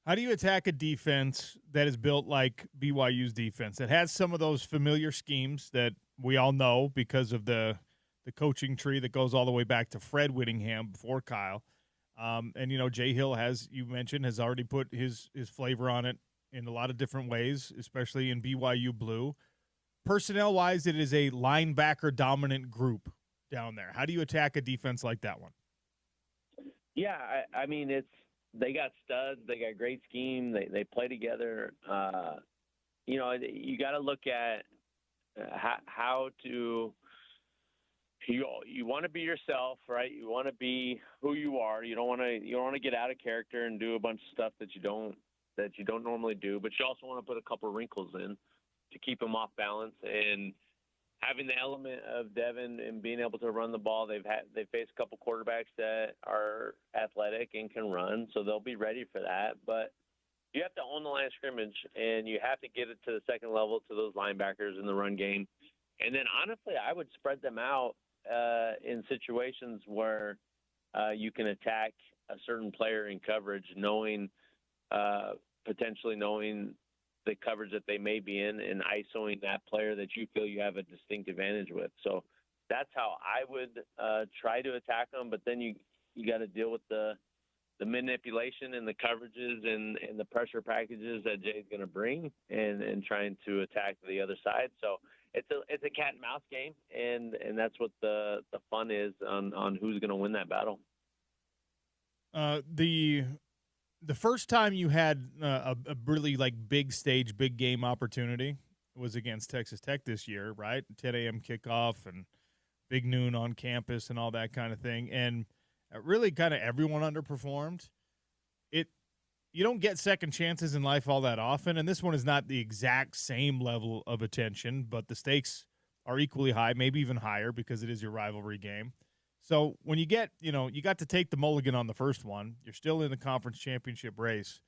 How do you attack a defense that is built like BYU's defense that has some of those familiar schemes that we all know because of the the coaching tree that goes all the way back to Fred Whittingham before Kyle. And, Jay Hill, has you mentioned, has already put his flavor on it in a lot of different ways, especially in BYU Blue. Personnel-wise, it is a linebacker-dominant group down there. How do you attack a defense like that one? Yeah, I mean, they got studs. They got great scheme. They play together. You got to look at how to you want to be yourself, right? You want to be who you are. You don't want to get out of character and do a bunch of stuff that you don't normally do. But you also want to put a couple wrinkles in to keep them off balance. And having the element of Devin and being able to run the ball, they've faced a couple quarterbacks that are athletic and can run, so they'll be ready for that. But you have to own the line of scrimmage, and you have to get it to the second level to those linebackers in the run game. And then, honestly, I would spread them out in situations where you can attack a certain player in coverage, potentially knowing the coverage that they may be in and ISOing that player that you feel you have a distinct advantage with. So that's how I would try to attack them. But then you got to deal with the manipulation and the coverages and the pressure packages that Jay's going to bring and trying to attack the other side. So it's a cat and mouse game, and that's what the fun is on who's going to win that battle. The first time you had a really big stage, big game opportunity was against Texas Tech this year, right? 10 a.m. kickoff and big noon on campus and all that kind of thing. And really kind of everyone underperformed. You don't get second chances in life all that often, and this one is not the exact same level of attention, but the stakes are equally high, maybe even higher because it is your rivalry game. So when you get, you got to take the mulligan on the first one, you're still in the conference championship race.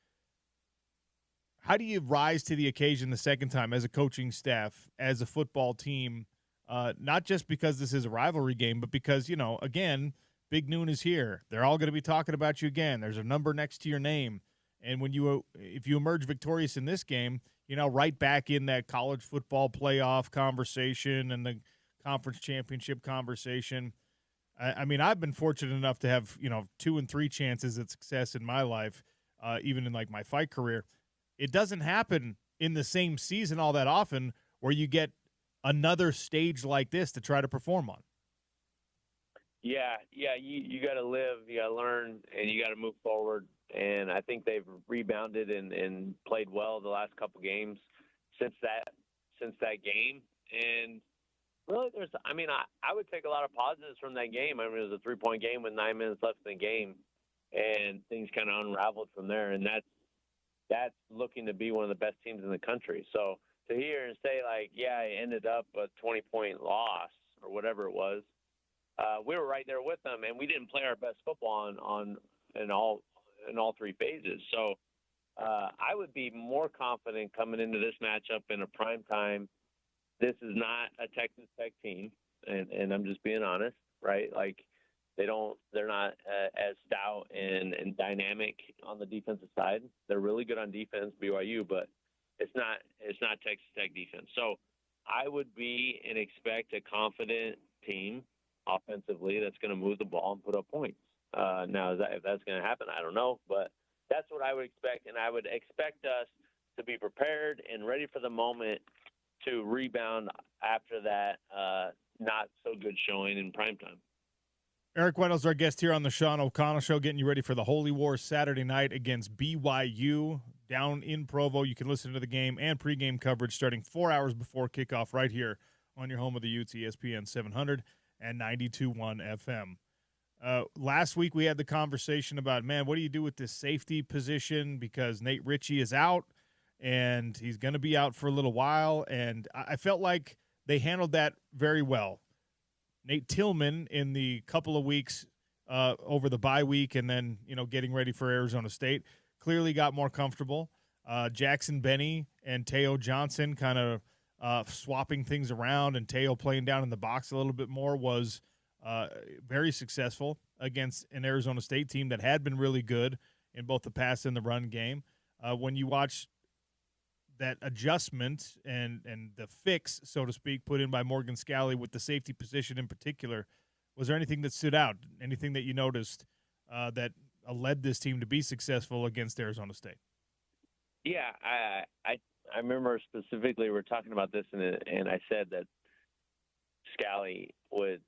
How do you rise to the occasion the second time as a coaching staff, as a football team, not just because this is a rivalry game, but because, again, Big Noon is here. They're all going to be talking about you again. There's a number next to your name. And if you emerge victorious in this game, right back in that college football playoff conversation and the conference championship conversation. I mean, I've been fortunate enough to have, 2 and 3 chances at success in my life, even in my fight career. It doesn't happen in the same season all that often where you get another stage like this to try to perform on. Yeah, you got to live, you got to learn, and you got to move forward. And I think they've rebounded and played well the last couple games since that game. And really, I would take a lot of positives from that game. I mean, it was a 3-point game with 9 minutes left in the game, and things kind of unraveled from there. And that's looking to be one of the best teams in the country. So to hear and say it ended up a 20-point loss or whatever it was, we were right there with them, and we didn't play our best football in all 3 phases. So I would be more confident coming into this matchup in a prime time. This is not a Texas Tech team, and I'm just being honest, right? They're not as stout and dynamic on the defensive side. They're really good on defense, BYU, but it's not Texas Tech defense. So I would be and expect a confident team offensively that's going to move the ball and put up points. Now, if that's going to happen, I don't know, but that's what I would expect, and I would expect us to be prepared and ready for the moment to rebound after that not so good showing in primetime. Eric Weddle's our guest here on the Sean O'Connell Show, getting you ready for the Holy War Saturday night against BYU down in Provo. You can listen to the game and pregame coverage starting 4 hours before kickoff right here on your home of the Utes, ESPN 700 and 92.1 FM. Last week we had the conversation about, what do you do with this safety position? Because Nate Ritchie is out, and he's going to be out for a little while, and I felt like they handled that very well. Nate Tillman, in the couple of weeks over the bye week and then, getting ready for Arizona State, clearly got more comfortable. Jackson Benny and Teo Johnson kind of swapping things around, and Teo playing down in the box a little bit more was very successful against an Arizona State team that had been really good in both the pass and the run game. When you watch that adjustment and the fix, so to speak, put in by Morgan Scalley with the safety position in particular, was there anything that stood out? Anything that you noticed that led this team to be successful against Arizona State? Yeah, I remember specifically we were talking about this, and I said that Scalley would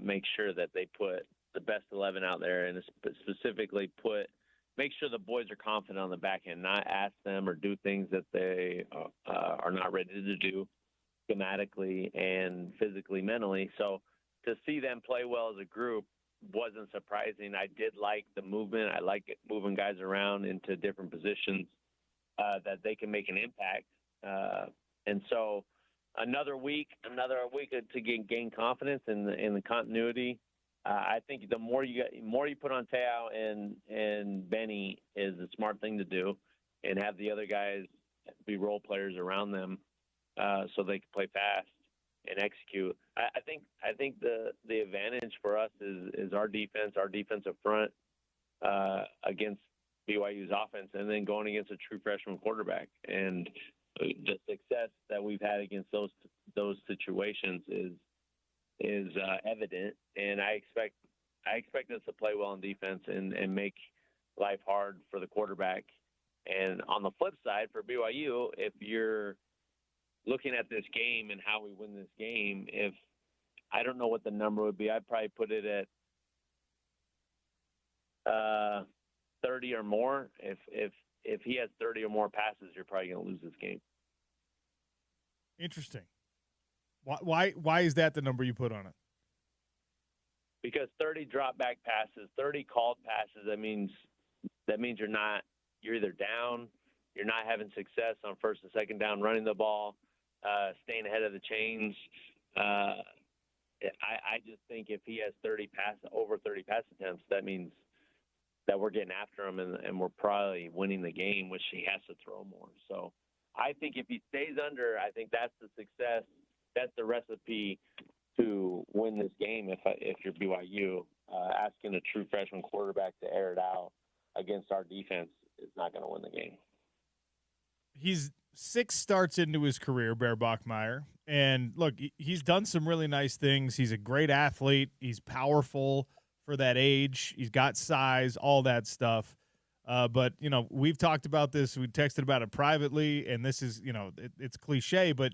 make sure that they put the best 11 out there, and specifically make sure the boys are confident on the back end, not ask them or do things that they are not ready to do schematically and physically, mentally. So to see them play well as a group wasn't surprising. I did like the movement. I like moving guys around into different positions that they can make an impact. And so another week to gain confidence in the continuity. I think the more you put on Te'o and Benny is a smart thing to do, and have the other guys be role players around them so they can play fast and execute. I think the advantage for us is our defensive front against BYU's offense, and then going against a true freshman quarterback. And the success that we've had against those situations is evident, and I expect us to play well in defense and make life hard for the quarterback. And on the flip side, for BYU, if you're looking at this game and how we win this game, if I don't know what the number would be, I'd probably put it at 30 or more. If he has 30 or more passes, you're probably going to lose this game. Interesting. Why is that the number you put on it? Because 30 drop back passes, 30 called passes, that means you're either down, you're not having success on first and second down running the ball, staying ahead of the chains. I just think if he has over 30 pass attempts, that means that we're getting after him and we're probably winning the game, which he has to throw more. So I think if he stays under, I think that's the success. That's the recipe to win this game. If you're BYU, asking a true freshman quarterback to air it out against our defense is not going to win the game. He's 6 starts into his career, Bear Bachmeier. And look, he's done some really nice things. He's a great athlete. He's powerful for that age. He's got size, all that stuff. But, we've talked about this. We texted about it privately, and this is, it's cliche, but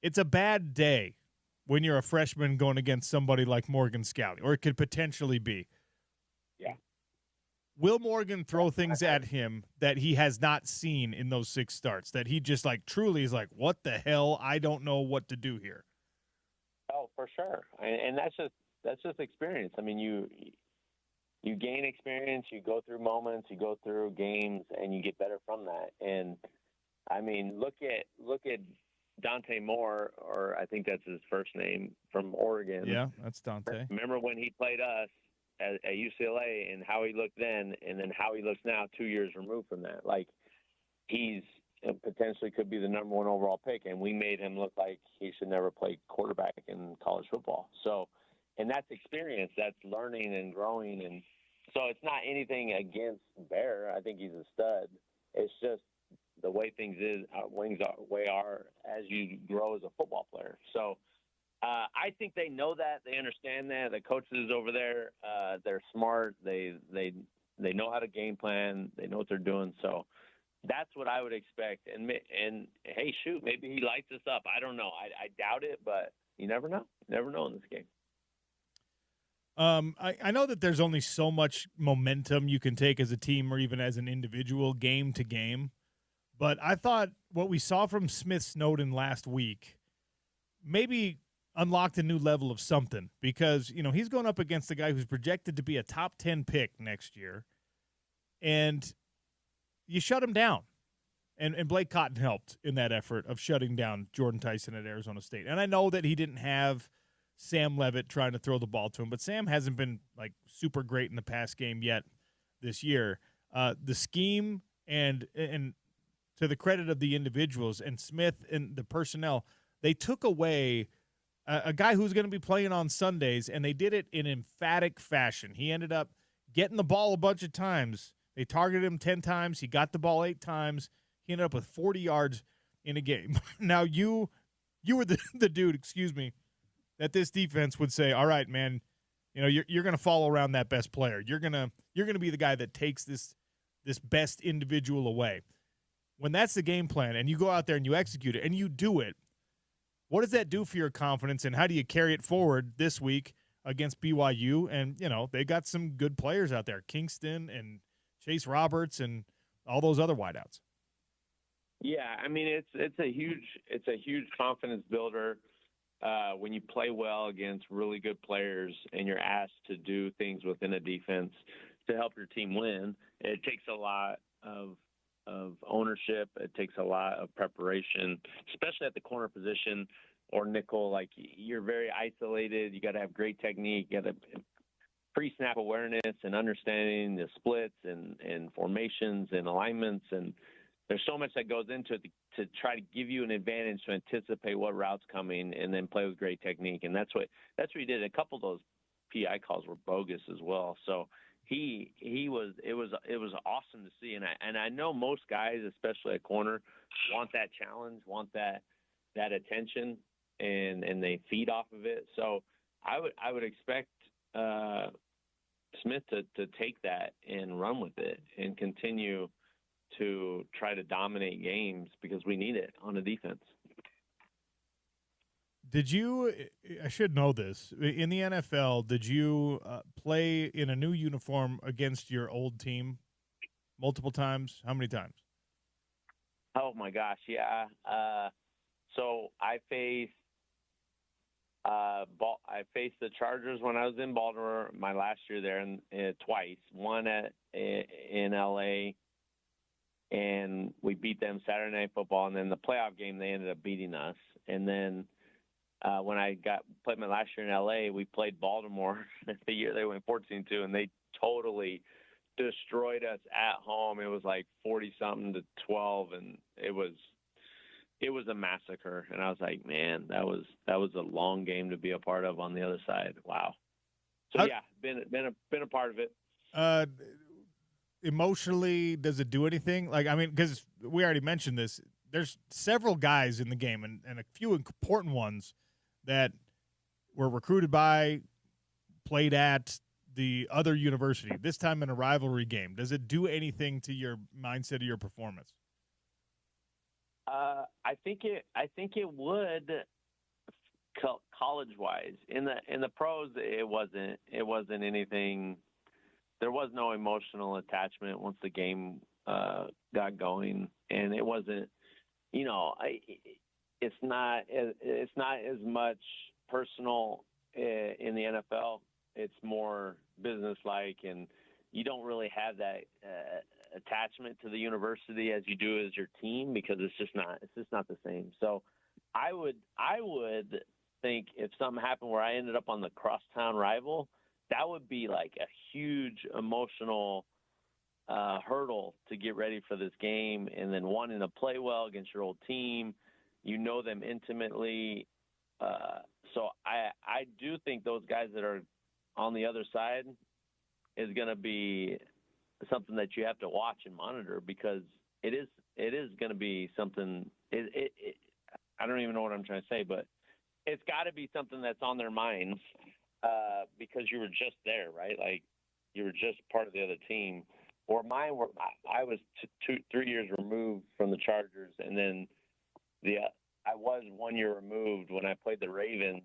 it's a bad day when you're a freshman going against somebody like Morgan Scalley, or it could potentially be. Yeah. Will Morgan throw things at him that he has not seen in those 6 starts, that he just truly is like, what the hell? I don't know what to do here. Oh, for sure. And that's just experience. I mean, you gain experience, you go through moments, you go through games, and you get better from that. And I mean, look at Dante Moore, or I think that's his first name, from Oregon. Yeah, that's Dante. Remember when he played us at UCLA and how he looked then, and then how he looks now 2 years removed from that? Like, he's potentially could be the number 1 overall pick, and we made him look like he should never play quarterback in college football. So, and that's experience, that's learning and growing. And so it's not anything against Bear. I think he's a stud. It's just the way things are as you grow as a football player. So I think they know that. They understand that. The coaches over there, they're smart. They know how to game plan. They know what they're doing. So that's what I would expect. And hey, shoot, maybe he lights us up. I don't know. I doubt it, but you never know. You never know in this game. I know that there's only so much momentum you can take as a team or even as an individual game to game. But I thought what we saw from Smith Snowden last week maybe unlocked a new level of something, because, he's going up against a guy who's projected to be a top 10 pick next year, and you shut him down. And Blake Cotton helped in that effort of shutting down Jordan Tyson at Arizona State. And I know that he didn't have Sam Levitt trying to throw the ball to him, but Sam hasn't been super great in the pass game yet this year. The scheme and to the credit of the individuals and Smith and the personnel, they took away a guy who's going to be playing on Sundays, and they did it in emphatic fashion. He ended up getting the ball a bunch of times. They targeted him 10 times. He got the ball 8 times. He ended up with 40 yards in a game. Now, you were the dude, excuse me, that this defense would say, all right, man, you're going to follow around that best player. You're going to be the guy that takes this best individual away. When that's the game plan and you go out there and you execute it and you do it, what does that do for your confidence, and how do you carry it forward this week against BYU? And, they got some good players out there, Kingston and Chase Roberts and all those other wideouts. Yeah, I mean, it's a huge confidence builder when you play well against really good players and you're asked to do things within a defense to help your team win. It takes a lot of ownership. It takes a lot of preparation, especially at the corner position or nickel. Like, you're very isolated. You got to have great technique. You got to pre-snap awareness and understanding the splits and formations and alignments. And there's so much that goes into it to try to give you an advantage to anticipate what route's coming and then play with great technique. And that's what he did. A couple of those PI calls were bogus as well. So it was awesome to see. And I know most guys, especially at corner, want that challenge, want that attention, and they feed off of it. So I would expect Smith to take that and run with it and continue to try to dominate games because we need it on the defense. I should know this, in the NFL, did you play in a new uniform against your old team multiple times? How many times? Oh my gosh. Yeah. So I faced the Chargers when I was in Baltimore my last year there, and twice. One in LA, and we beat them Saturday Night Football, and then the playoff game they ended up beating us. And then when I played my last year in LA, we played Baltimore the year they went 14-2, and they totally destroyed us at home. It was like 40-something to 12, and it was a massacre. And I was like, man, that was a long game to be a part of on the other side. Wow. So yeah, been a part of it. Emotionally, does it do anything? Like, I mean, because we already mentioned this, there's several guys in the game and a few important ones that were recruited by, played at the other university, this time in a rivalry game. Does it do anything to your mindset of your performance? I think it would, college-wise. In the pros, it wasn't anything. There was no emotional attachment once the game got going, and it wasn't. It's not as much personal in the NFL. It's more business-like, and you don't really have that attachment to the university as you do as your team because it's just not the same. So I would think if something happened where I ended up on the crosstown rival, that would be like a huge emotional hurdle to get ready for this game, and then wanting to play well against your old team. You know them intimately. So I do think those guys that are on the other side is going to be something that you have to watch and monitor because it is going to be something. I don't even know what I'm trying to say, but it's got to be something that's on their minds because you were just there, right? Like you were just part of the other team. Or mine were. I was 3 years removed from the Chargers, and then I was 1 year removed when I played the Ravens.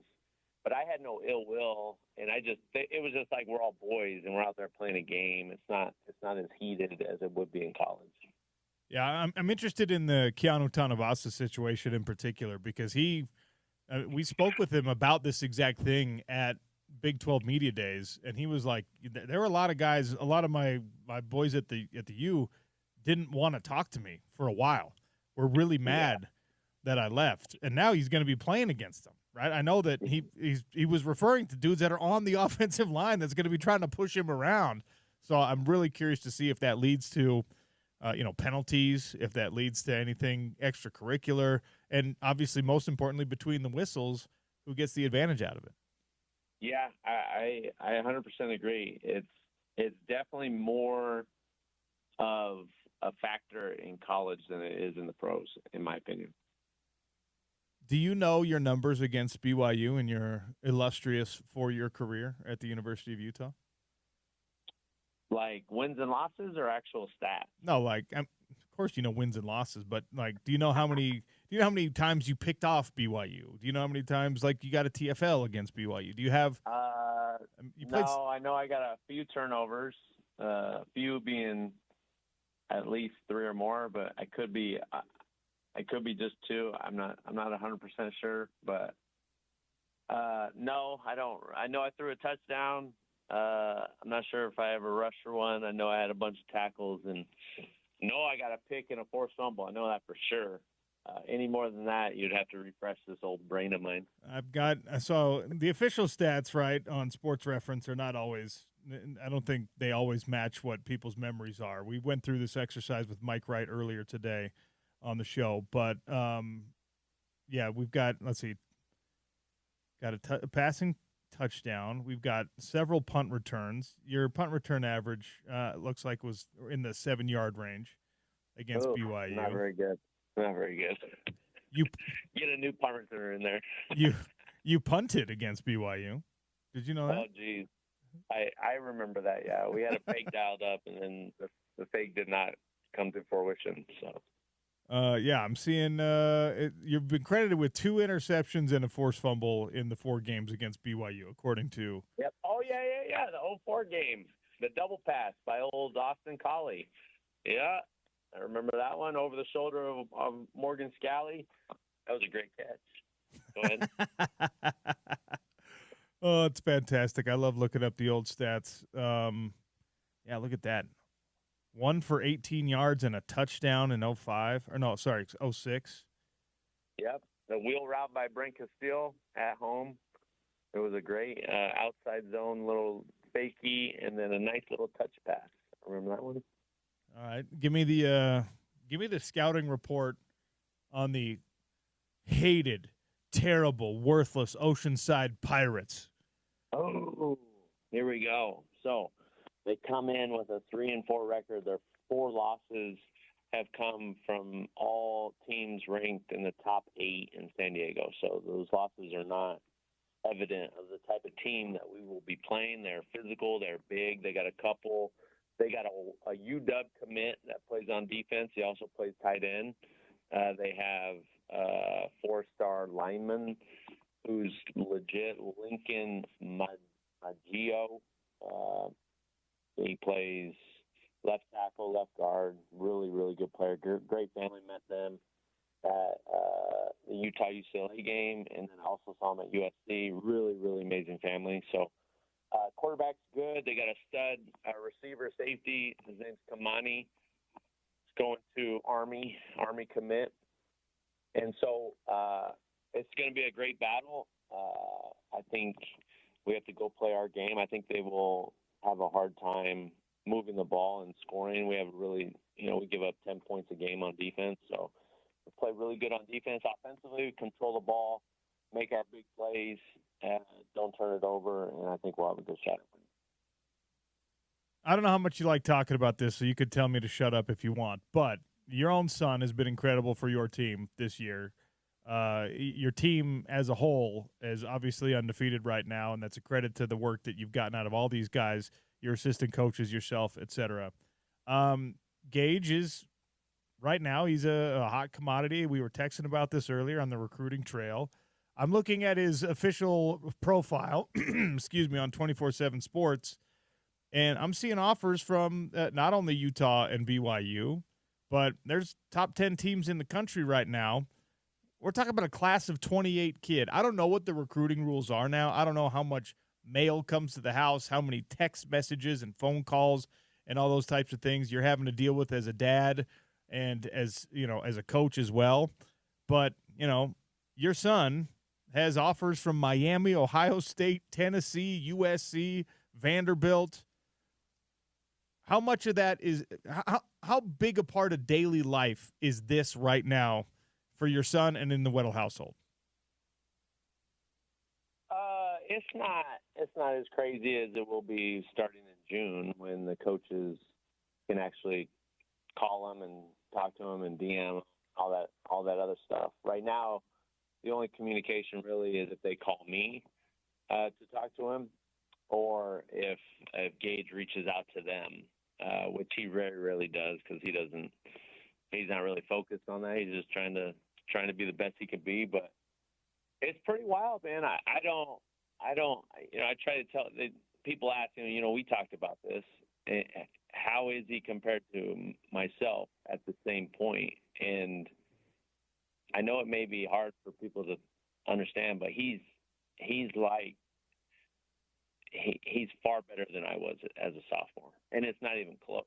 But I had no ill will, and it was just like we're all boys and we're out there playing a game. It's not as heated as it would be in college. Yeah, I'm interested in the Keanu Tanavasa situation in particular because we spoke with him about this exact thing at Big 12 Media Days, and he was like, there were a lot of guys, a lot of my boys at the U didn't want to talk to me for a while. We're really mad that I left, and now he's going to be playing against them. Right, I know that he was referring to dudes that are on the offensive line that's going to be trying to push him around. So I'm really curious to see if that leads to, penalties, if that leads to anything extracurricular, and obviously, most importantly, between the whistles, who gets the advantage out of it. Yeah, I 100% agree. It's definitely more of a factor in college than it is in the pros, in my opinion. Do you know your numbers against BYU in your illustrious 4-year career at the University of Utah? Like wins and losses or actual stats? No, like of course you know wins and losses, but like, do you know how many times you picked off BYU? Do you know how many times like you got a TFL against BYU? Do you have? No, I know I got a few turnovers, a few being at least 3 or more, but I could be just 2. I'm not 100% sure, but no, I don't. I know I threw a touchdown. I'm not sure if I ever rushed for one. I know I had a bunch of tackles, and no, I got a pick and a forced fumble. I know that for sure. Any more than that, you'd have to refresh this old brain of mine. So the official stats, right, on Sports Reference are not always. I don't think they always match what people's memories are. We went through this exercise with Mike Wright earlier today on the show, but yeah, we've got. Let's see, got a passing touchdown. We've got several punt returns. Your punt return average looks like was in the 7-yard range against BYU. Not very good. Not very good. You get a new punt returner in there. you punted against BYU. Did you know that? Oh, geez. I remember that, yeah. We had a fake dialed up, and then the fake did not come to fruition. So, yeah, I'm seeing you've been credited with 2 interceptions and a forced fumble in the 4 games against BYU, according to. Yep. Oh, yeah. The 04 game, the double pass by old Austin Collie. Yeah, I remember that one over the shoulder of Morgan Scally. That was a great catch. Go ahead. Oh, it's fantastic. I love looking up the old stats. Yeah, look at that. 1 for 18 yards and a touchdown in 05. Or no, sorry, 06. Yep. The wheel route by Brent Castile at home. It was a great outside zone little fakie and then a nice little touch pass. Remember that one? All right. Give me the scouting report on the hated, terrible, worthless Oceanside Pirates. Oh, here we go. So they come in with a 3-4 record. Their 4 losses have come from all teams ranked in the top 8 in San Diego. So those losses are not evident of the type of team that we will be playing. They're physical. They're big. They got a couple. They got a UW commit that plays on defense. He also plays tight end. They have a 4-star lineman who's legit, Lincoln Maggio. He plays left tackle, left guard. Really, really good player. Great family. Met them at the Utah UCLA game, and then also saw him at USC. Really, really amazing family. So quarterback's good. They got a stud receiver safety. His name's Kamani. He's going to Army commit. And so it's going to be a great battle. I think we have to go play our game. I think they will have a hard time moving the ball and scoring. We have really, we give up 10 points a game on defense. So we play really good on defense. Offensively, we control the ball, make our big plays, and don't turn it over, and I think we'll have a good shot. I don't know how much you like talking about this, so you could tell me to shut up if you want, but your own son has been incredible for your team this year. Your team as a whole is obviously undefeated right now, and that's a credit to the work that you've gotten out of all these guys, your assistant coaches, yourself, etc. Gage is right now, he's a hot commodity. We were texting about this earlier on the recruiting trail. I'm looking at his official profile, excuse me, on 24/7 Sports, and I'm seeing offers from not only Utah and BYU, but there's top 10 teams in the country right now. We're talking about a class of 28 kid. I don't know what the recruiting rules are now. I don't know how much mail comes to the house, how many text messages and phone calls and all those types of things you're having to deal with as a dad and as a coach as well. But, your son has offers from Miami, Ohio State, Tennessee, USC, Vanderbilt. How much of that is how big a part of daily life is this right now for your son and in the Weddle household? It's not as crazy as it will be starting in June when the coaches can actually call them and talk to them and DM all that other stuff. Right now, the only communication really is if they call me to talk to him, or if Gage reaches out to them, which he very rarely does because he's not really focused on that. He's just trying to be the best he could be. But it's pretty wild, man. I don't. I try to tell people asking. We talked about this. How is he compared to myself at the same point? And I know it may be hard for people to understand, but he's far better than I was as a sophomore, and it's not even close.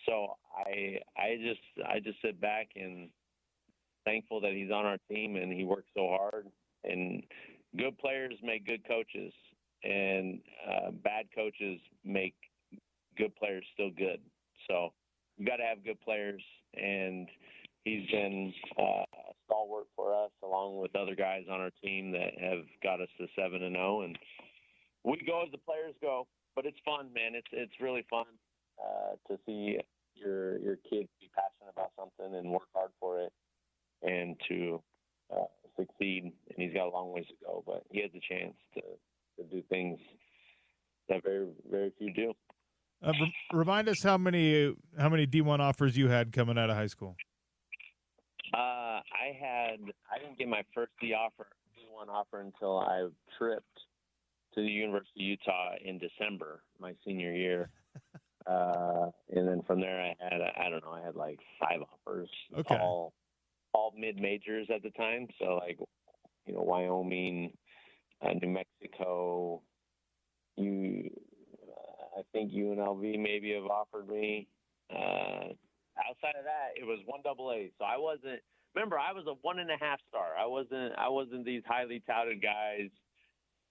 So I just sit back and thankful that he's on our team and he works so hard. And good players make good coaches, and bad coaches make good players still good. So you got to have good players, and he's been a stalwart for us, along with other guys on our team that have got us to 7-0. And we go as the players go, but it's fun, man. It's really fun to see your kids be passionate about something and work hard for it, and to succeed. And he's got a long ways to go, but he has a chance to do things that very, very few do. Remind us how many D1 offers you had coming out of high school. I didn't get my first D1 offer until I tripped to the University of Utah in December, my senior year. And then from there I had like 5 offers. Okay. All mid-majors at the time. So like, Wyoming, New Mexico, I think UNLV maybe have offered me. Outside of that, it was 1AA. So I was a 1.5 star. I wasn't these highly touted guys.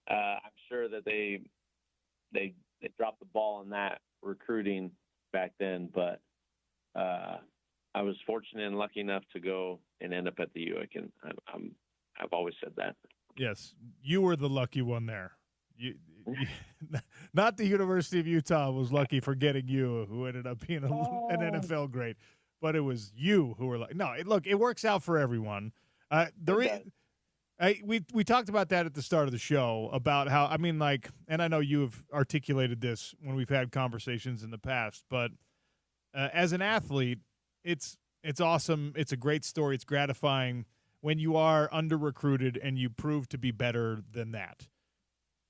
I'm sure that they dropped the ball on that recruiting back then, but I was fortunate and lucky enough to go and end up at the U. I've always said that. Yes, you were the lucky one there. You, not the University of Utah was lucky for getting you, who ended up being an NFL grade, but it was you who were like, no, it works out for everyone. We talked about that at the start of the show about how, and I know you have articulated this when we've had conversations in the past, but as an athlete, it's awesome. It's a great story. It's gratifying when you are under-recruited and you prove to be better than that.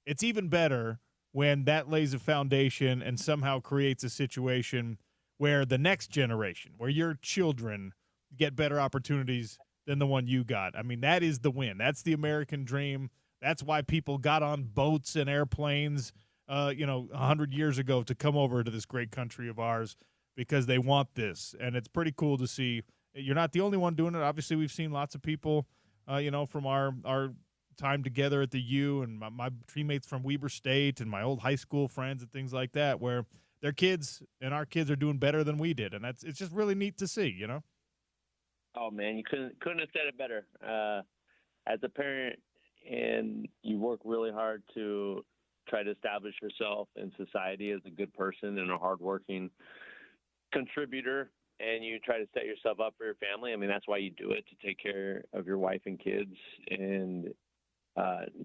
It's even better when that lays a foundation and somehow creates a situation where the next generation, where your children get better opportunities than the one you got. That is the win. That's the American dream. That's why people got on boats and airplanes, 100 years ago to come over to this great country of ours, because they want this. And it's pretty cool to see. You're not the only one doing it. Obviously, we've seen lots of people, from our time together at the U, and my teammates from Weber State and my old high school friends and things like that, where their kids and our kids are doing better than we did. And it's just really neat to see, Oh man, you couldn't have said it better. As a parent, and you work really hard to try to establish yourself in society as a good person and a hardworking contributor, and you try to set yourself up for your family. That's why you do it, to take care of your wife and kids. And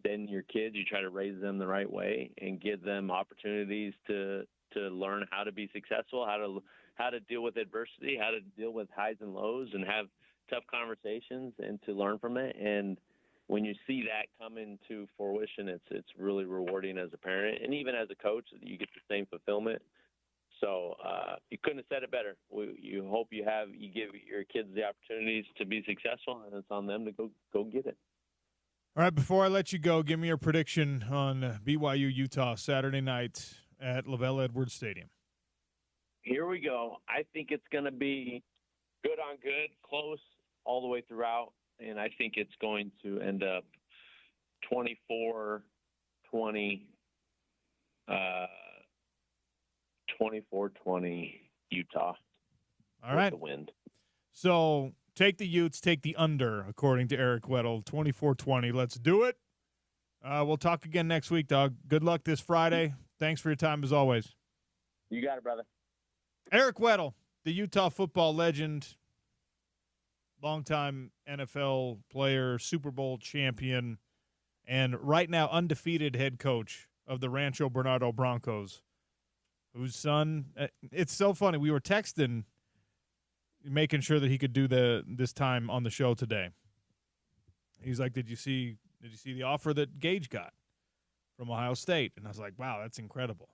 then your kids, you try to raise them the right way and give them opportunities to learn how to be successful, how to deal with adversity, how to deal with highs and lows, and have tough conversations, and to learn from it. And when you see that come into fruition, it's really rewarding as a parent, and even as a coach, you get the same fulfillment. So you couldn't have said it better. You hope you give your kids the opportunities to be successful, and it's on them to go get it. All right, before I let you go, give me your prediction on BYU Utah Saturday night at LaVell Edwards Stadium. Here we go. I think it's going to be good on good, close all the way throughout, and I think it's going to end up 24-20, 24-20 Utah. All right. The wind. So take the Utes, take the under, according to Eric Weddle, 24-20. Let's do it. We'll talk again next week, dog. Good luck this Friday. Thanks for your time as always. You got it, brother. Eric Weddle, the Utah football legend, longtime NFL player, Super Bowl champion, and right now undefeated head coach of the Rancho Bernardo Broncos, whose son, it's so funny. We were texting, making sure that he could do this time on the show today. He's like, did you see the offer that Gage got from Ohio State? And I was like, wow, that's incredible.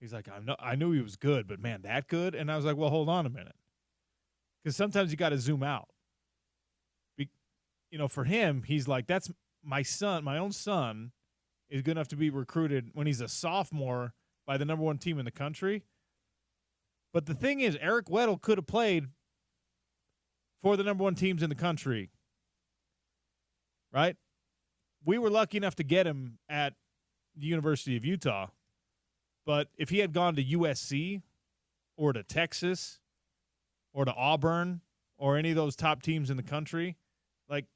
He's like, I knew he was good, but man, that good? And I was like, well, hold on a minute. Because sometimes you got to zoom out. For him, he's like, that's my son, my own son is good enough to be recruited when he's a sophomore by the number one team in the country. But the thing is, Eric Weddle could have played for the number one teams in the country, right? We were lucky enough to get him at the University of Utah. But if he had gone to USC or to Texas or to Auburn or any of those top teams in the country, like,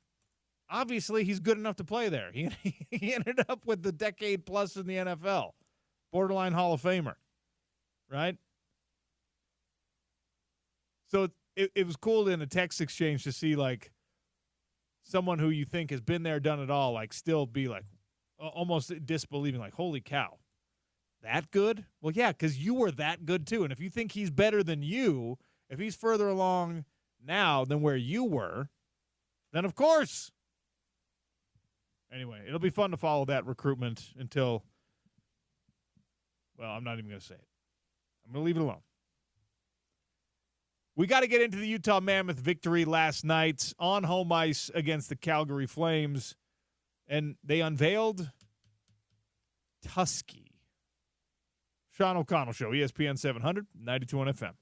obviously he's good enough to play there. He ended up with the decade plus in the NFL, borderline Hall of Famer, right? So it was cool in a text exchange to see, like, someone who you think has been there, done it all, like, still be, like, almost disbelieving, like, holy cow, that good? Well, yeah, because you were that good too. And if you think he's better than you, if he's further along now than where you were, then of course. Anyway, it'll be fun to follow that recruitment until, well, I'm not even going to say it. I'm going to leave it alone. We got to get into the Utah Mammoth victory last night on home ice against the Calgary Flames, and they unveiled Tusky. Sean O'Connell Show, ESPN 700, 92.1 FM.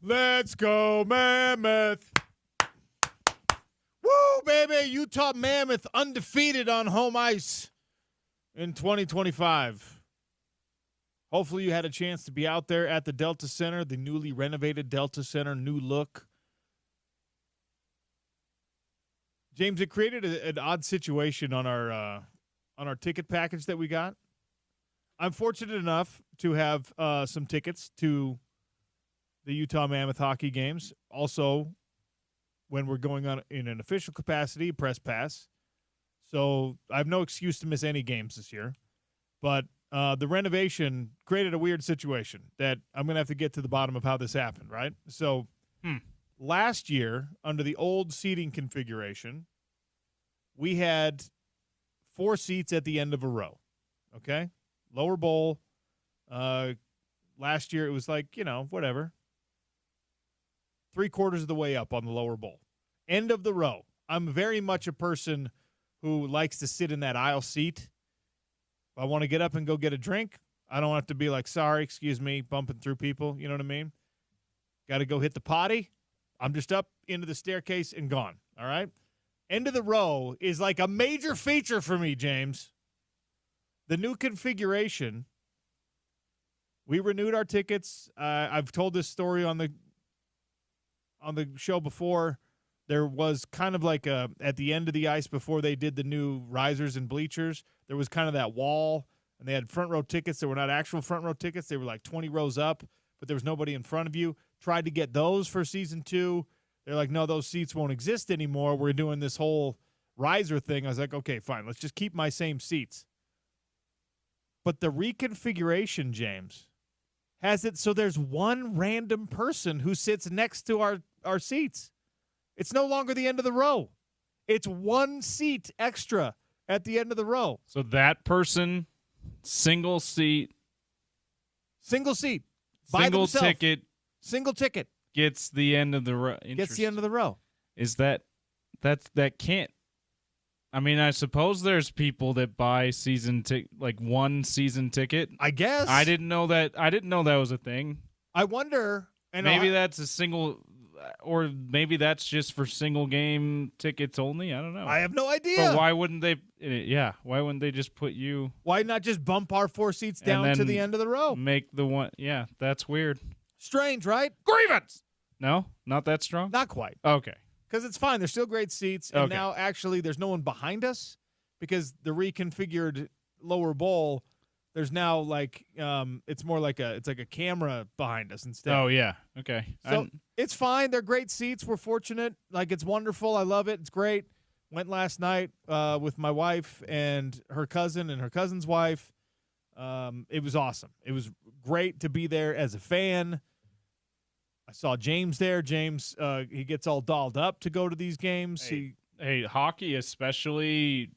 Let's go, Mammoth. Woo, baby. Utah Mammoth undefeated on home ice in 2025. Hopefully you had a chance to be out there at the Delta Center, the newly renovated Delta Center, new look. James, it created an odd situation on our ticket package that we got. I'm fortunate enough to have some tickets to the Utah Mammoth hockey games. Also, when we're going on in an official capacity, press pass. So I have no excuse to miss any games this year. But the renovation created a weird situation that I'm going to have to get to the bottom of how this happened, right? So last year, under the old seating configuration, we had 4 seats at the end of a row, okay? Lower bowl. Last year it was like, whatever. 3/4 of the way up on the lower bowl. End of the row. I'm very much a person who likes to sit in that aisle seat. If I want to get up and go get a drink, I don't have to be like, sorry, excuse me, bumping through people. You know what I mean? Got to go hit the potty. I'm just up into the staircase and gone, all right? End of the row is like a major feature for me, James. The new configuration, we renewed our tickets. I've told this story on the show before. There was kind of like at the end of the ice before they did the new risers and bleachers, there was kind of that wall, and they had front row tickets that were not actual front row tickets. They were like 20 rows up, but there was nobody in front of you. Tried to get those for season 2. They're like, no, those seats won't exist anymore. We're doing this whole riser thing. I was like, okay, fine. Let's just keep my same seats. But the reconfiguration, James, has it so there's one random person who sits next to our seats. It's no longer the end of the row. It's one seat extra at the end of the row. So that person, single seat. Single seat. Single ticket. Single ticket. Gets the end of the row. Gets the end of the row. Is that can't. I mean, I suppose there's people that buy one season ticket. I guess. I didn't know that was a thing. I wonder. And maybe that's a single, or maybe that's just for single game tickets only. I don't know. I have no idea. But why wouldn't they? Yeah, why wouldn't they just put you? Why not just bump our 4 seats down to the end of the row? Make the one. Yeah, that's weird. Strange, right? Grievance. No, not that strong. Not quite. Okay. Because it's fine. There's still great seats. And now, actually, there's no one behind us because the reconfigured lower bowl, there's now, it's more like a camera behind us instead. Oh, yeah. Okay. So it's fine. They're great seats. We're fortunate. It's wonderful. I love it. It's great. Went last night with my wife and her cousin and her cousin's wife. It was awesome. It was great to be there as a fan. I saw James there. James, he gets all dolled up to go to these games. Hey, hockey especially,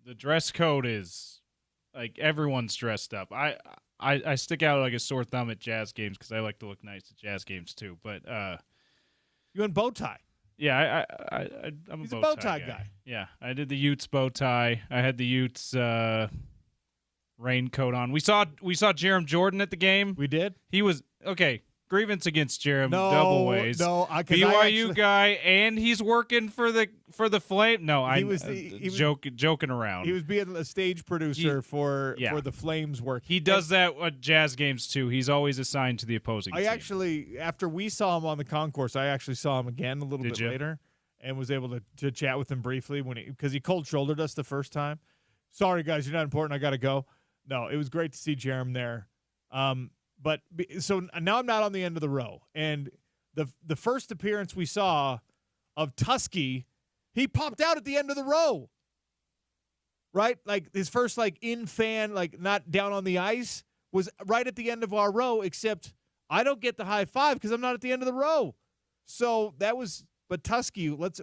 the dress code is everyone's dressed up. I stick out like a sore thumb at Jazz games because I like to look nice at Jazz games too. But you in bow tie? Yeah, I'm He's a bow tie guy. Yeah, I did the Utes bow tie. I had the Utes raincoat on. We saw Jerem Jordan at the game. We did. He was okay. Grievance against Jerem double ways. No, BYU guy, and he's working for the Flame. No, he was joking around. He was being a stage producer for the Flames work. He does that at Jazz games too. He's always assigned to the opposing team. Actually, after we saw him on the concourse, I actually saw him again a little bit later and was able to chat with him briefly because he cold shouldered us the first time. Sorry guys, you're not important. I got to go. No, it was great to see Jerem there. But so now I'm not on the end of the row. And the first appearance we saw of Tusky, he popped out at the end of the row. Right? His first in fan, not down on the ice, was right at the end of our row, except I don't get the high five because I'm not at the end of the row. So that was but Tusky, was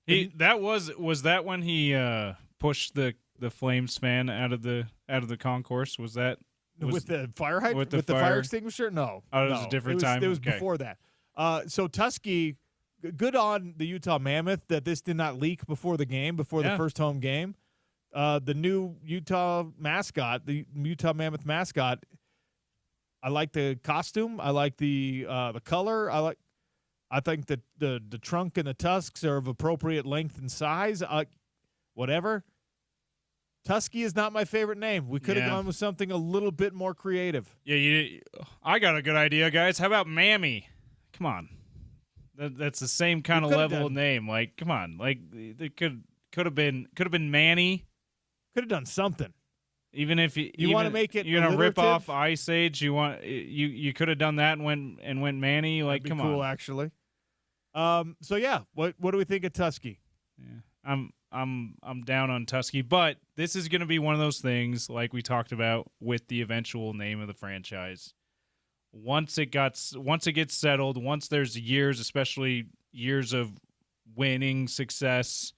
that when he pushed the Flames fan out of the concourse? Was that with the fire hydrant? With the fire extinguisher? No. Oh, it was a different time? It was before that. So Tusky, good on the Utah Mammoth that this did not leak before the game, before the first home game. The new Utah mascot, the Utah Mammoth mascot, I like the costume. I like the color. I think that the trunk and the tusks are of appropriate length and size. Whatever. Tusky is not my favorite name. We could have gone with something a little bit more creative. Yeah, I got a good idea, guys. How about Mammy? Come on. That's the same kind of level of name. Like, come on. Like, it could have been Manny. Could have done something. Even if you want to make it, you're gonna rip off Ice Age. You could have done that and went Manny. Like, That'd be come cool, on. Actually. So yeah, what do we think of Tusky? Yeah, I'm down on Tusky, but this is going to be one of those things like we talked about with the eventual name of the franchise. Once it gets settled, once there's years, especially years of winning success,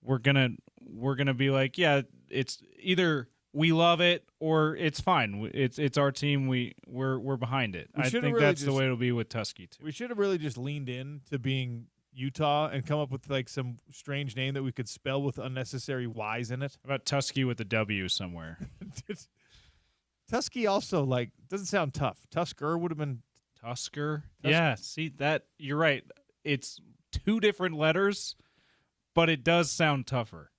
we're gonna be like, yeah, it's either we love it or it's fine. It's our team. We're behind it. I think really that's the way it'll be with Tusky too. We should have really just leaned in to being Utah and come up with like some strange name that we could spell with unnecessary Y's in it. How about Tusky with a W somewhere? Tusky also like doesn't sound tough. Tusker would have been Tusker. Yeah, see that you're right. It's two different letters, but it does sound tougher.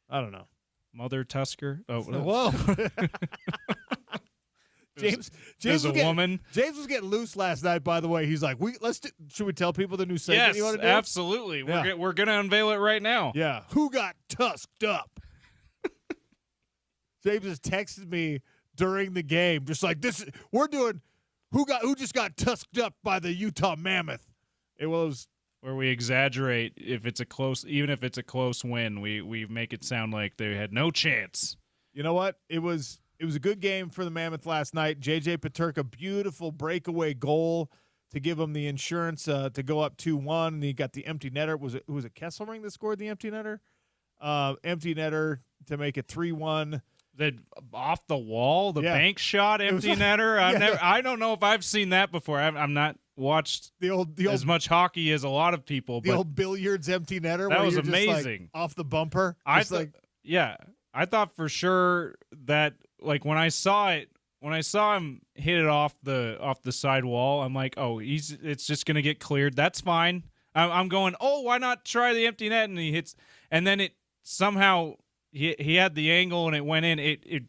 I don't know. Mother Tusker. Oh, whoa. James was a woman. James was getting loose last night. By the way, he's like, should we tell people the new segment you want to do? Absolutely. Yeah. We're gonna unveil it right now. Yeah. Who got tusked up? James has texted me during the game, just like this. We're doing who just got tusked up by the Utah Mammoth. It was where we exaggerate even if it's a close win, we make it sound like they had no chance. You know what? It was a good game for the Mammoth last night. JJ Paterka, beautiful breakaway goal to give them the insurance to go up 2-1. And he got the empty netter. Was it Kesselring that scored the empty netter? Empty netter to make it 3-1. The off the wall, the bank shot, empty netter. I don't know if I've seen that before. I'm not watched the old as much hockey as a lot of people. The old billiards empty netter. That where was you're amazing. Just like off the bumper. I thought for sure that like when I saw him hit it off the side wall, I'm like, oh, it's just gonna get cleared. That's fine. I'm going, oh, why not try the empty net? And he hits, and then it somehow. He had the angle and it went in. It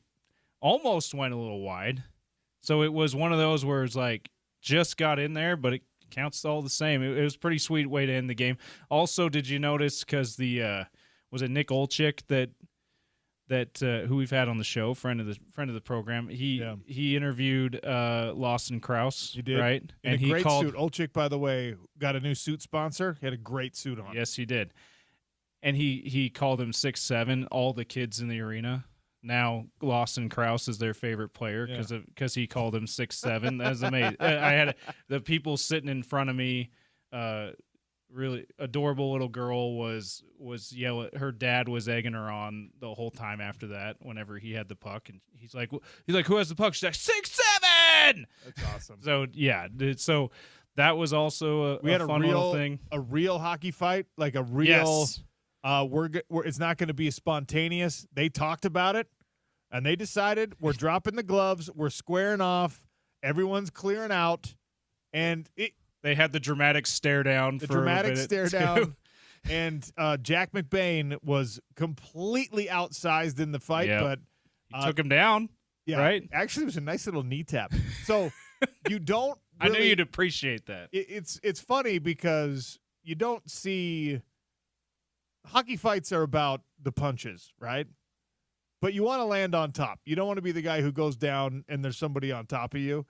almost went a little wide. So it was one of those where it's like just got in there, but it counts all the same. It was a pretty sweet way to end the game. Also, did you notice because was it Nick Olczyk that who we've had on the show, friend of the program. He interviewed Lawson Krause. He did, right? In and a great suit. Olczyk, by the way, got a new suit sponsor. He had a great suit on. Yes, he did. And he called him 6'7", all the kids in the arena. Now Lawson Krause is their favorite player because he called him 6'7". That was amazing. I had the people sitting in front of me. Really adorable little girl was yelling. Her dad was egging her on the whole time after that. Whenever he had the puck, and he's like, who has the puck? She's like 6'7". That's awesome. So yeah, so that was also a fun little thing. A real hockey fight, like a real. Yes. It's not going to be spontaneous. They talked about it, and they decided we're dropping the gloves, we're squaring off, everyone's clearing out, and they had the dramatic stare down. And Jack McBain was completely outsized in the fight, but he took him down. Yeah, right. Actually, it was a nice little knee tap. So you don't. Really, I knew you'd appreciate that. It's funny because you don't see. Hockey fights are about the punches, right? But you want to land on top. You don't want to be the guy who goes down and there's somebody on top of you.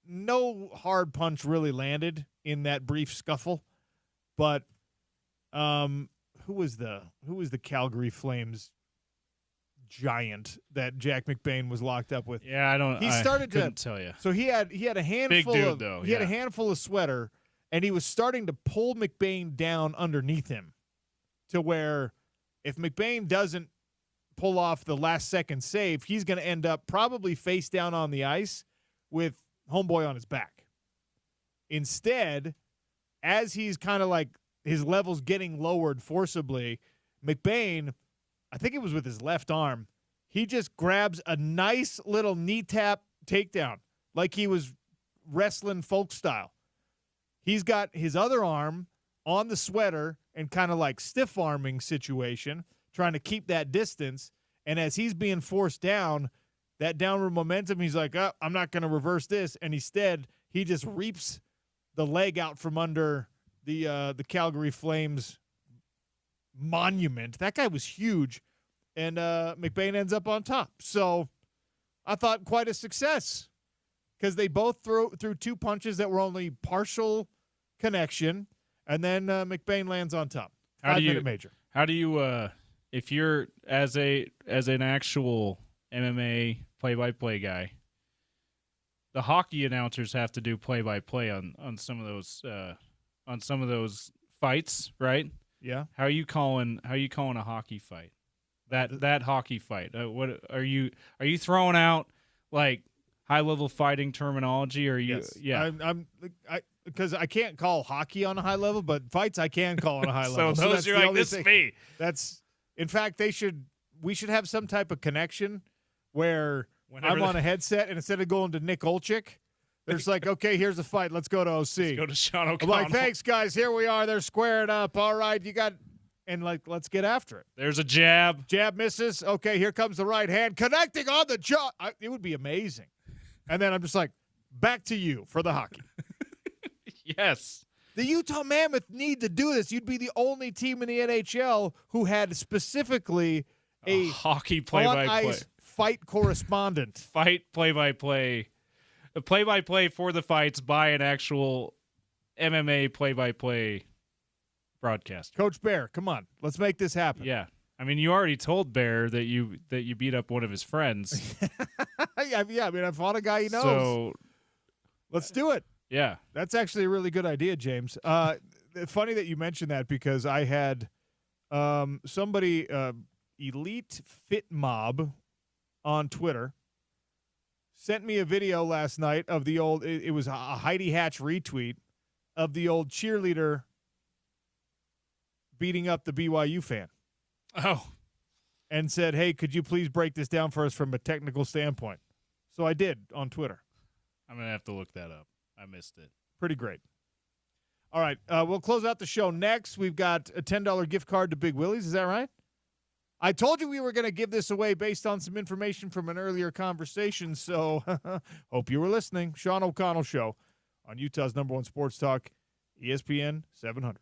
No hard punch really landed in that brief scuffle. But who was the Calgary Flames giant that Jack McBain was locked up with? Yeah, I couldn't tell you. So he had a handful Big dude, though. He had a handful of sweater, and he was starting to pull McBain down underneath him. To where if McBain doesn't pull off the last second save, he's going to end up probably face down on the ice with homeboy on his back. Instead, as he's kind of like his level's getting lowered forcibly, McBain, I think it was with his left arm, he just grabs a nice little knee tap takedown. like he was wrestling folk style. He's got his other arm on the sweater and kind of like stiff arming situation, trying to keep that distance. And as he's being forced down, that downward momentum, he's like, oh, I'm not going to reverse this. And instead, he just reaps the leg out from under the Calgary Flames monument. That guy was huge. And McBain ends up on top. So I thought quite a success because they both threw two punches that were only partial connection. And then McBain lands on top. 5-minute major. How do you, if you're as an actual MMA play-by-play guy, the hockey announcers have to do play-by-play on some of those fights, right? Yeah. How are you calling a hockey fight? That hockey fight. What are you throwing out like high-level fighting terminology? Or you? Yes. Yeah. Because I can't call hockey on a high level, but fights I can call on a high level. So those you're like, this is me. In fact, we should have some type of connection where I'm on a headset, and instead of going to Nick Olczyk, there's like, okay, here's the fight. Let's go to OC. Let's go to Sean O'Connell. I'm like, thanks, guys. Here we are. They're squaring up. All right, and like, let's get after it. There's a jab. Jab misses. Okay, here comes the right hand. Connecting on the jaw. It would be amazing. And then I'm just like, back to you for the hockey. Yes. The Utah Mammoth need to do this. You'd be the only team in the NHL who had specifically a hockey play-by-play fight correspondent. Fight play-by-play. The play-by-play for the fights by an actual MMA play-by-play broadcaster. Coach Bear, come on. Let's make this happen. Yeah. I mean, you already told Bear that you beat up one of his friends. Yeah, I mean, I fought a guy he knows. So let's do it. Yeah. That's actually a really good idea, James. Funny that you mentioned that because I had somebody, Elite Fit Mob on Twitter, sent me a video last night of the old, it was a Heidi Hatch retweet of the old cheerleader beating up the BYU fan. Oh. And said, hey, could you please break this down for us from a technical standpoint? So I did on Twitter. I'm going to have to look that up. I missed it. Pretty great. All right, we'll close out the show next. We've got a $10 gift card to Big Willie's. Is that right? I told you we were going to give this away based on some information from an earlier conversation, so hope you were listening. Sean O'Connell Show on Utah's #1 sports talk, ESPN 700.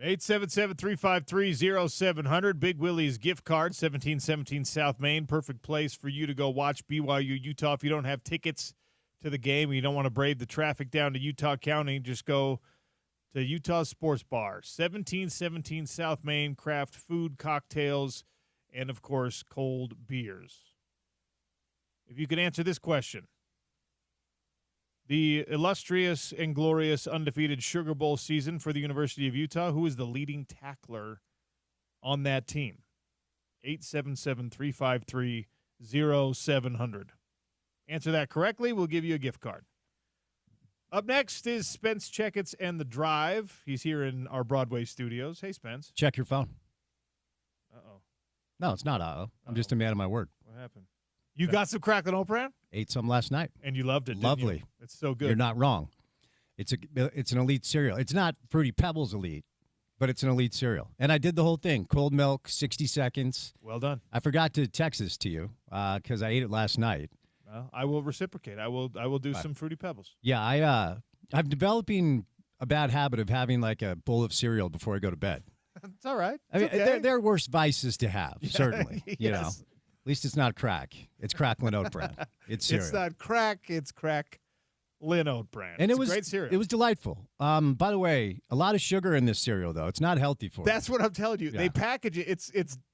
877-353-0700. Big Willie's gift card, 1717 South Main. Perfect place for you to go watch BYU Utah. If you don't have tickets to the game and you don't want to brave the traffic down to Utah County, just go to Utah Sports Bar, 1717 South Main. Craft food, cocktails, and, of course, cold beers. If you could answer this question. The illustrious and glorious undefeated Sugar Bowl season for the University of Utah, who is the leading tackler on that team? 877-353-0700. Answer that correctly, we'll give you a gift card. Up next is Spence Checketts and The Drive. He's here in our Broadway studios. Hey, Spence. Check your phone. Uh-oh. No, it's not uh-oh. I'm just a man of my word. What happened? You got some crackling oat bran? Ate some last night. And you loved it, didn't Lovely. you? It's so good. You're not wrong. It's an elite cereal. It's not Fruity Pebbles elite, but it's an elite cereal. And I did the whole thing. Cold milk, 60 seconds. Well done. I forgot to text this to you because I ate it last night. Well, I will reciprocate. I will do some Fruity Pebbles. Yeah, I'm developing a bad habit of having like a bowl of cereal before I go to bed. It's all right. I mean, okay. there are worse vices to have, certainly. Yes. You know. At least it's not crack. It's crackling oat bran. It's cereal. It's not crack. It's cracklin oat bran. And it's it was a great cereal. It was delightful. By the way, a lot of sugar in this cereal, though. It's not healthy for you. That's what I'm telling you. Yeah. They package it.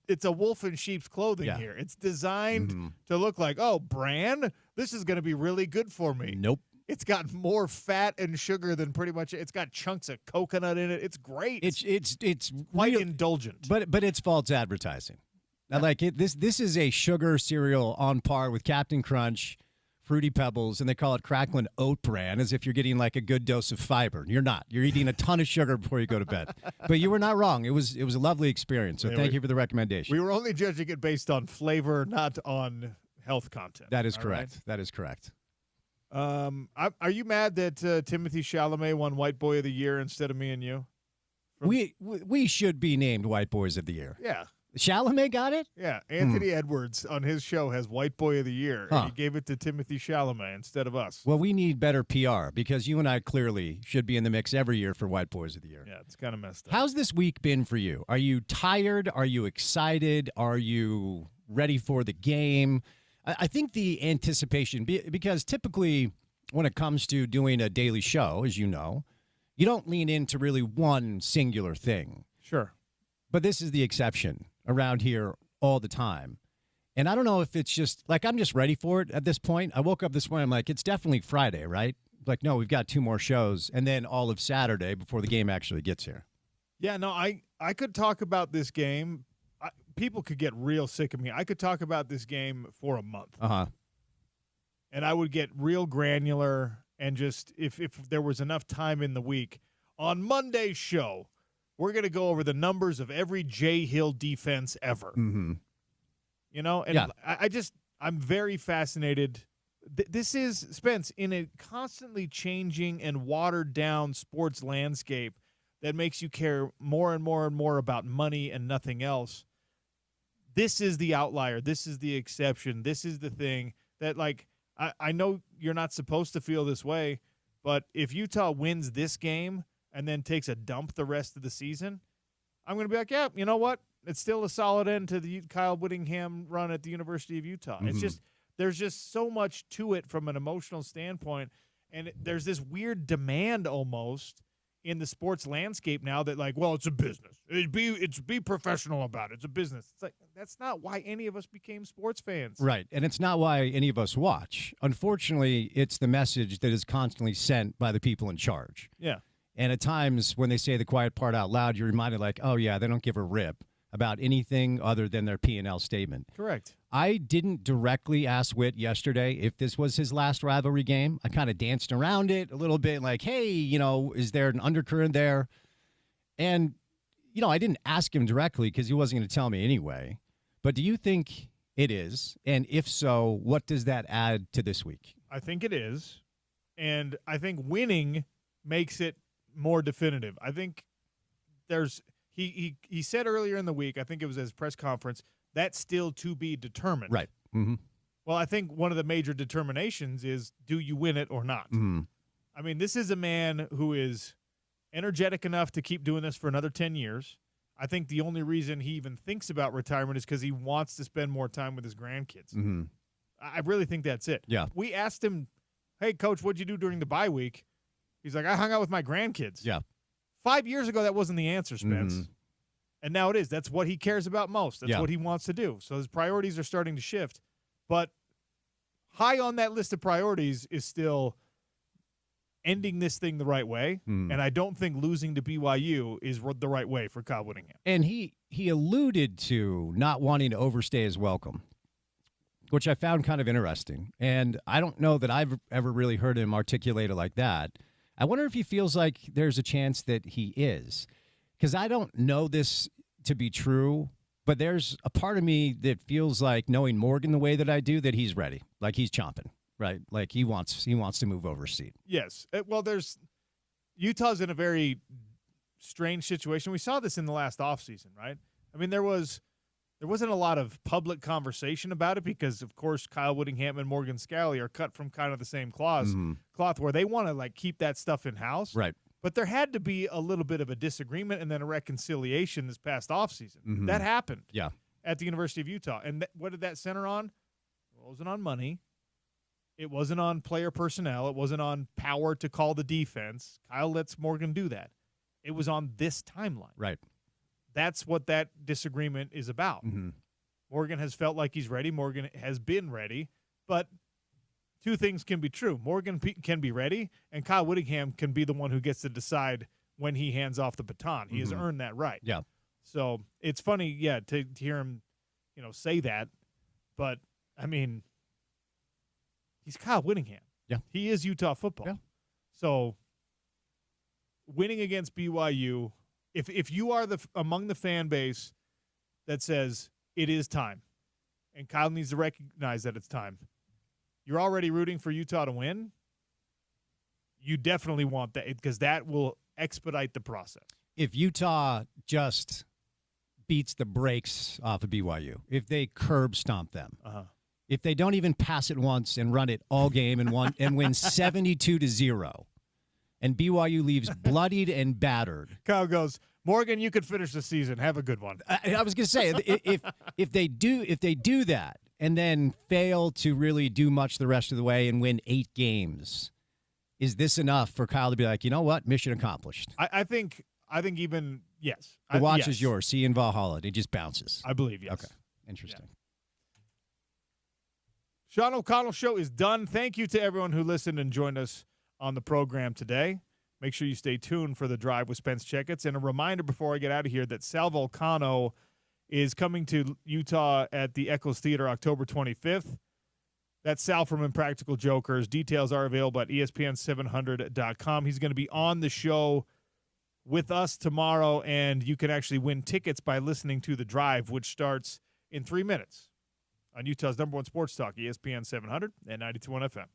It's a wolf in sheep's clothing here. It's designed to look like, oh, bran. This is going to be really good for me. Nope. It's got more fat and sugar than pretty much. It's got chunks of coconut in it. It's great. It's quite real, indulgent. But it's false advertising. I like it. This is a sugar cereal on par with Captain Crunch, Fruity Pebbles, and they call it cracklin oat bran, as if you're getting like a good dose of fiber. You're not. You're eating a ton of sugar before you go to bed. But you were not wrong. It was a lovely experience. So thank you for the recommendation. We were only judging it based on flavor, not on health content. That is All correct. right? That is correct. Are you mad that Timothée Chalamet won White Boy of the Year instead of me and you? We should be named White Boys of the Year. Yeah. Chalamet got it? Yeah, Anthony Edwards on his show has White Boy of the Year, and he gave it to Timothée Chalamet instead of us. Well, we need better PR because you and I clearly should be in the mix every year for White Boys of the Year. Yeah, it's kind of messed up. How's this week been for you? Are you tired? Are you excited? Are you ready for the game? I think the anticipation, because typically when it comes to doing a daily show, as you know, you don't lean into really one singular thing. Sure. But this is the exception around here all the time. And I don't know if it's just, like, I'm just ready for it at this point. I woke up this morning, I'm like, it's definitely Friday, right? Like, no, we've got 2 more shows, and then all of Saturday before the game actually gets here. Yeah, no, I could talk about this game. People could get real sick of me. I could talk about this game for a month. Uh-huh. And I would get real granular, and just, if there was enough time in the week, on Monday's show, we're going to go over the numbers of every Jay Hill defense ever. Mm-hmm. You know, and yeah. I'm very fascinated. This is, Spence, in a constantly changing and watered down sports landscape that makes you care more and more and more about money and nothing else. This is the outlier. This is the exception. This is the thing that, like, I know you're not supposed to feel this way, but if Utah wins this game and then takes a dump the rest of the season, I'm going to be like, yeah, you know what? It's still a solid end to the Kyle Whittingham run at the University of Utah. Mm-hmm. It's just, there's just so much to it from an emotional standpoint, and there's this weird demand almost in the sports landscape now that, like, well, it's a business. It's be professional about it. It's a business. It's like, that's not why any of us became sports fans. Right, and it's not why any of us watch. Unfortunately, it's the message that is constantly sent by the people in charge. Yeah. And at times when they say the quiet part out loud, you're reminded, like, oh, yeah, they don't give a rip about anything other than their P&L statement. Correct. I didn't directly ask Whit yesterday if this was his last rivalry game. I kind of danced around it a little bit, like, hey, you know, is there an undercurrent there? And, you know, I didn't ask him directly because he wasn't going to tell me anyway. But do you think it is? And if so, what does that add to this week? I think it is. And I think winning makes it more definitive. I think there's he said earlier in the week, I think it was his press conference, that's still to be determined. Right. Mm-hmm. Well, I think one of the major determinations is, do you win it or not? Mm-hmm. I mean, this is a man who is energetic enough to keep doing this for another 10 years. I think the only reason he even thinks about retirement is because he wants to spend more time with his grandkids. Mm-hmm. I really think that's it. Yeah. We asked him, hey, Coach, what'd you do during the bye week? He's like, I hung out with my grandkids. Yeah. 5 years ago, that wasn't the answer, Spence. Mm-hmm. And now it is. That's what he cares about most. That's Yeah. what he wants to do. So his priorities are starting to shift. But high on that list of priorities is still ending this thing the right way. Mm. And I don't think losing to BYU is the right way for Kyle Whittingham. And he alluded to not wanting to overstay his welcome, which I found kind of interesting. And I don't know that I've ever really heard him articulate it like that. I wonder if he feels like there's a chance that he is, because I don't know this to be true, but there's a part of me that feels like, knowing Morgan the way that I do, that he's ready, like he's chomping, right? Like he wants to move over a seat. Yes. Well, Utah's in a very strange situation. We saw this in the last offseason, right? I mean, there wasn't a lot of public conversation about it because, of course, Kyle Whittingham and Morgan Scalley are cut from kind of the same cloth where they want to like keep that stuff in house. Right. But there had to be a little bit of a disagreement and then a reconciliation this past offseason. Mm-hmm. That happened. Yeah. At the University of Utah. And what did that center on? It wasn't on money. It wasn't on player personnel. It wasn't on power to call the defense. Kyle lets Morgan do that. It was on this timeline. Right. That's what that disagreement is about. Mm-hmm. Morgan has felt like he's ready. Morgan has been ready. But two things can be true. Morgan can be ready, and Kyle Whittingham can be the one who gets to decide when he hands off the baton. He has earned that right. Yeah. So it's funny, to hear him, say that. But, I mean, he's Kyle Whittingham. Yeah. He is Utah football. Yeah. So winning against BYU, if you are among the fan base that says it is time, and Kyle needs to recognize that it's time, you're already rooting for Utah to win, you definitely want that because that will expedite the process. If Utah just beats the brakes off of BYU, if they curb stomp them, if they don't even pass it once and run it all game and win 72-0, and BYU leaves bloodied and battered, Kyle goes, Morgan, you could finish the season. Have a good one. I was going to say, if they do that and then fail to really do much the rest of the way and win 8 games, is this enough for Kyle to be like, you know what, mission accomplished? I think even yes. The watch yes. is yours. See you in Valhalla. It just bounces. I believe yes. Okay, interesting. Yeah. Sean O'Connell Show is done. Thank you to everyone who listened and joined us on the program today. Make sure you stay tuned for the drive with Spence Checketts. And a reminder before I get out of here that Sal Vulcano is coming to Utah at the Eccles Theater October 25th. That's Sal from Impractical Jokers. Details are available at ESPN700.com. He's going to be on the show with us tomorrow, and you can actually win tickets by listening to The Drive, which starts in 3 minutes on Utah's #1 sports talk, ESPN 700 and 92.1 FM.